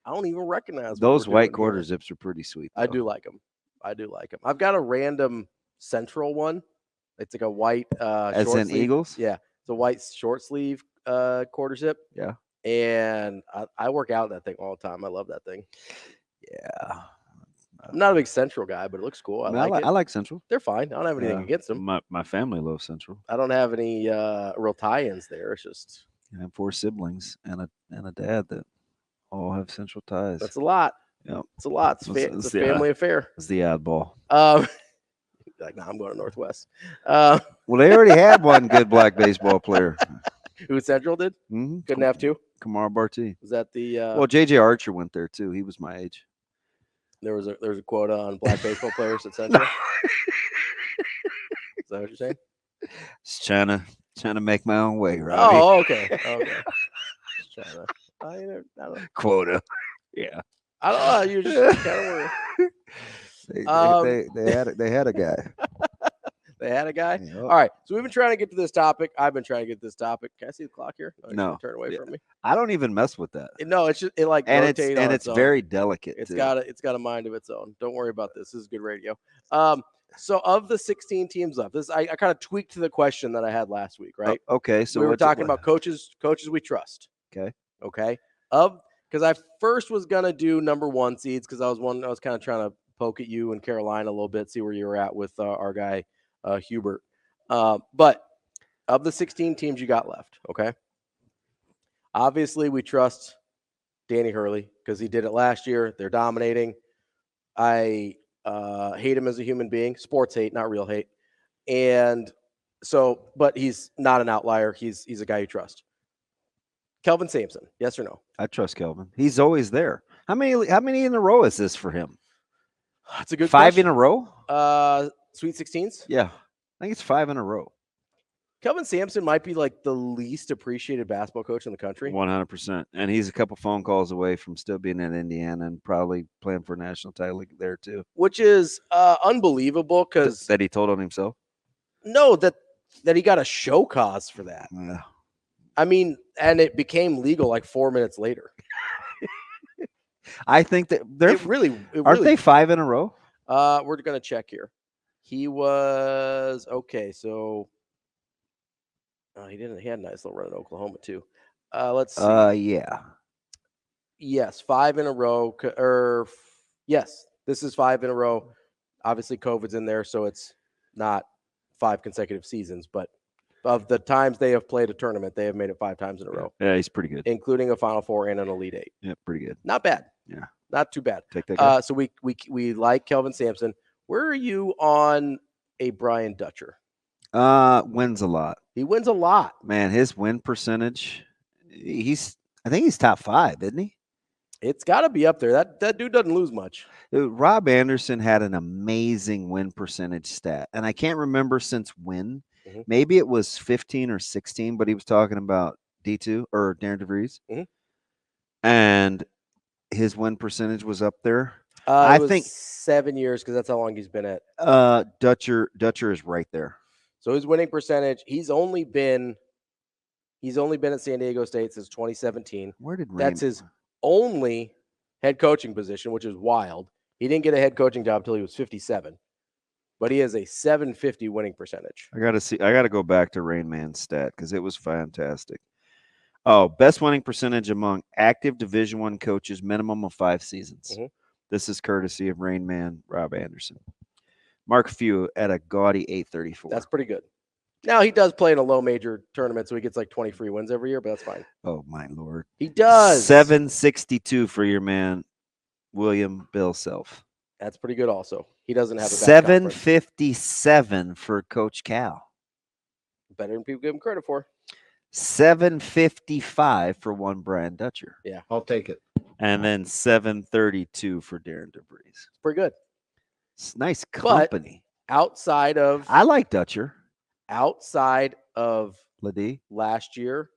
I don't even recognize those white quarter zips are pretty sweet. I do like them. I've got a random central one. It's like a white as short in sleeve. Eagles. Yeah, it's a white short sleeve quarter zip. Yeah, and I work out in that thing all the time. I love that thing. Yeah. I'm not a big Central guy, but it looks cool. I like Central. They're fine. I don't have anything against them. My family loves Central. I don't have any real tie-ins there. It's just I have 4 siblings and a dad that all have Central ties. That's a lot. Yeah, it's a lot. It's a family affair. It's the oddball. Like, nah, I'm going to Northwest. Well, they already had one good black baseball player. Who Central did? Mm-hmm. Couldn't have 2. Kamar Barti. Was that the? Well, J.J. Archer went there too. He was my age. There was a quota on black baseball players at Central. Is that what you're saying? Just trying to make my own way, right? Oh, okay. Just trying to. I don't know. Quota. Yeah. I don't know. You just kind of were. They had a guy. They had a guy. Yep. All right. So we've been trying to get to this topic. I've been trying to get to this topic. Can I see the clock here? It's No. gonna turn away Yeah. from me. I don't even mess with that. No, it's just it like And rotates on it's own. very delicate. It's too. got a mind of its own. Don't worry about this. This is good radio. So of the 16 teams left, I kind of tweaked the question that I had last week, right? Okay, so we were what's it- talking about coaches we trust. Okay. Because I first was gonna do number 1 seeds because I was kind of trying to poke at you and Carolina a little bit, see where you were at with our guy Hubert. But of the 16 teams you got left, okay. Obviously, we trust Danny Hurley because he did it last year. They're dominating. I hate him as a human being, sports hate, not real hate. And so, but he's not an outlier. He's a guy you trust. Kelvin Sampson, yes or no? I trust Kelvin. He's always there. How many in a row is this for him? That's a good 5 question. in a row? Sweet 16s? Yeah. I think it's 5 in a row. Kelvin Sampson might be like the least appreciated basketball coach in the country. 100%. And he's a couple phone calls away from still being in Indiana and probably playing for a national title there too. Which is unbelievable because That he told on himself? no, that he got a show cause for that. Yeah. I mean, and it became legal like 4 minutes later. I think that they're aren't they 5 in a row? We're gonna check here. He was okay. So he didn't. He had a nice little run in Oklahoma too. Let's see. Yeah. Yes, 5 in a row. Yes, this is 5 in a row. Obviously, COVID's in there, so it's not 5 consecutive seasons. But of the times they have played a tournament, they have made it 5 times in a row. Yeah, he's pretty good. Including a Final Four and an Elite 8. Yeah, pretty good. Not bad. Yeah, not too bad. Take that guy. So we like Kelvin Sampson. Where are you on a Brian Dutcher? Wins a lot. He wins a lot. Man, his win percentage, I think he's top 5, isn't he? It's got to be up there. That dude doesn't lose much. Rob Anderson had an amazing win percentage stat, and I can't remember since when. Mhm. Maybe it was 15 or 16, but he was talking about D2 or Darren DeVries, Mhm. and his win percentage was up there. I think 7 years because that's how long he's been at. Dutcher is right there. So his winning percentage, he's only been at San Diego State since 2017. Where did That's his only head coaching position, which is wild. He didn't get a head coaching job until he was 57, but he has a 750 winning percentage. I got to go back to Rain Man's stat because it was fantastic. Oh, best winning percentage among active Division I coaches, minimum of 5 seasons. Mhm. This is courtesy of Rain Man Rob Anderson. Mark Few at a gaudy 834. That's pretty good. Now he does play in a low major tournament, so he gets like 20 free wins every year, but that's fine. Oh my lord. He does. 762 for your man William Bill Self. That's pretty good also. He doesn't have a bad conference. 757 for Coach Cal. Better than people give him credit for. 755 for one Brian Dutcher. Yeah. I'll take it. And then 732 for Darren DeVries. It's pretty good. It's nice company. Outside of I like Dutcher. outside of Ladie. last year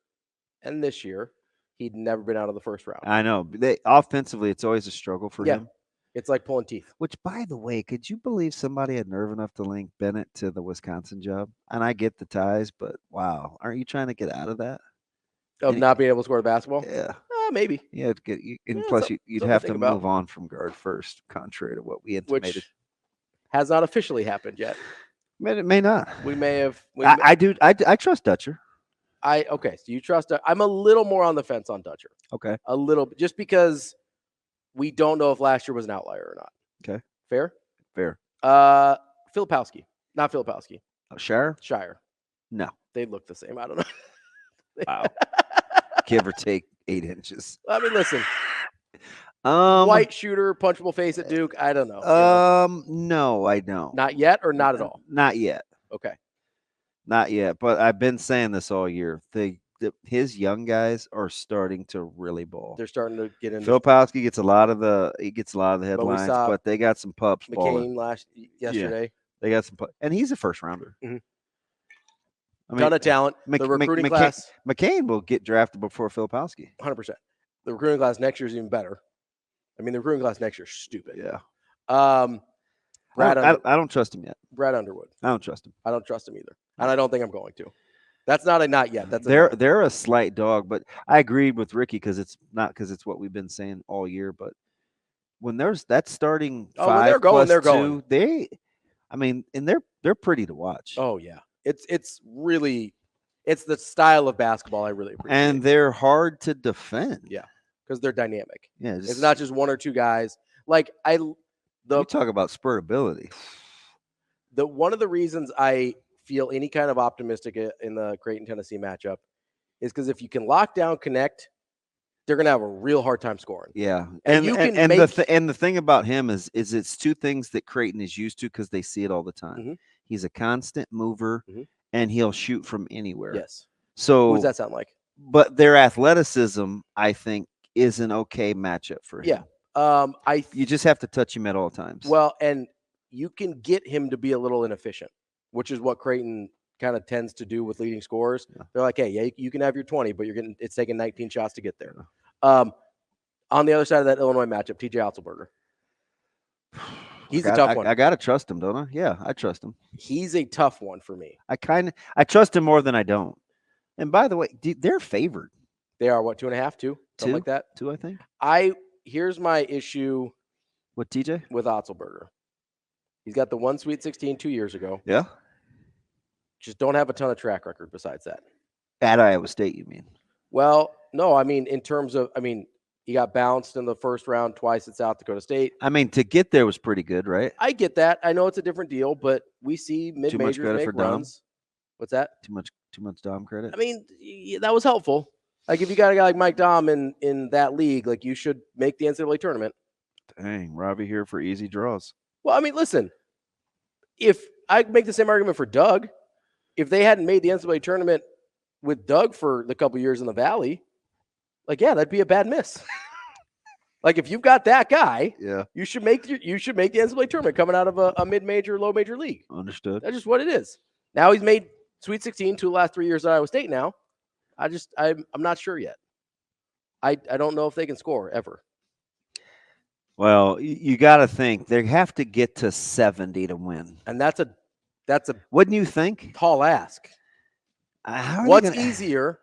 and this year, he'd never been out of the first round. I know. Offensively, it's always a struggle for him. It's like pulling teeth. Which, by the way, could you believe somebody had nerve enough to link Bennett to the Wisconsin job? And I get the ties, but wow, aren't you trying to get out of that? Of not being able to score the basketball? Yeah. Maybe. Yeah, and Yeah, plus you'd something have to to think move about. on from guard first, contrary to what we intimated. Which has not officially happened yet. It may not. We may have. I trust Dutcher. Okay, so you trust. I'm a little more on the fence on Dutcher. Okay. A little, just because we don't know if last year was an outlier or not. Okay. Fair? Fair. Filipowski. Not Filipowski. Shire? Shire. No. They look the same. I don't know. Wow. Give or take 8 inches. I mean, listen. White shooter, punchable face at Duke. I don't know. No, I don't. Not yet or not at all? Not yet. Okay. Not yet. But I've been saying this all year. His young guys are starting to really ball. They're starting to get into Filipowski gets a lot of the headlines, saw but they got some pups balling. McCain yesterday. They got some and he's a first rounder. Mhm. I mean, Ton of talent. The recruiting class, McCain will get drafted before Filipowski. 100%. The recruiting class next year is even better. I mean, the recruiting class next year is stupid. Yeah. I don't trust him yet. Brad Underwood. I don't trust him. I don't trust him either, and I don't think I'm going to. That's not a not yet. That's a They're a slight dog, but I agreed with Ricky because it's what we've been saying all year. But when there's that starting when 5 they're going, plus they're 2, going. and they're pretty to watch. Oh yeah, it's really the style of basketball I really appreciate. And they're hard to defend. Yeah, because they're dynamic. Yeah, it's not just one or two guys. Like you talk about spurtability. One of the reasons I feel any kind of optimistic in the Creighton Tennessee matchup is because if you can lock down, connect, they're going to have a real hard time scoring. Yeah, and the thing about him is it's two things that Creighton is used to because they see it all the time. Mm-hmm. He's a constant mover, and he'll shoot from anywhere. Yes. So who does that sound like? But their athleticism, I think, is an okay matchup for him. Yeah. You just have to touch him at all times. Well, and you can get him to be a little inefficient, which is what Creighton kind of tends to do with leading scorers. Yeah. They're like, hey, yeah, you can have your 20, but it's taking 19 shots to get there. On the other side of that Illinois matchup, TJ Otzelberger. He's a tough one. I gotta trust him, don't I? Yeah, I trust him. He's a tough one for me. I trust him more than I don't. And by the way, they're favored. They are what, 2.5, 2? Something like that? 2, I think. Here's my issue with TJ? With Otzelberger. He's got the one Sweet 16 2 years ago. Yeah. Just don't have a ton of track record besides that. At Iowa State, you mean? Well, no, I mean, in terms of, he got bounced in the first round twice at South Dakota State. To get there was pretty good, right? I get that. I know it's a different deal, but we see mid-majors make runs. What's that? Too much Dom credit? That was helpful. Like, if you got a guy like Mike Dom in that league, like, you should make the NCAA tournament. Dang, Ravi here for easy draws. Well, listen, if I make the same argument for Doug, if they hadn't made the NCAA tournament with Doug for the couple years in the Valley, like, yeah, that'd be a bad miss. Like, if you've got that guy, you should make the NCAA tournament coming out of a mid-major, low-major league. Understood. That's just what it is. Now he's made Sweet 16 2 the last 3 years at Iowa State now. I'm not sure yet. I don't know if they can score ever. Well, you got to think they have to get to 70 to win, and that's a wouldn't you think? Tall ask. What's easier?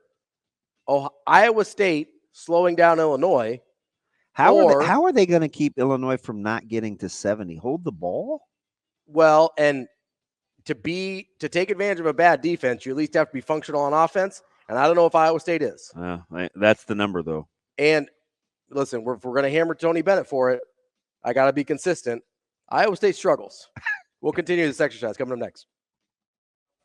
Iowa State slowing down Illinois. How are they going to keep Illinois from not getting to 70? Hold the ball? Well, and to take advantage of a bad defense, you at least have to be functional on offense. And I don't know if Iowa State is. That's the number, though. And listen, if we're going to hammer Tony Bennett for it, I got to be consistent. Iowa State struggles. We'll continue this exercise coming up next.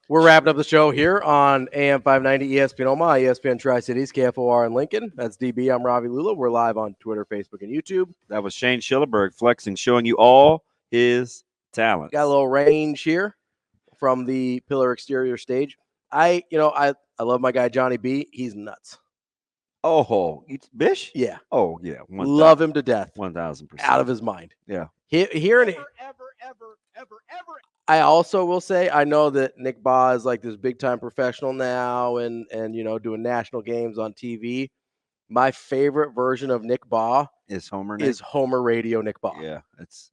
We're wrapping up the show here on AM 590 ESPN Omaha, ESPN Tri-Cities, KFOR in Lincoln. That's DB. I'm Ravi Lulla. We're live on Twitter, Facebook, and YouTube. That was Shane Schillerberg flexing, showing you all his talent. Got a little range here from the Pillar Exterior stage. I love my guy Johnny B. He's nuts. Oh, Bish? Yeah. Oh, yeah. Love him to death. 1,000%. Out of his mind. Yeah. Ever. I also will say I know that Nick Baugh is like this big time professional now and doing national games on TV. My favorite version of Nick Baugh is Homer Radio Nick Baugh. Yeah,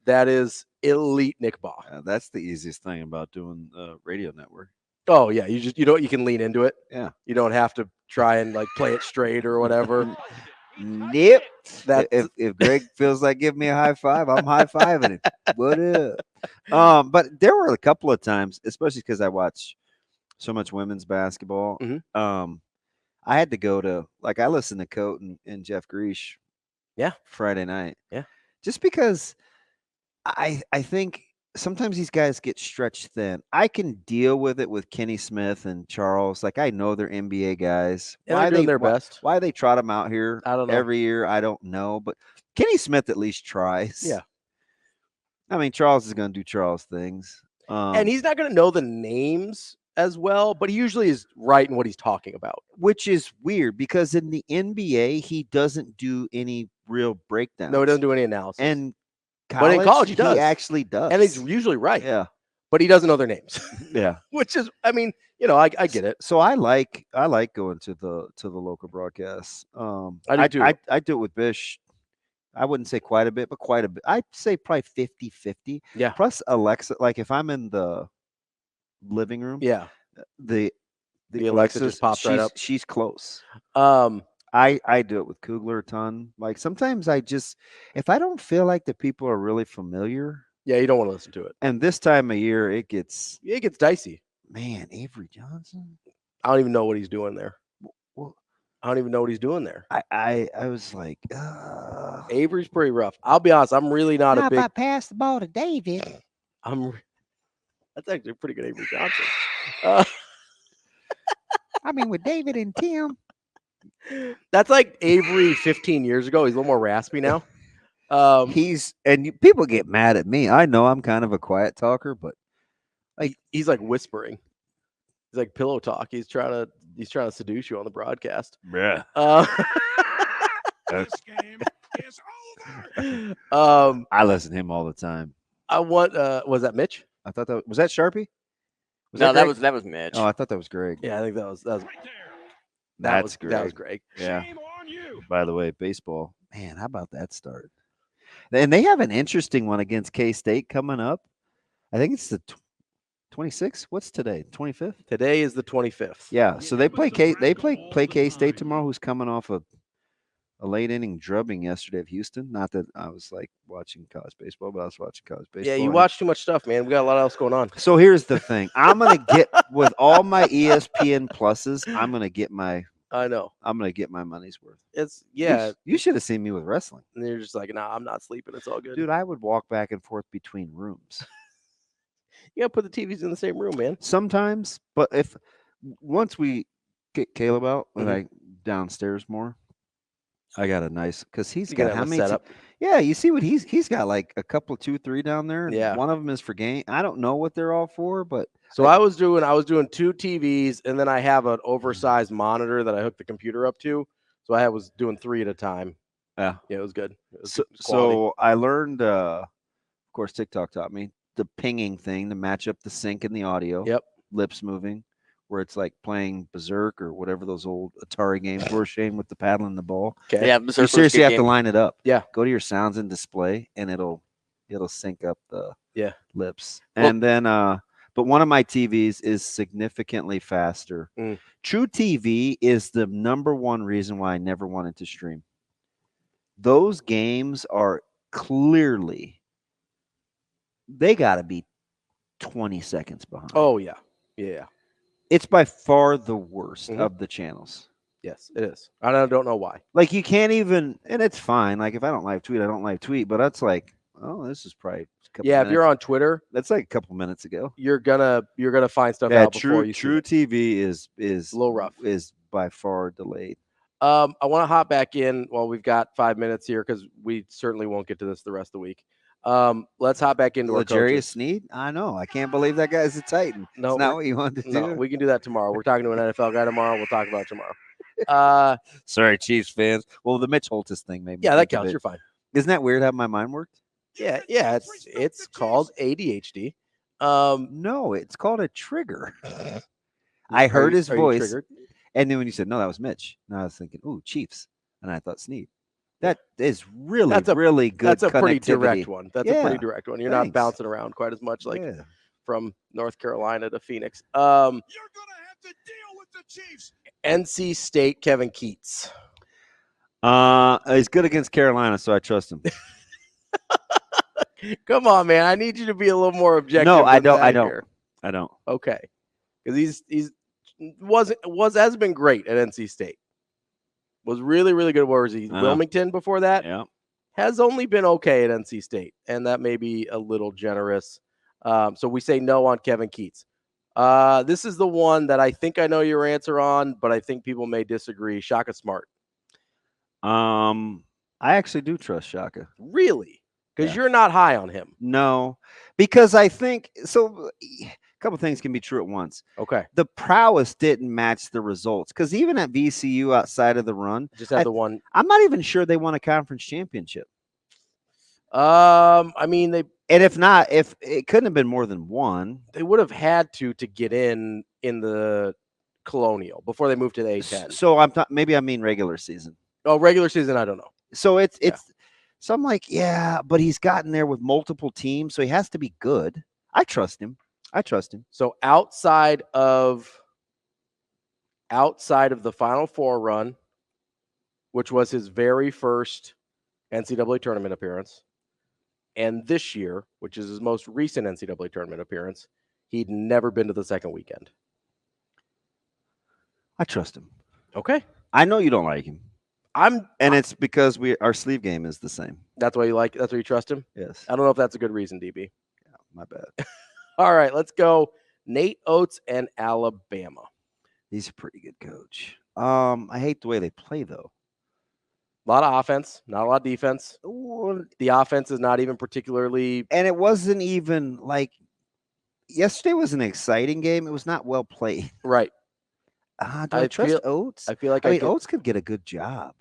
that is elite Nick Baugh. That's the easiest thing about doing radio network. Oh yeah, you can lean into it. Yeah, you don't have to try and like play it straight or whatever. Nope. If Greg feels like giving me a high five, I'm high fiving him. What up? But there were a couple of times, especially because I watch so much women's basketball. Mm-hmm. I had to go to I listened to Coat and Jeff Greesh. Yeah, Friday night. Yeah, just because I think sometimes these guys get stretched thin. I can deal with it with Kenny Smith and Charles. Like, I know they're NBA guys. And they're doing their best. Why they trot them out here every year, I don't know. But Kenny Smith at least tries. Yeah. Charles is going to do Charles things. And he's not going to know the names as well, but he usually is right in what he's talking about. Which is weird because in the NBA, he doesn't do any real breakdowns. No, he doesn't do any analysis. And but in college, he does. He actually does. And he's usually right. Yeah. But he doesn't know their names. Yeah. Which is, I get it. So I like going to the local broadcasts. I do too. I do it with Bish. I wouldn't say quite a bit, but quite a bit. I'd say probably 50-50. Yeah. Plus Alexa, like if I'm in the living room, Yeah. the Alexa just pops right up. She's close. Um, I do it with Kugler a ton. Like sometimes if I don't feel like the people are really familiar, yeah, you don't want to listen to it. and this time of year it gets dicey. man, Avery Johnson. I don't even know what he's doing there. Well, I don't even know what he's doing there. I was like, Avery's pretty rough. I'll be honest. I'm really not a big. I pass the ball to David? That's actually a pretty good Avery Johnson. I mean, with David and Tim. That's like Avery 15 years ago. He's a little more raspy now. People get mad at me. I know I'm kind of a quiet talker, but he's like whispering. He's like pillow talk. He's trying to seduce you on the broadcast. Yeah. This game is over. I listen to him all the time. Was that Mitch? I thought was that Sharpie? That was Mitch. Oh, I thought that was Greg. Yeah, I think that was Greg. That was Greg. Yeah. Shame on you. By the way, baseball. Man, how about that start? And they have an interesting one against K-State coming up. I think it's the 26th. What's today? 25th? Today is the 25th. Yeah. So they play K-State tomorrow, who's coming off a late inning drubbing yesterday of Houston. Not that I was like watching college baseball, but I was watching college baseball. Yeah, you watch too much stuff, man. We got a lot else going on. So here's the thing. I'm gonna get with all my ESPN pluses, I'm gonna get my money's worth. You should have seen me with wrestling. And you're just like, nah, I'm not sleeping. It's all good. Dude, I would walk back and forth between rooms. You gotta put the TVs in the same room, man. Sometimes, but once we get Caleb out and I downstairs more, I got a nice because he's got how many setup. Yeah, you see what he's got like a couple, 2, 3 down there. And yeah, one of them is for game. I don't know what they're all for, but so I was doing 2 TVs, and then I have an oversized monitor that I hook the computer up to. So I was doing 3 at a time. Yeah, it was good. So I learned, of course, TikTok taught me the pinging thing to match up the sync and the audio. Yep, lips moving. Where it's like playing Berserk or whatever those old Atari games were, Shane, with the paddle and the ball. Okay. Yeah, you seriously have to line it up. Yeah. Go to your sounds and display, and it'll sync up the lips. Well, and then, but one of my TVs is significantly faster. True TV is the #1 reason why I never wanted to stream. Those games are clearly, they got to be 20 seconds behind. Oh, yeah. Yeah. It's by far the worst of the channels. Yes, it is. I don't know why. Like you can't even, and it's fine. Like if I don't live tweet, I don't live tweet. But that's like, oh, this is probably a couple minutes. If you're on Twitter, that's like a couple minutes ago. You're gonna find stuff out before you. True TV is a little rough. Is by far delayed. I want to hop back in while we've got 5 minutes here because we certainly won't get to this the rest of the week. Let's hop back into our coaches. Sneed. I know. I can't believe that guy's a Titan. No, it's not what you wanted to do. No, we can do that tomorrow. We're talking to an NFL guy tomorrow. We'll talk about it tomorrow. Sorry, Chiefs fans. Well, the Mitch Holtis thing made me. Yeah, that counts. You're fine. Isn't that weird how my mind worked? Yeah. It's called ADHD. No, it's called a trigger. I heard his voice, and then when you said no, that was Mitch. And I was thinking, ooh, Chiefs, and I thought Sneed. That is really good. That's a pretty direct one. That's a pretty direct one. You're not bouncing around quite as much like from North Carolina to Phoenix. You're gonna have to deal with the Chiefs. NC State, Kevin Keats. He's good against Carolina, so I trust him. Come on, man. I need you to be a little more objective. No, I don't. Okay, because hasn't been great at NC State. Was really, really good. Where was he? Wilmington before that? Yeah. Has only been okay at NC State, and that may be a little generous. So we say no on Kevin Keats. This is the one that I think I know your answer on, but I think people may disagree. Shaka Smart. I actually do trust Shaka. Really? Because you're not high on him. No, because I think so. A couple things can be true at once. Okay. The prowess didn't match the results because even at VCU outside of the run, just had the one. I'm not even sure they won a conference championship. I mean, and if not, if it couldn't have been more than one, they would have had to get in the Colonial before they moved to the A10. So maybe I mean regular season. Oh, regular season, I don't know. So So I'm like, yeah, but he's gotten there with multiple teams, so he has to be good. I trust him. So outside of the Final Four run, which was his very first NCAA tournament appearance, and this year, which is his most recent NCAA tournament appearance, he'd never been to the second weekend. I trust him. Okay. I know you don't like him. And it's because our sleeve game is the same. That's why you trust him? Yes. I don't know if that's a good reason, DB. Yeah, my bad. All right, let's go. Nate Oates and Alabama. He's a pretty good coach. I hate the way they play though. A lot of offense, not a lot of defense. Well, The offense is not even particularly. and it wasn't even like yesterday was an exciting game. It was not well played. Right. Do I trust Oates? I feel like Oates could get a good job.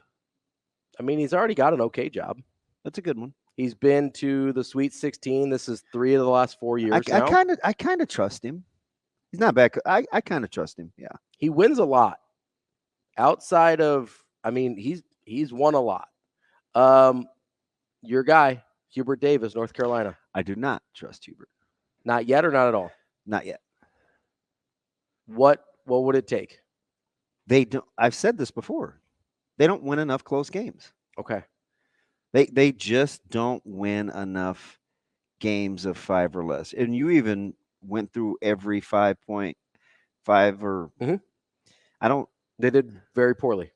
I mean, he's already got an okay job. That's a good one. He's been to the Sweet 16. This is 3 of the last 4 years now. I kind of trust him. He's not bad. I kind of trust him. Yeah. He wins a lot. Outside of, I mean, he's won a lot. Your guy, Hurrdat Davis, North Carolina. I do not trust Hubert. Not yet or not at all? Not yet. What would it take? They don't. I've said this before. They don't win enough close games. Okay. They just don't win enough games of 5 or less. And you even went through every 5.5 or I don't. They did very poorly.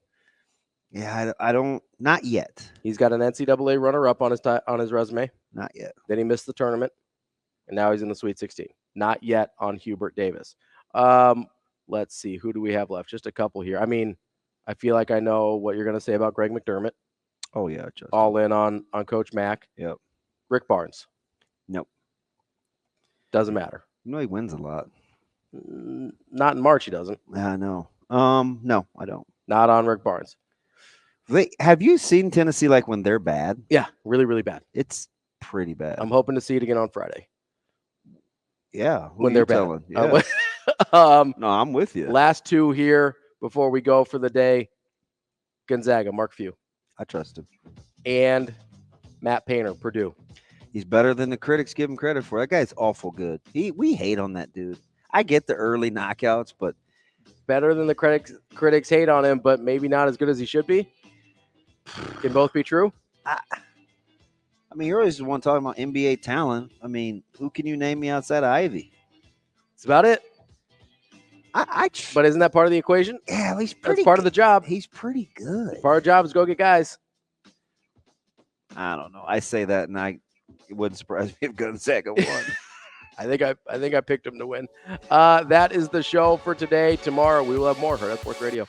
Yeah, I don't. Not yet. He's got an NCAA runner-up on his resume. Not yet. Then he missed the tournament, and now he's in the Sweet 16. Not yet on Hurrdat Davis. Let's see. Who do we have left? Just a couple here. I mean, I feel like I know what you're going to say about Greg McDermott. Oh, yeah. All in on Coach Mack. Yep. Rick Barnes. Nope. Doesn't matter. You know he wins a lot. Not in March, he doesn't. I know. No, I don't. Not on Rick Barnes. Have you seen Tennessee like when they're bad? Yeah, really, really bad. It's pretty bad. I'm hoping to see it again on Friday. Yeah, when they're bad. Yeah. No, I'm with you. Last 2 here before we go for the day. Gonzaga, Mark Few. I trust him. And Matt Painter, Purdue. He's better than the critics give him credit for. That guy's awful good. We hate on that dude. I get the early knockouts, but better than the critics hate on him, but maybe not as good as he should be. Can both be true. I mean, you're always the one talking about NBA talent. I mean, who can you name me outside of Ivy? That's about it. But isn't that part of the equation? Yeah, he's pretty. That's part of the job. He's pretty good. Part of the job is go get guys. I don't know. I say that, and it wouldn't surprise me if Gonzaga won. I think I picked him to win. That is the show for today. Tomorrow we will have more Hurrdat Sports Radio.